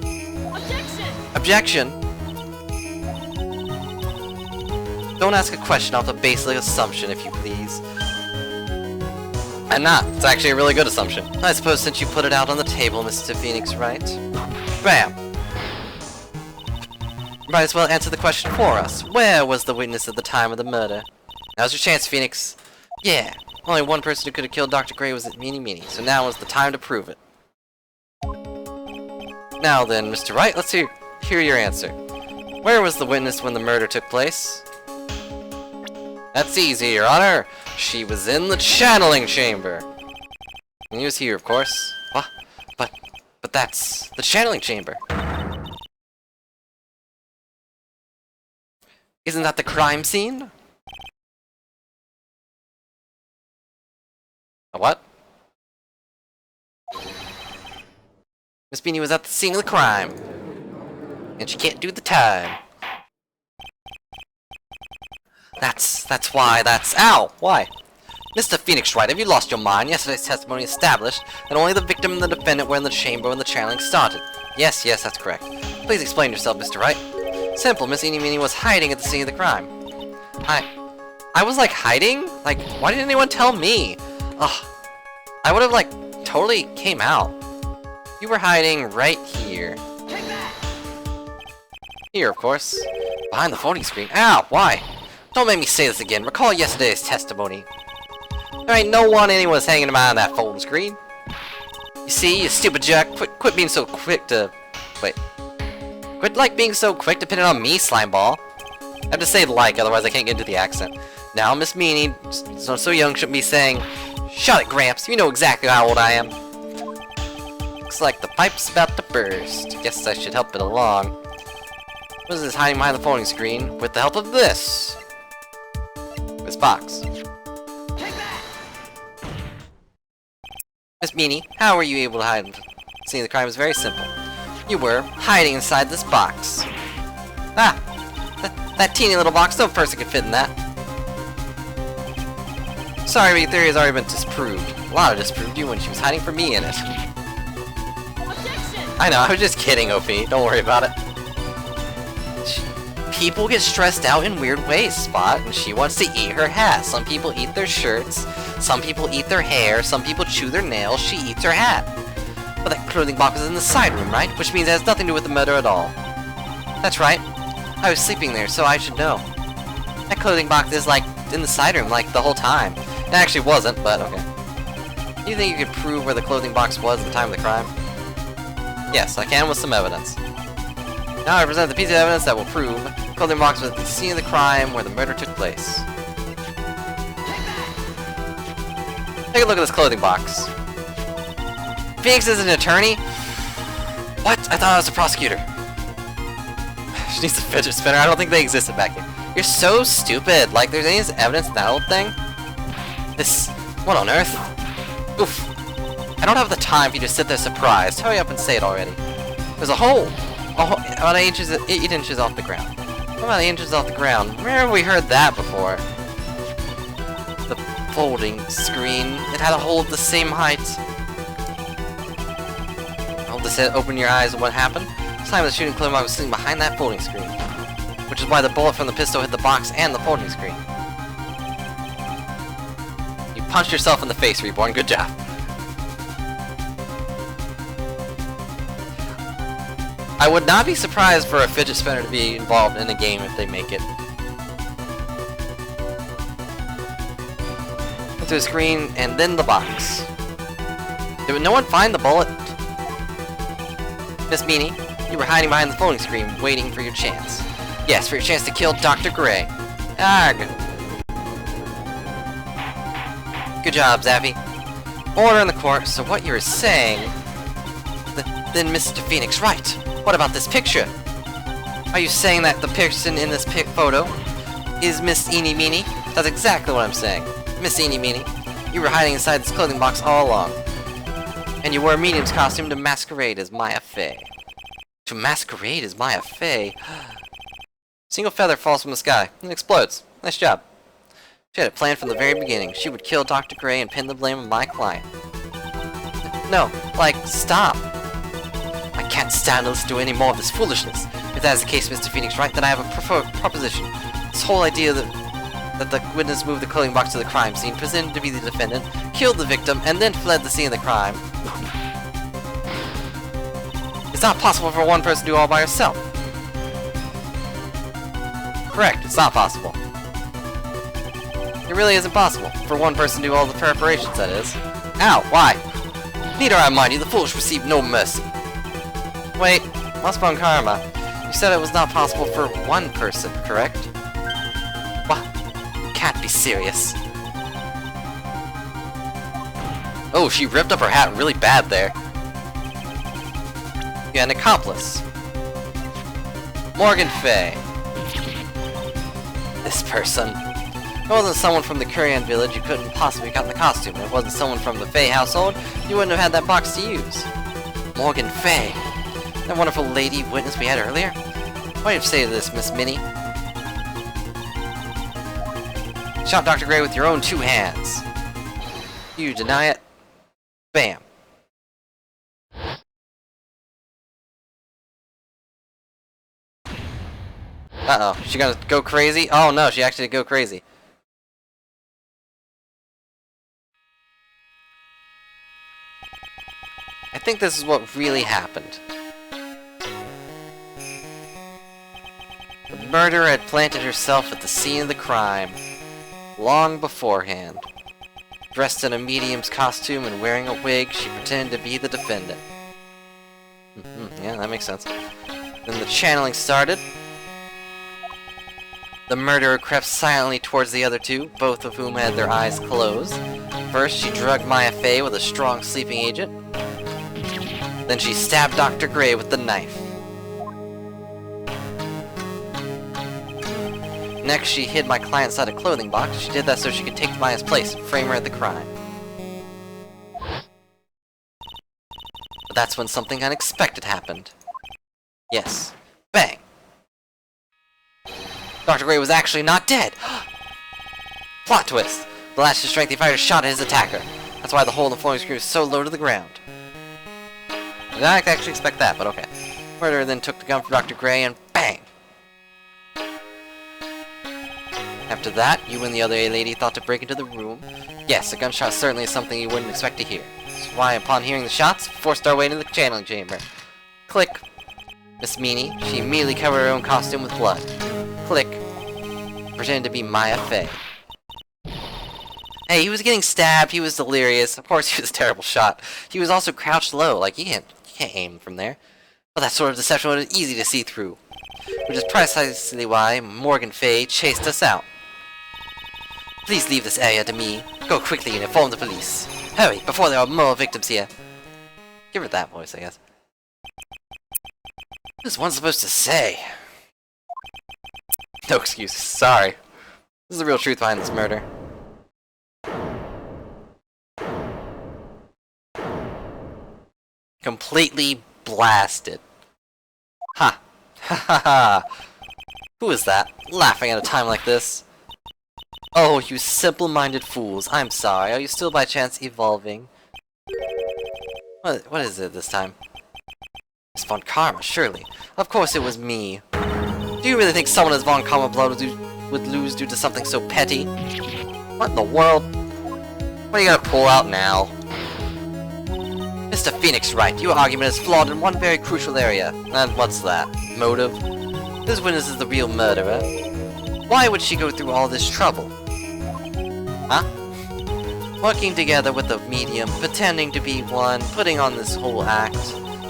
Speaker 1: Objection! Objection! Don't ask a question off the basic assumption, if you please. I'm not. It's actually a really good assumption. I suppose since you put it out on the table, Mr. Phoenix, right? Bam! You might as well answer the question for us. Where was the witness at the time of the murder? Now's your chance, Phoenix. Yeah. Only one person who could have killed Dr. Gray was at Meanie, so now is the time to prove it. Now then, Mr. Wright, let's hear your answer. Where was the witness when the murder took place? That's easy, Your Honor. She was in the channeling chamber. And he was here, of course. What? But that's the channeling chamber. Isn't that the crime scene? A what? Miss Beanie was at the scene of the crime. And she can't do the time. That's why that's... Ow! Why? Mr. Phoenix Wright, have you lost your mind? Yesterday's testimony established that only the victim and the defendant were in the chamber when the channeling started. Yes, that's correct. Please explain yourself, Mr. Wright. Simple, Miss Eenie Meenie was hiding at the scene of the crime. I was like hiding? Like, why didn't anyone tell me? Ugh. I would have like totally came out. You were hiding right here. Here, of course. Behind the phony screen. Ow, why? Don't make me say this again. Recall yesterday's testimony. There ain't no one anyone's hanging behind that phone screen. You see, you stupid jerk. Quit being so quick to... Wait. Quit like being so quick depending on me, Slimeball. I have to say like, otherwise I can't get into the accent. Now, Miss Meanie, so young, shouldn't be saying, "Shut it, Gramps, you know exactly how old I am." Looks like the pipe's about to burst. Guess I should help it along. What is this hiding behind the phone screen? With the help of this box. Miss Meanie, how were you able to hide? Seeing the crime is very simple. You were hiding inside this box. Ah! That teeny little box, no person could fit in that. Sorry, but your theory has already been disproved. Lana disproved you when she was hiding from me in it. Objection! I know, I was just kidding, OP. Don't worry about it. People get stressed out in weird ways, Spot, and she wants to eat her hat. Some people eat their shirts, some people eat their hair, some people chew their nails, she eats her hat. But that clothing box is in the side room, right? Which means it has nothing to do with the murder at all. That's right. I was sleeping there, so I should know. That clothing box is, like, in the side room, like, the whole time. It actually wasn't, but okay. Do you think you could prove where the clothing box was at the time of the crime? Yes, I can with some evidence. Now I present the piece of evidence that will prove the clothing box was at the scene of the crime where the murder took place. Take a look at this clothing box. Phoenix is an attorney? What? I thought I was a prosecutor. She needs a fidget spinner. I don't think they existed back then. You're so stupid. Like, there's any evidence in that old thing? This... What on earth? Oof. I don't have the time for you to sit there surprised. Hurry up and say it already. There's a hole. About 8 inches off the ground. About 8 inches off the ground. Where have we heard that before? The folding screen. It had a hole of the same height. Hold this head, open your eyes, and what happened? This time the shooting clothing box was sitting behind that folding screen. Which is why the bullet from the pistol hit the box and the folding screen. You punched yourself in the face, Reborn. Good job. I would not be surprised for a fidget spinner to be involved in a game if they make it. To the screen, and then the box. Did no one find the bullet? Miss Meanie, you were hiding behind the phone screen, waiting for your chance. Yes, for your chance to kill Dr. Gray. Arg! Good job, Zappy. Order in the court, so what you're saying... Then Mr. Phoenix, right. What about this picture? Are you saying that the person in this photo is Miss Eenie Meenie? That's exactly what I'm saying. Miss Eenie Meenie, you were hiding inside this clothing box all along. And you wore a medium's costume to masquerade as Maya Fey. To masquerade as Maya Fey? Single feather falls from the sky and explodes. Nice job. She had it planned from the very beginning. She would kill Dr. Gray and pin the blame on my client. No, like, stop. I can't stand to listen to any more of this foolishness. If that is the case, Mr. Phoenix, right, then I have a proposition. This whole idea that the witness moved the clothing box to the crime scene, pretended to be the defendant, killed the victim, and then fled the scene of the crime. It's not possible for one person to do all by herself. Correct, it's not possible. It really isn't possible for one person to do all the preparations, that is. Ow, why? Neither I mind you, the foolish receive no mercy. Wait, must von Karma. You said it was not possible for one person, correct? What? You can't be serious. Oh, she ripped up her hat really bad there. You got an accomplice. Morgan Fay. This person. If it wasn't someone from the Kurian village, you couldn't possibly have gotten the costume. If it wasn't someone from the Fey household, you wouldn't have had that box to use. Morgan Fay. That wonderful lady witness we had earlier? What do you say to this, Miss Minnie? Shot Dr. Gray with your own two hands. You deny it? Bam. Uh-oh, she gonna go crazy? Oh no, she actually did go crazy. I think this is what really happened. The murderer had planted herself at the scene of the crime, long beforehand. Dressed in a medium's costume and wearing a wig, she pretended to be the defendant. Yeah, that makes sense. Then the channeling started. The murderer crept silently towards the other two, both of whom had their eyes closed. First, she drugged Maya Fey with a strong sleeping agent. Then she stabbed Dr. Gray with the knife. Next, she hid my client inside a clothing box. She did that so she could take Maya's place and frame her at the crime. But that's when something unexpected happened. Yes. Bang! Dr. Gray was actually not dead! Plot twist! The last of strength he fired a shot at his attacker. That's why the hole in the flooring screw is so low to the ground. I did not actually expect that, but okay. Murderer then took the gun from Dr. Gray and bang! After that, you and the other lady thought to break into the room. Yes, a gunshot certainly is something you wouldn't expect to hear. That's why, upon hearing the shots, forced our way into the channeling chamber. Click. Miss Meanie, she immediately covered her own costume with blood. Click. Pretended to be Maya Fey. Hey, he was getting stabbed, he was delirious, of course he was a terrible shot. He was also crouched low, like you can't aim from there. But that sort of deception was easy to see through. Which is precisely why Morgan Fay chased us out. Please leave this area to me. Go quickly and inform the police. Hurry, before there are more victims here. Give her that voice, I guess. What is one supposed to say? No excuses, sorry. This is the real truth behind this murder. Completely blasted. Ha! Ha ha ha! Who is that? Laughing at a time like this? Oh, you simple-minded fools. I'm sorry. Are you still by chance evolving? What is it this time? It's Von Karma, surely. Of course it was me. Do you really think someone as Von Karma blood would lose due to something so petty? What in the world? What do you gotta pull out now? Mr. Phoenix Wright, your argument is flawed in one very crucial area. And what's that? Motive? This witness is the real murderer. Why would she go through all this trouble? Huh? Working together with a medium, pretending to be one, putting on this whole act.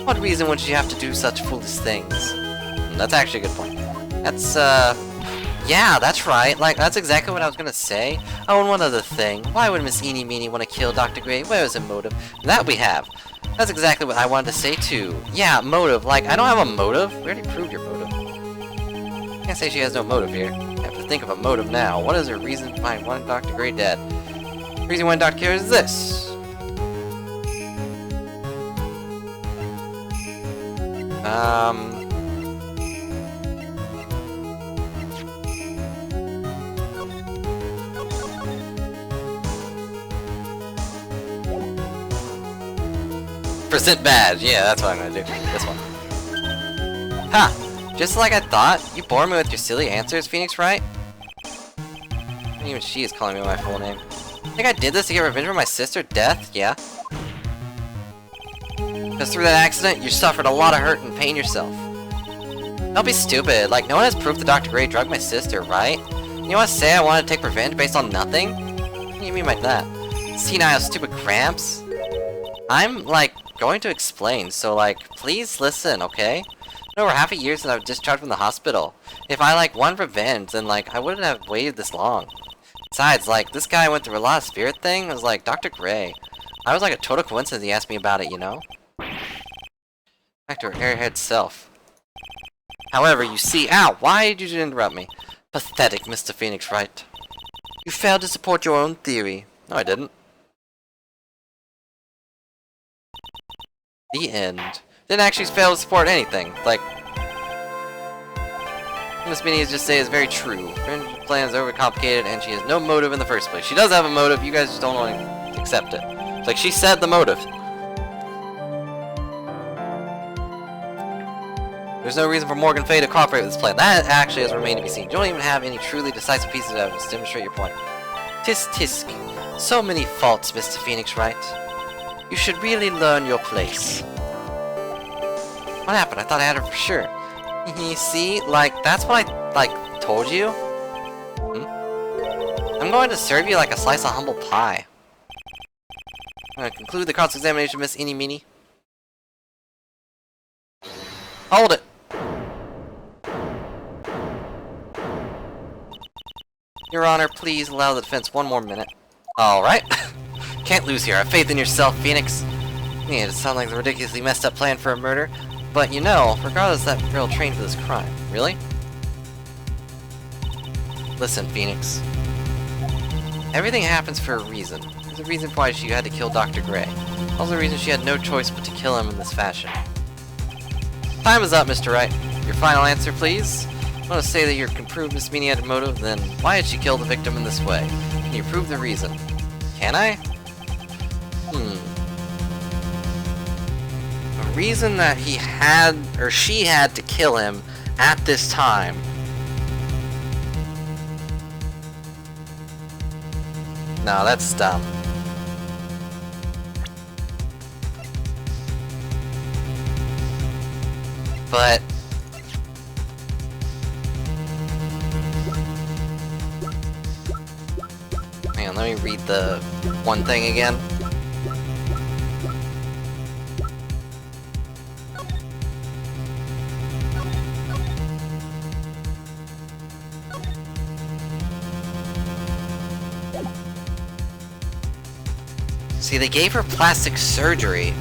Speaker 1: What reason would she have to do such foolish things? That's actually a good point. That's, yeah, that's right. Like, that's exactly what I was gonna say. Oh, and one other thing. Why would Miss Eenie Meenie want to kill Dr. Gray? Where is her motive? That we have. That's exactly what I wanted to say, too. Yeah, motive. Like, I don't have a motive. We already proved your motive. Can't say she has no motive here. I have to think of a motive now. What is her reason behind wanting Dr. Gray dead? The reason why Dr. Gray is this. Present badge. Yeah, that's what I'm gonna do. This one. Ha! Just like I thought, you bore me with your silly answers, Phoenix Wright? Even she is calling me my full name. Think I did this to get revenge for my sister's death? Yeah. Because through that accident, you suffered a lot of hurt and pain yourself. Don't be stupid. Like, no one has proof that Dr. Gray drugged my sister, right? You want to say I wanted to take revenge based on nothing? What do you mean by that? Senile stupid cramps? I'm, like, going to explain, so, like, please listen, okay? Over half a year since I was discharged from the hospital. If I, like, wanted revenge, then, like, I wouldn't have waited this long. Besides, like, this guy went through a lot of spirit thing. It was like, Dr. Gray. I was like a total coincidence he asked me about it, you know? Back to her airhead self. However, you see, ow, why did you interrupt me? Pathetic, Mr. Phoenix Wright. You failed to support your own theory. No, I didn't. The end. Didn't actually fail to support anything. Like, Miss Minnie just say is very true. Her plan is overcomplicated, and she has no motive in the first place. She does have a motive, you guys just don't want to accept it. It's like, she said the motive. There's no reason for Morgan Fay to cooperate with this plan. That actually has remained to be seen. You don't even have any truly decisive pieces of evidence to demonstrate your point. Tisk tisk. So many faults, Mr. Phoenix Wright. You should really learn your place. What happened? I thought I had her for sure. See? Like, that's what I, like, told you? I'm going to serve you like a slice of humble pie. I'm going to conclude the cross-examination, Miss Eenie Meenie. Hold it! Your Honor, please allow the defense one more minute. Alright. Can't lose here. Have faith in yourself, Phoenix. Yeah, it sounds like a ridiculously messed up plan for a murder. But, you know, regardless, that girl trained for this crime. Really? Listen, Phoenix. Everything happens for a reason. There's a reason why she had to kill Dr. Gray. Also a reason she had no choice but to kill him in this fashion. Time is up, Mr. Wright. Your final answer, please? I want to say that you can prove Miss Meenie had a motive, then why did she kill the victim in this way? Can you prove the reason? Can I? A reason that he had, or she had to kill him at this time. No, that's dumb. But hang on, let me read the one thing again. See, they gave her plastic surgery,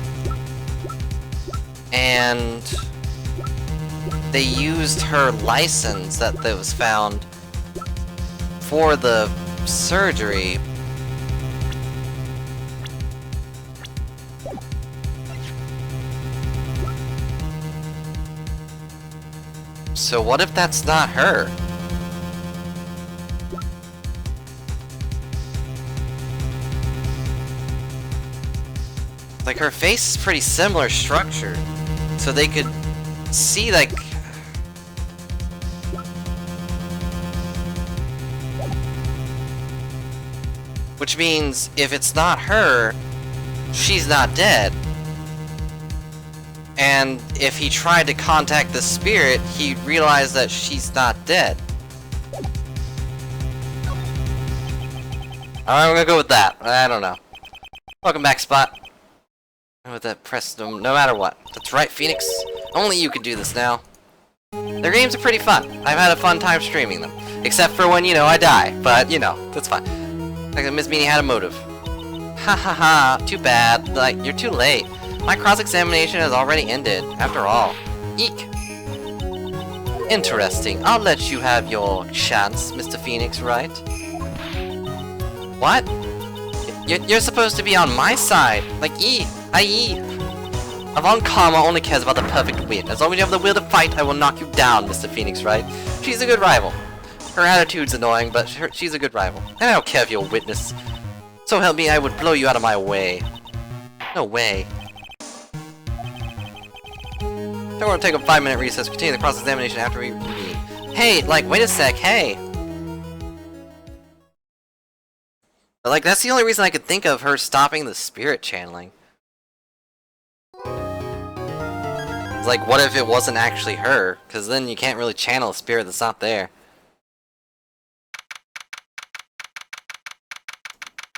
Speaker 1: and they used her license that was found for the surgery. So what if that's not her? Like, her face is pretty similar structure, so they could see, like, Which means, if it's not her, she's not dead. And if he tried to contact the spirit, he'd realize that she's not dead. Alright, we're gonna go with that. I don't know. Welcome back, Spot. With that press no matter what. That's right, Phoenix. Only you can do this now. Their games are pretty fun. I've had a fun time streaming them. Except for when, you know, I die. But, you know, that's fine. Like Miss Meanie had a motive. Ha ha ha. Too bad. Like, you're too late. My cross-examination has already ended, after all. Eek. Interesting. I'll let you have your chance, Mr. Phoenix, right? What? You're supposed to be on my side. Like, Avant Karma only cares about the perfect win. As long as you have the will to fight, I will knock you down, Mr. Phoenix, right? She's a good rival. Her attitude's annoying, but she's a good rival. And I don't care if you're a witness. So help me, I would blow you out of my way. No way. I want to take a 5-minute recess, continue the cross-examination after we meet. Hey, like, wait a sec, hey! But, like, that's the only reason I could think of her stopping the spirit channeling. It's like, what if it wasn't actually her? Because then you can't really channel a spirit that's not there.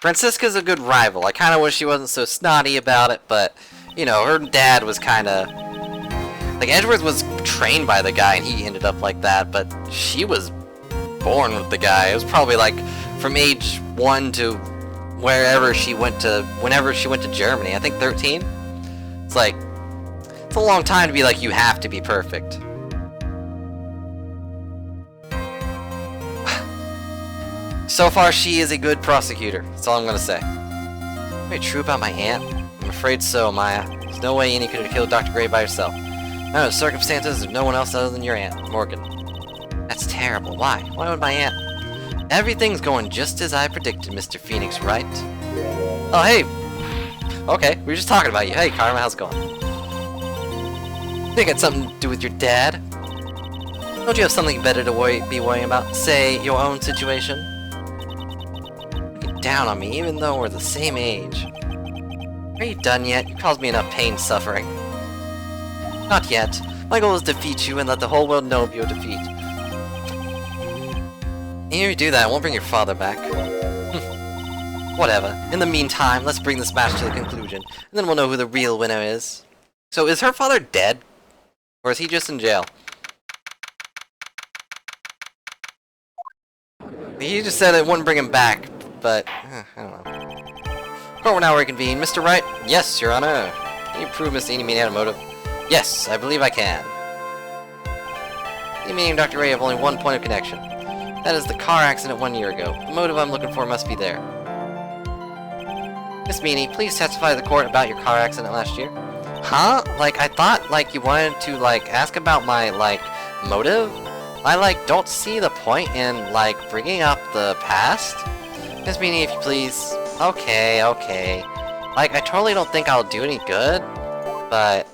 Speaker 1: Francisca's a good rival. I kind of wish she wasn't so snotty about it, but, you know, her dad was kind of... Like, Edgeworth was trained by the guy, and he ended up like that, but she was born with the guy. It was probably, like, from age 1 to wherever she went to... Whenever she went to Germany. I think 13? It's like... It's a long time to be like, you have to be perfect. So far, she is a good prosecutor. That's all I'm gonna say. Are you true about my aunt? I'm afraid so, Maya. There's no way Annie could have killed Dr. Gray by herself. Under the circumstances, there's no one else other than your aunt, Morgan. That's terrible. Why? Why would my aunt? Everything's going just as I predicted, Mr. Phoenix, right? Oh, hey! Okay, we were just talking about you. Hey, Karma, how's it going? Think it had something to do with your dad? Don't you have something better to be worrying about? Say, your own situation? Looking down on me, even though we're the same age. Are you done yet? You caused me enough pain and suffering. Not yet. My goal is to defeat you and let the whole world know of your defeat. And if you do that, I won't bring your father back. Whatever. In the meantime, let's bring this match to the conclusion, and then we'll know who the real winner is. So, is her father dead? Or is he just in jail? He just said it wouldn't bring him back, but... I don't know. Court will now reconvene. Mr. Wright? Yes, Your Honor. Can you prove Miss Eenie had a motive? Yes, I believe I can. You meaning Dr. Ray have only one point of connection. That is the car accident 1 year ago. The motive I'm looking for must be there. Miss Meanie, please testify to the court about your car accident last year. Huh? Like, I thought, like, you wanted to, like, ask about my, like, motive? I, like, don't see the point in, like, bringing up the past. Miss Meanie, if you please. Okay, okay. Like, I totally don't think I'll do any good, but...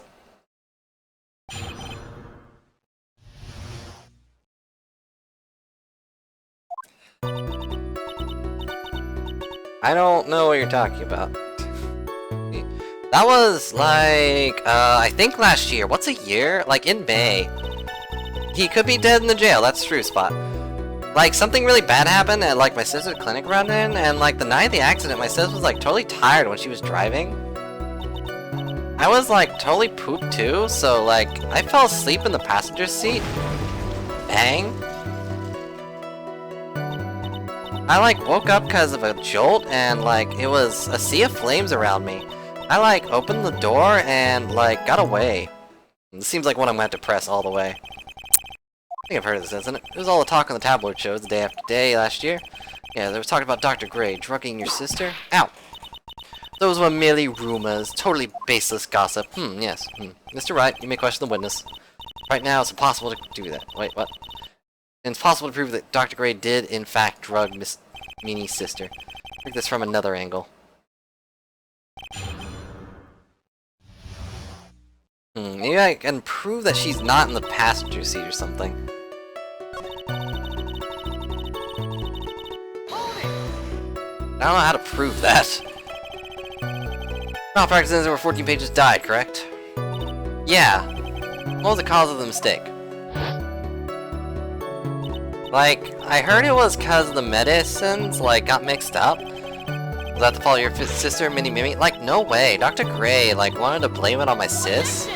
Speaker 1: I don't know what you're talking about. That was, like, I think last year. What's a year? Like, in May. He could be dead in the jail, that's true, Spot. Like, something really bad happened at, like, my sister's clinic around then, and, like, the night of the accident, my sister was, like, totally tired when she was driving. I was, like, totally pooped, too, so, like, I fell asleep in the passenger seat. Bang. I, like, woke up because of a jolt, and, like, it was a sea of flames around me. I, like, opened the door and, like, got away. It seems like one I'm gonna have to press all the way. I think I've heard of this incident. It was all the talk on the tabloid shows the day after day last year. Yeah, they was talking about Dr. Gray drugging your sister. Ow! Those were merely rumors. Totally baseless gossip. Yes. Mr. Wright, you may question the witness. Right now, it's impossible to do that. Wait, what? And it's possible to prove that Dr. Gray did, in fact, drug Miss Meanie's sister. Take this from another angle. Maybe I can prove that she's not in the passenger seat or something. I don't know how to prove that. Malpractice incident where 14 pages died, correct? Yeah. What was the cause of the mistake? Like, I heard it was because the medicines, like, got mixed up. Was that the fault of your sister, Mini Mimi? Like, no way. Dr. Gray, like, wanted to blame it on my sis?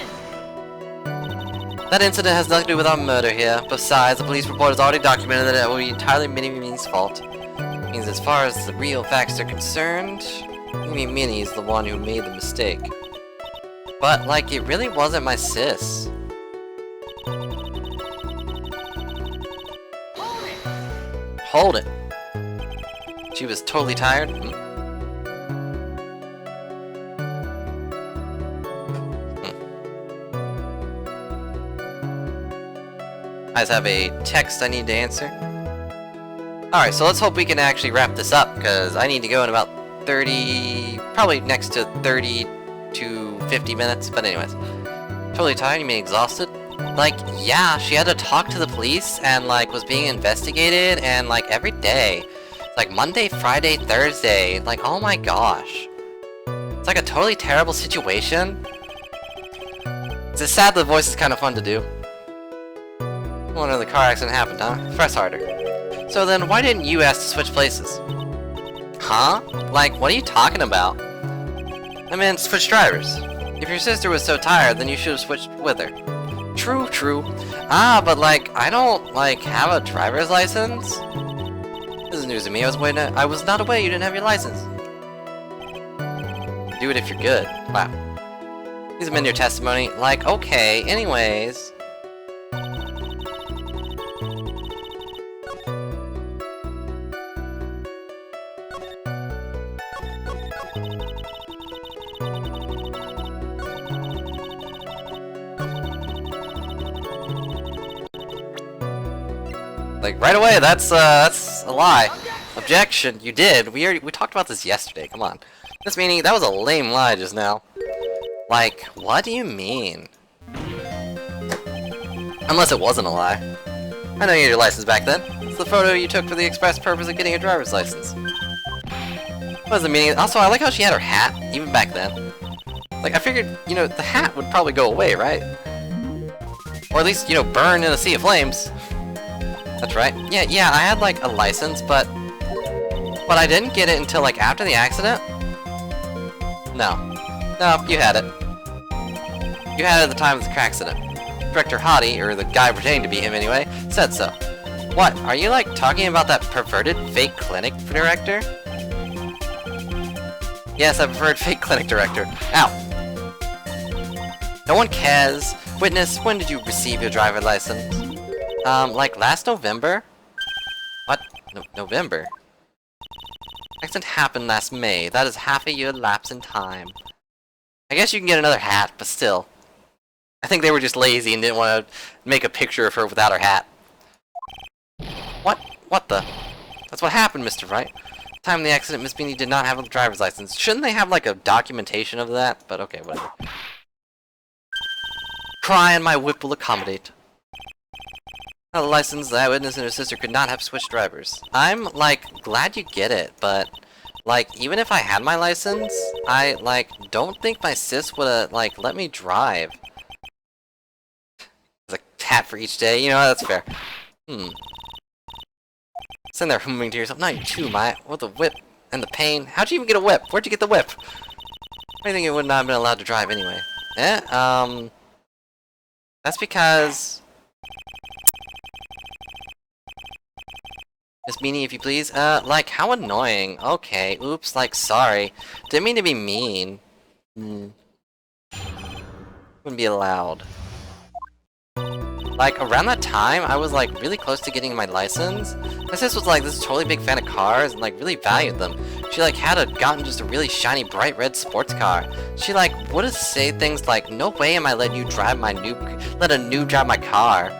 Speaker 1: That incident has nothing to do with our murder here. Besides, the police report has already documented that it will be entirely Mini Mimi's fault. Means as far as the real facts are concerned, Mini is the one who made the mistake. But, like, it really wasn't my sis. Hold it! She was totally tired? I just have a text I need to answer. Alright, so let's hope we can actually wrap this up, because I need to go in about 30... probably next to 30 to 50 minutes, but anyways. Totally tired? You mean exhausted? Like, yeah, she had to talk to the police, and, like, was being investigated, and, like, every day. It's like Monday, Friday, Thursday. Like, oh my gosh. It's like a totally terrible situation. It's sad the voice is kind of fun to do. Wonder the car accident happened, huh? Press harder. So then, why didn't you ask to switch places? Huh? Like, what are you talking about? I meant switch drivers. If your sister was so tired, then you should have switched with her. True, true. Ah, but like, I don't, like, have a driver's license? This is news to me. I was not aware you didn't have your license. Do it if you're good. Wow. Please amend your testimony. Like, okay, anyways. Like, right away, that's a lie. Objection, you did. We talked about this yesterday, come on. This meaning, that was a lame lie just now. Like, what do you mean? Unless it wasn't a lie. I know you had your license back then. It's the photo you took for the express purpose of getting a driver's license. What was the meaning? Also, I like how she had her hat, even back then. Like, I figured, you know, the hat would probably go away, right? Or at least, you know, burn in a sea of flames. That's right. Yeah, I had, like, a license, but I didn't get it until, like, after the accident? No, you had it. You had it at the time of the accident. Director Hottie, or the guy pretending to be him anyway, said so. What, are you, like, talking about that perverted fake clinic director? Yes, I preferred fake clinic director. Ow. No one cares. Witness, when did you receive your driver license? Like last November? What? November? Accident happened last May. That is half a year lapse in time. I guess you can get another hat, but still. I think they were just lazy and didn't want to make a picture of her without her hat. What? What the? That's what happened, Mr. Wright. At the time of the accident, Miss Beanie did not have a driver's license. Shouldn't they have, like, a documentation of that? But okay, whatever. Cry and my whip will accommodate. Not a license, the eyewitness and her sister could not have switched drivers. I'm, like, glad you get it, but, like, even if I had my license, I, like, don't think my sis would've, like, let me drive. There's a hat for each day, you know, that's fair. Sitting there humming to yourself, not you too, Maya. What the whip and the pain. How'd you even get a whip? Where'd you get the whip? I think it would not have been allowed to drive anyway. That's because... Miss Beanie, if you please. Like, how annoying. Okay, oops, like, sorry. Didn't mean to be mean. Wouldn't be allowed. Like, around that time, I was, like, really close to getting my license. My sis was, like, this totally big fan of cars and, like, really valued them. She, like, gotten just a really shiny, bright red sports car. She, like, would've said things like, no way am I letting you drive my let a noob drive my car.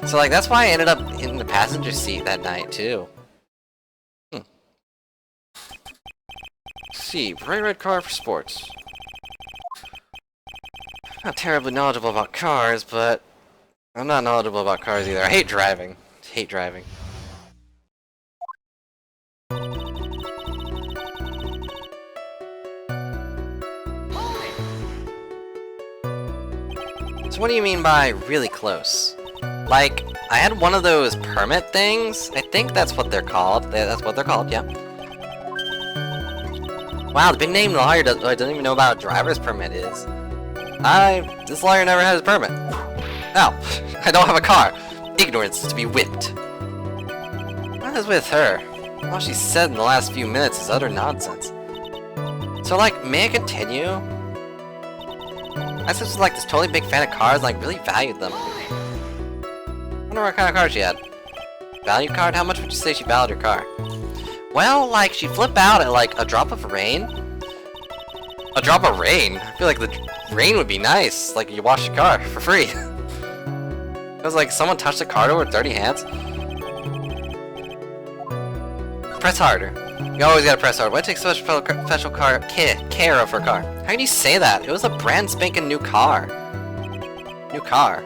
Speaker 1: So, like, that's why I ended up in the passenger seat that night, too. See, bright red car for sports. Not terribly knowledgeable about cars, but I'm not knowledgeable about cars either. I hate driving. So what do you mean by really close? Like, I had one of those permit things. I think that's what they're called. That's what they're called, yeah. Wow, the big name lawyer doesn't even know about a driver's permit is. This lawyer never had his permit. Oh, I don't have a car. Ignorance is to be whipped. What is with her? All she said in the last few minutes is utter nonsense. So, like, may I continue? I was like this totally big fan of cars and like really valued them. I wonder what kind of car she had. Value card? How much would you say she valued her car? Well, like, she'd flip out at like a drop of rain. A drop of rain? I feel like the rain would be nice. Like, you wash your car for free. It was like someone touched the car door with dirty hands. Press harder. You always gotta press hard. Why take special care of her car? How can you say that? It was a brand spanking new car. New car.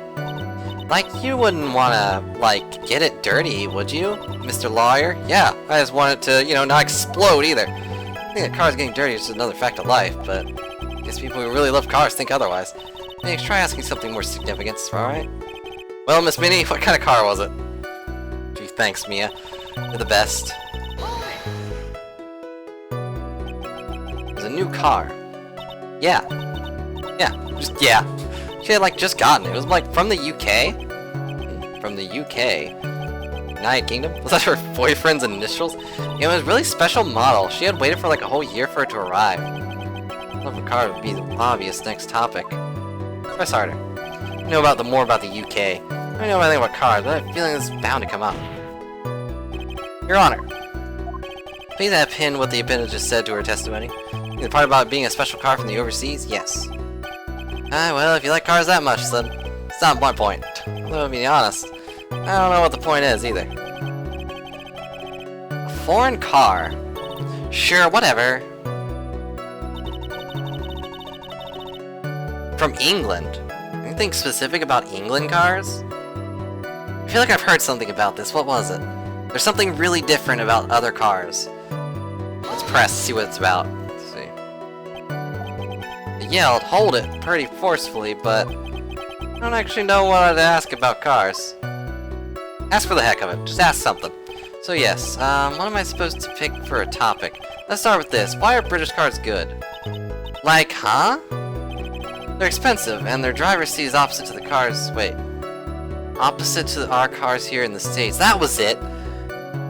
Speaker 1: Like, you wouldn't wanna, like, get it dirty, would you, Mr. Lawyer? Yeah, I just want it to, you know, not explode either. I think a car's getting dirty is just another fact of life, but I guess people who really love cars think otherwise. Hey, try asking something more significant, alright? Well, Miss Minnie, what kind of car was it? Gee, thanks, Mia. You're the best. It was a new car. Yeah. Yeah. She had, like, just gotten it. It was, like, from the UK? From the UK. United Kingdom? Was that her boyfriend's initials? It was a really special model. She had waited for, like, a whole year for it to arrive. Love a car would be the obvious next topic. Press harder. I know more about the UK. I don't know anything about cars, but I have a feeling this is bound to come up. Your Honor. Please add pin what the appendage just said to her testimony. The part about being a special car from the overseas? Yes. Well, if you like cars that much, then it's not my point. Although, to be honest, I don't know what the point is, either. A foreign car? Sure, whatever. From England? Anything specific about England cars? I feel like I've heard something about this. What was it? There's something really different about other cars. Let's press, see what it's about. Yelled, hold it, pretty forcefully, but I don't actually know what to ask about cars. Ask for the heck of it, just ask something. So yes, what am I supposed to pick for a topic? Let's start with this. Why are British cars good? Like, huh? They're expensive, and their driver's seat is opposite to the cars. Wait. Opposite to our cars here in the States. That was it!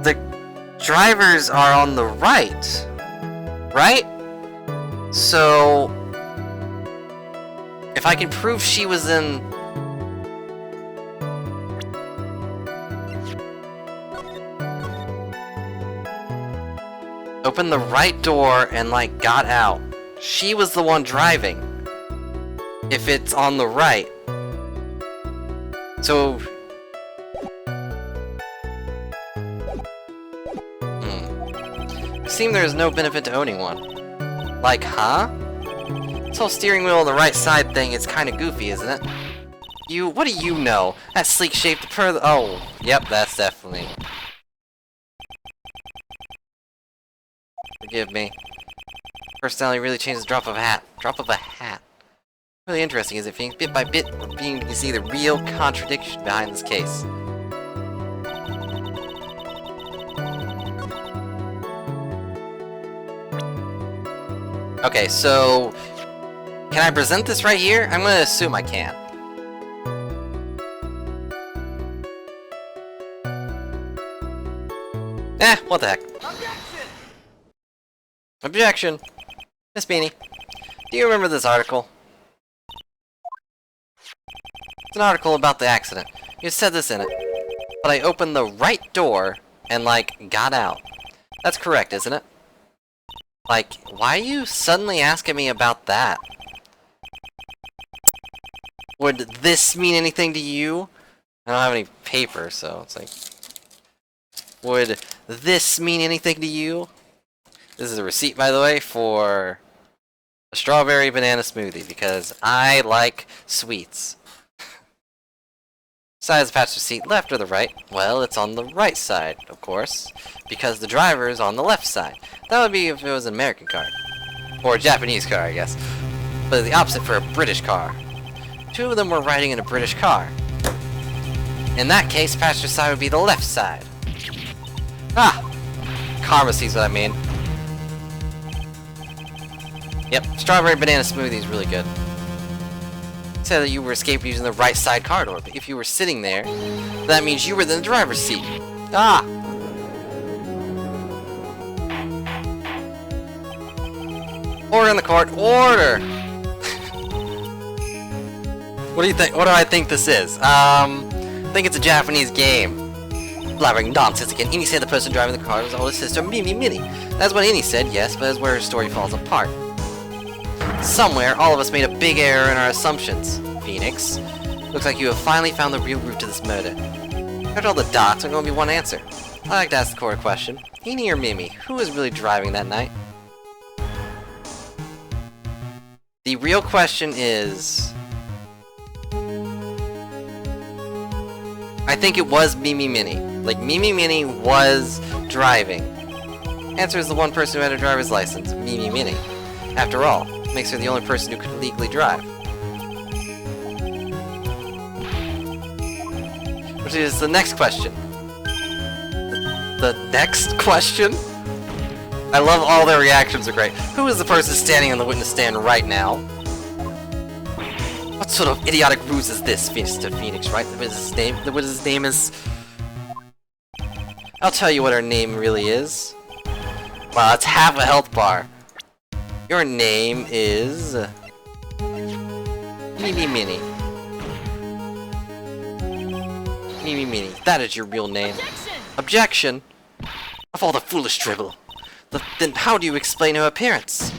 Speaker 1: The drivers are on the right. Right? So if I can prove she was in... Open the right door and, like, got out. She was the one driving. If it's on the right. So... It seemed there is no benefit to owning one. Like, huh? This whole steering wheel on the right side thing is kinda goofy, isn't it? What do you know? That sleek shaped oh, yep, that's definitely... Forgive me. Personality really changes drop of a hat. Really interesting, is it, Fink? Bit by bit, we're beginning to see the real contradiction behind this case. Okay, so... Can I present this right here? I'm gonna assume I can. What the heck. Objection! Miss Beanie, do you remember this article? It's an article about the accident. You said this in it. But I opened the right door and, like, got out. That's correct, isn't it? Like, why are you suddenly asking me about that? Would this mean anything to you? I don't have any paper, so it's like... Would this mean anything to you? This is a receipt, by the way, for a strawberry banana smoothie, because I like sweets. Size of passenger seat, left or the right? Well, it's on the right side, of course, because the driver is on the left side. That would be if it was an American car. Or a Japanese car, I guess. But the opposite for a British car. Two of them were riding in a British car. In that case, passenger side would be the left side. Ah! Karma sees what I mean. Yep, strawberry banana smoothie is really good. It said that you were escaped using the right side car door, but if you were sitting there, that means you were in the driver's seat. Ah! Order in the court, order! What do you think? What do I think this is? I think it's a Japanese game. Blabbering nonsense again. Innie said the person driving the car was older sister, Mimi Minnie. That's what Innie said, yes, but that's where her story falls apart. Somewhere, all of us made a big error in our assumptions. Phoenix, looks like you have finally found the real root to this murder. After all the dots, there's going to be one answer. I'd like to ask the court a question. Innie or Mimi, who was really driving that night? The real question is... I think it was Mimi Minnie. Like, Mimi Minnie was driving. Answer is the one person who had a driver's license, Mimi Minnie. After all, makes her the only person who could legally drive. Which is the next question. The next question? I love all their reactions are great. Who is the person standing on the witness stand right now? What sort of idiotic ruse is this, Mr. Phoenix, right? What is his name? What his name is? I'll tell you what her name really is. Wow, it's half a health bar. Your name is... Mimi Minnie. Mimi Minnie. That is your real name. Objection! Of all the foolish dribble. Then how do you explain her appearance?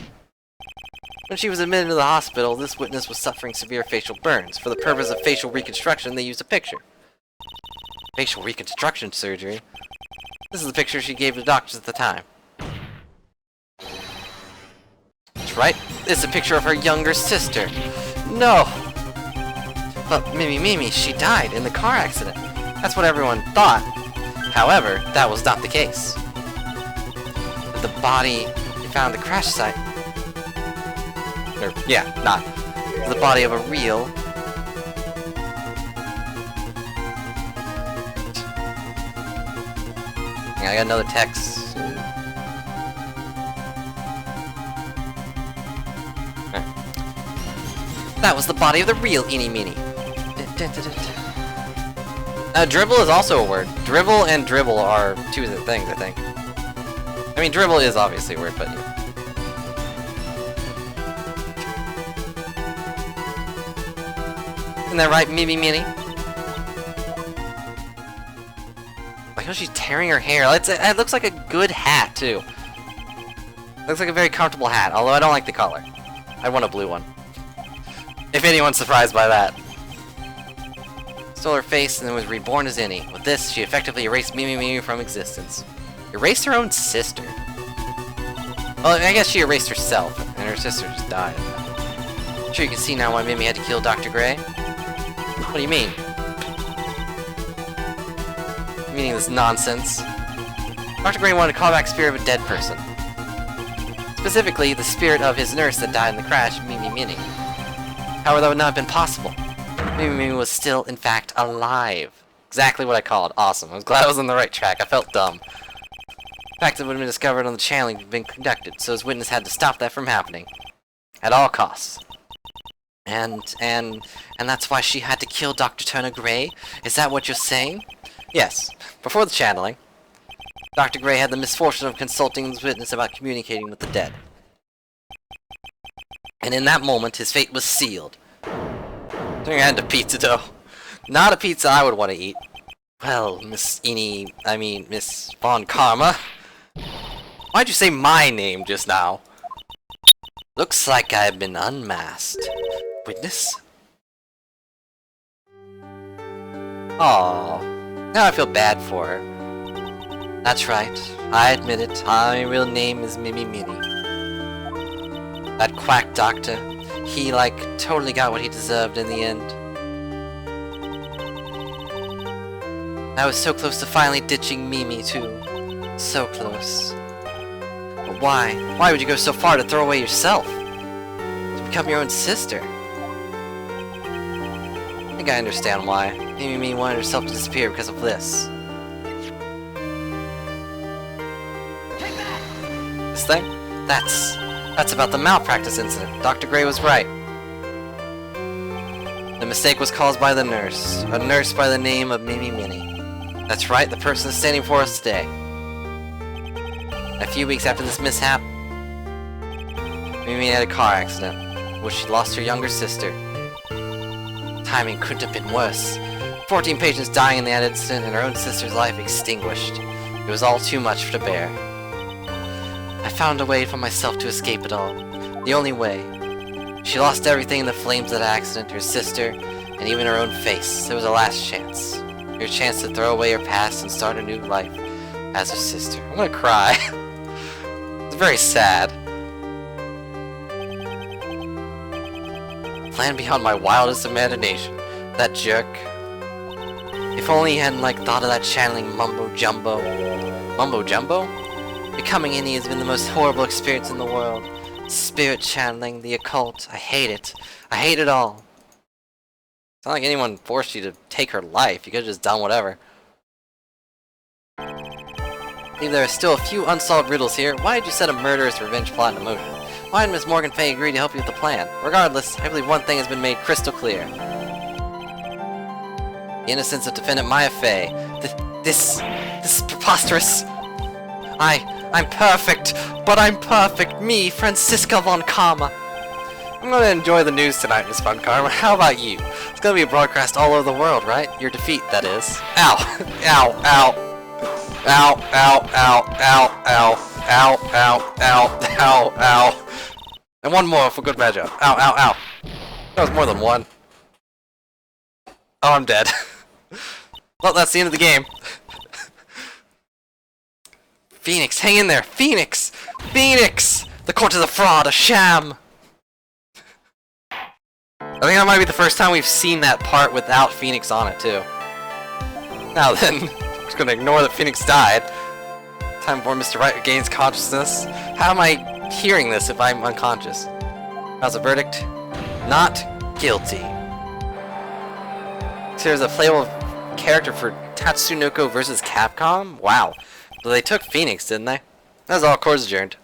Speaker 1: When she was admitted to the hospital, this witness was suffering severe facial burns. For the purpose of facial reconstruction, they used a picture. Facial reconstruction surgery? This is the picture she gave to doctors at the time. That's right. This is a picture of her younger sister. No! But Mimi, she died in the car accident. That's what everyone thought. However, that was not the case. The body they found at the crash site... the body of a real... Yeah, I got another text. Right. That was the body of the real Eenie Meenie. Dribble is also a word. Dribble and dribble are two things, I think. I mean, dribble is obviously a word, but... Yeah. Isn't that right, Mimi Minnie? Like how she's tearing her hair. It looks like a good hat, too. Looks like a very comfortable hat, although I don't like the color. I want a blue one. If anyone's surprised by that. Stole her face and then was reborn as Innie. With this, she effectively erased Mimi Minnie from existence. Erased her own sister. Well, I guess she erased herself, and her sister just died. I'm sure you can see now why Mimi had to kill Dr. Gray. What do you mean? Meaning this nonsense. Dr. Gray wanted to call back spirit of a dead person. Specifically, the spirit of his nurse that died in the crash, Mimi Minnie. However, that would not have been possible. Mimi Minnie was still, in fact, alive. Exactly what I called. Awesome. I was glad I was on the right track. I felt dumb. In fact, it would have been discovered on the channeling had been conducted, so his witness had to stop that from happening. At all costs. And that's why she had to kill Dr. Turner Gray? Is that what you're saying? Yes. Before the channeling, Dr. Gray had the misfortune of consulting his witness about communicating with the dead. And in that moment, his fate was sealed. Turning your hand to pizza dough. Not a pizza I would want to eat. Well, Miss Von Karma. Why'd you say my name just now? Looks like I've been unmasked. Witness? Aww. Now I feel bad for her. That's right. I admit it. My real name is Mimi Minnie. That quack doctor, he, totally got what he deserved in the end. I was so close to finally ditching Mimi, too. So close. But why? Why would you go so far to throw away yourself? To become your own sister? think I understand why. Mimi wanted herself to disappear because of this. This thing? That's about the malpractice incident. Dr. Gray was right. The mistake was caused by the nurse. A nurse by the name of Mimi Minnie. That's right, the person standing for us today. A few weeks after this mishap, Mimi had a car accident, where she lost her younger sister. Timing couldn't have been worse. 14 patients dying in that incident and her own sister's life extinguished. It was all too much to bear. I found a way for myself to escape it all. The only way. She lost everything in the flames of that accident, her sister, and even her own face. It was a last chance. Her chance to throw away her past and start a new life as her sister. I'm gonna cry. It's very sad. Plan beyond my wildest imagination. That jerk. If only he hadn't thought of that channeling mumbo jumbo. Mumbo jumbo? Becoming any has been the most horrible experience in the world. Spirit channeling, the occult. I hate it. I hate it all. It's not like anyone forced you to take her life. You could have just done whatever. I believe there are still a few unsolved riddles here. Why did you set a murderous revenge plot in motion? Why did Miss Morgan Fay agree to help you with the plan? Regardless, I believe one thing has been made crystal clear. The innocence of defendant Maya Fay. This is preposterous. I'm perfect, but I'm perfect. Me, Francisca von Karma. I'm gonna enjoy the news tonight, Miss von Karma. How about you? It's gonna be broadcast all over the world, right? Your defeat, that is. Ow! Ow! Ow! Ow! Ow! Ow! Ow! Ow! Ow! Ow! Ow! Ow! Ow! And one more for good measure. Ow! Ow! Ow! That was more than one. Oh, I'm dead. Well, that's the end of the game. Phoenix, hang in there! Phoenix! Phoenix! The court is a fraud, a sham! I think that might be the first time we've seen that part without Phoenix on it, too. Now then, I'm just gonna ignore that Phoenix died. Time before Mr. Wright regains consciousness. How am I hearing this if I'm unconscious? How's the verdict? Not guilty. So there's a playable character for Tatsunoko vs. Capcom? Wow. So they took Phoenix, didn't they? That was all course adjourned.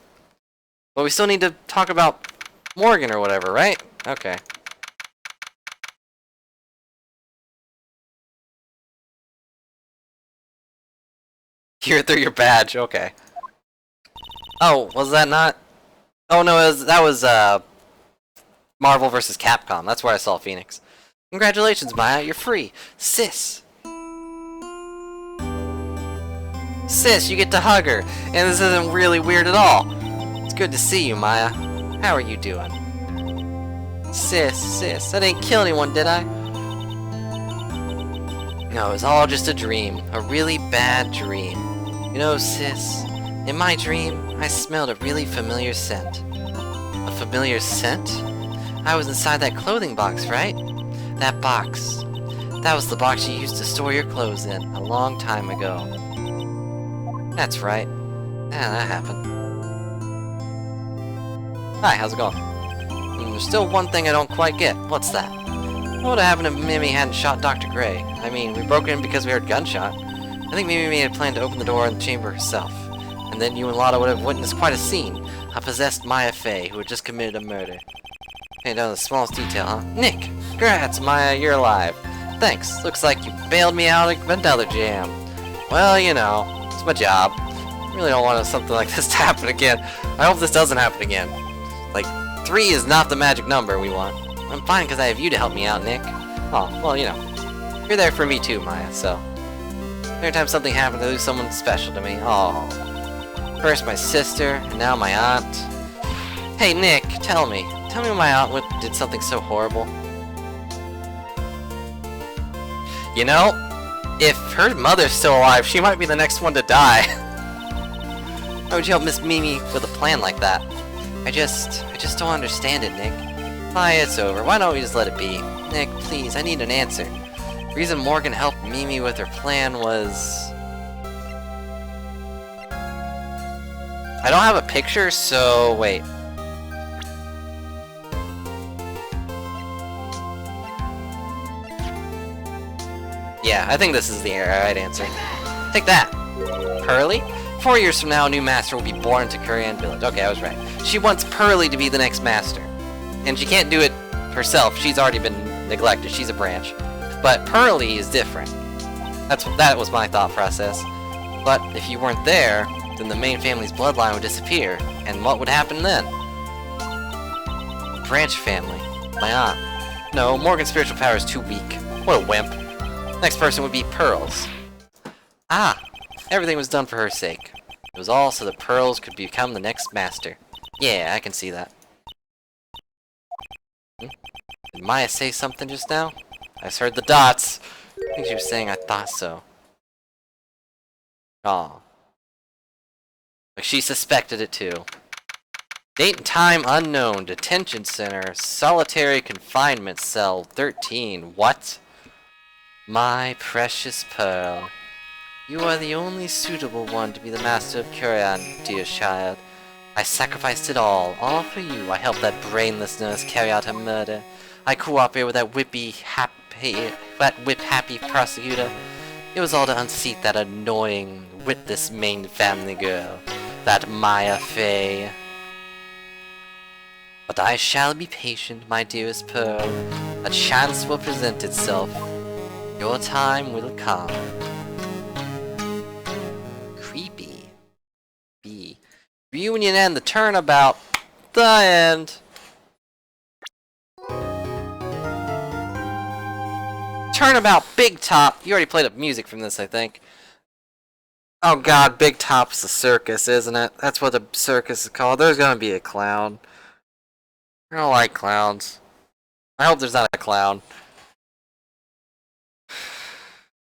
Speaker 1: But we still need to talk about Morgan or whatever, right? Okay. Here through your badge, okay. Oh, was that not? Oh no, that was Marvel vs. Capcom. That's where I saw Phoenix. Congratulations, Maya, you're free. Sis, you get to hug her, and this isn't really weird at all. It's good to see you, Maya. How are you doing? Sis, I didn't kill anyone, did I? No, it was all just a dream. A really bad dream. You know, sis, in my dream, I smelled a really familiar scent. A familiar scent? I was inside that clothing box, right? That box. That was the box you used to store your clothes in a long time ago. That's right. Yeah, that happened. Hi, how's it going? There's still one thing I don't quite get. What's that? What would have happened if Mimi hadn't shot Dr. Gray? I mean, we broke in because we heard gunshot. I think Mimi had planned to open the door in the chamber herself. And then you and Lotta would have witnessed quite a scene. A possessed Maya Fay who had just committed a murder. Hey, down to the smallest detail, huh? Nick! Congrats, Maya, you're alive. Thanks. Looks like you bailed me out of another jam. Well, you know, it's my job. I really don't want something like this to happen again. I hope this doesn't happen again. Like, 3 is not the magic number we want. I'm fine because I have you to help me out, Nick. Oh, well, you know. You're there for me too, Maya, so. Every time something happens, I lose someone special to me. Oh. First my sister, and now my aunt. Hey, Nick, tell me. Tell me when my aunt did something so horrible. You know, if her mother's still alive, she might be the next one to die. Why would you help Miss Mimi with a plan like that? I just don't understand it, Nick. Why, it's over. Why don't we just let it be? Nick, please, I need an answer. The reason Morgan helped Mimi with her plan was... I don't have a picture, so wait. Yeah, I think this is the right answer. Take that! Pearly? 4 years from now, a new master will be born to Korean village. Okay, I was right. She wants Pearly to be the next master. And she can't do it herself. She's already been neglected. She's a branch. But Pearly is different. That was my thought process. But if you weren't there, then the main family's bloodline would disappear. And what would happen then? Branch family. My aunt. No, Morgan's spiritual power is too weak. What a wimp. Next person would be Pearls. Ah! Everything was done for her sake. It was all so the Pearls could become the next master. Yeah, I can see that. Did Maya say something just now? I just heard the dots. I think she was saying I thought so. Aw. Like she suspected it too. Date and time unknown. Detention center. Solitary confinement cell 13. What? My precious Pearl. You are the only suitable one to be the master of Korean, dear child. I sacrificed it all for you. I helped that brainless nurse carry out her murder. I cooperated with that whip-happy prosecutor. It was all to unseat that annoying, witless main family girl, that Maya Fey. But I shall be patient, my dearest Pearl. A chance will present itself. Your time will come. Creepy. B. Reunion and the turnabout. The end. Turnabout Big Top. You already played up music from this, I think. Oh god, Big Top's the circus, isn't it? That's what the circus is called. There's gonna be a clown. I don't like clowns. I hope there's not a clown.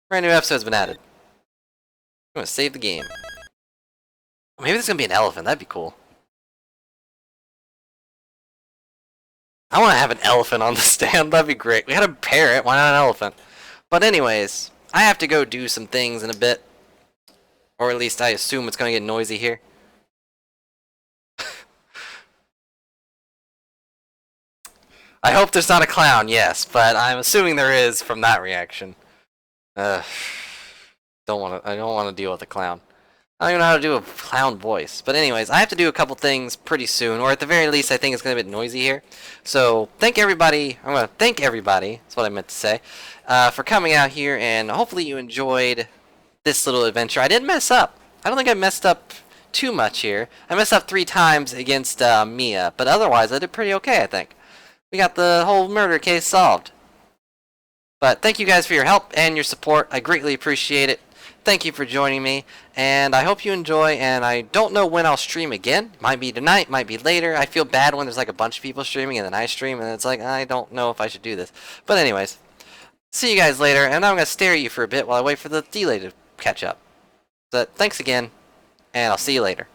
Speaker 1: Brand new episode's been added. I'm gonna save the game. Maybe there's gonna be an elephant. That'd be cool. I want to have an elephant on the stand. That'd be great. We had a parrot. Why not an elephant? But anyways, I have to go do some things in a bit. Or at least I assume it's gonna get noisy here. I hope there's not a clown, yes, but I'm assuming there is from that reaction. I don't want to deal with a clown. I don't even know how to do a clown voice. But anyways, I have to do a couple things pretty soon, or at the very least, I think it's going to be a bit noisy here. So, thank everybody. I'm going to thank everybody, that's what I meant to say, for coming out here, and hopefully you enjoyed this little adventure. I didn't mess up. I don't think I messed up too much here. I messed up 3 times against Mia, but otherwise I did pretty okay, I think. We got the whole murder case solved. But thank you guys for your help and your support. I greatly appreciate it. Thank you for joining me, and I hope you enjoy, and I don't know when I'll stream again. Might be tonight, might be later. I feel bad when there's like a bunch of people streaming and then I stream, and it's like, I don't know if I should do this. But anyways, see you guys later, and I'm going to stare at you for a bit while I wait for the delay to catch up. But thanks again, and I'll see you later.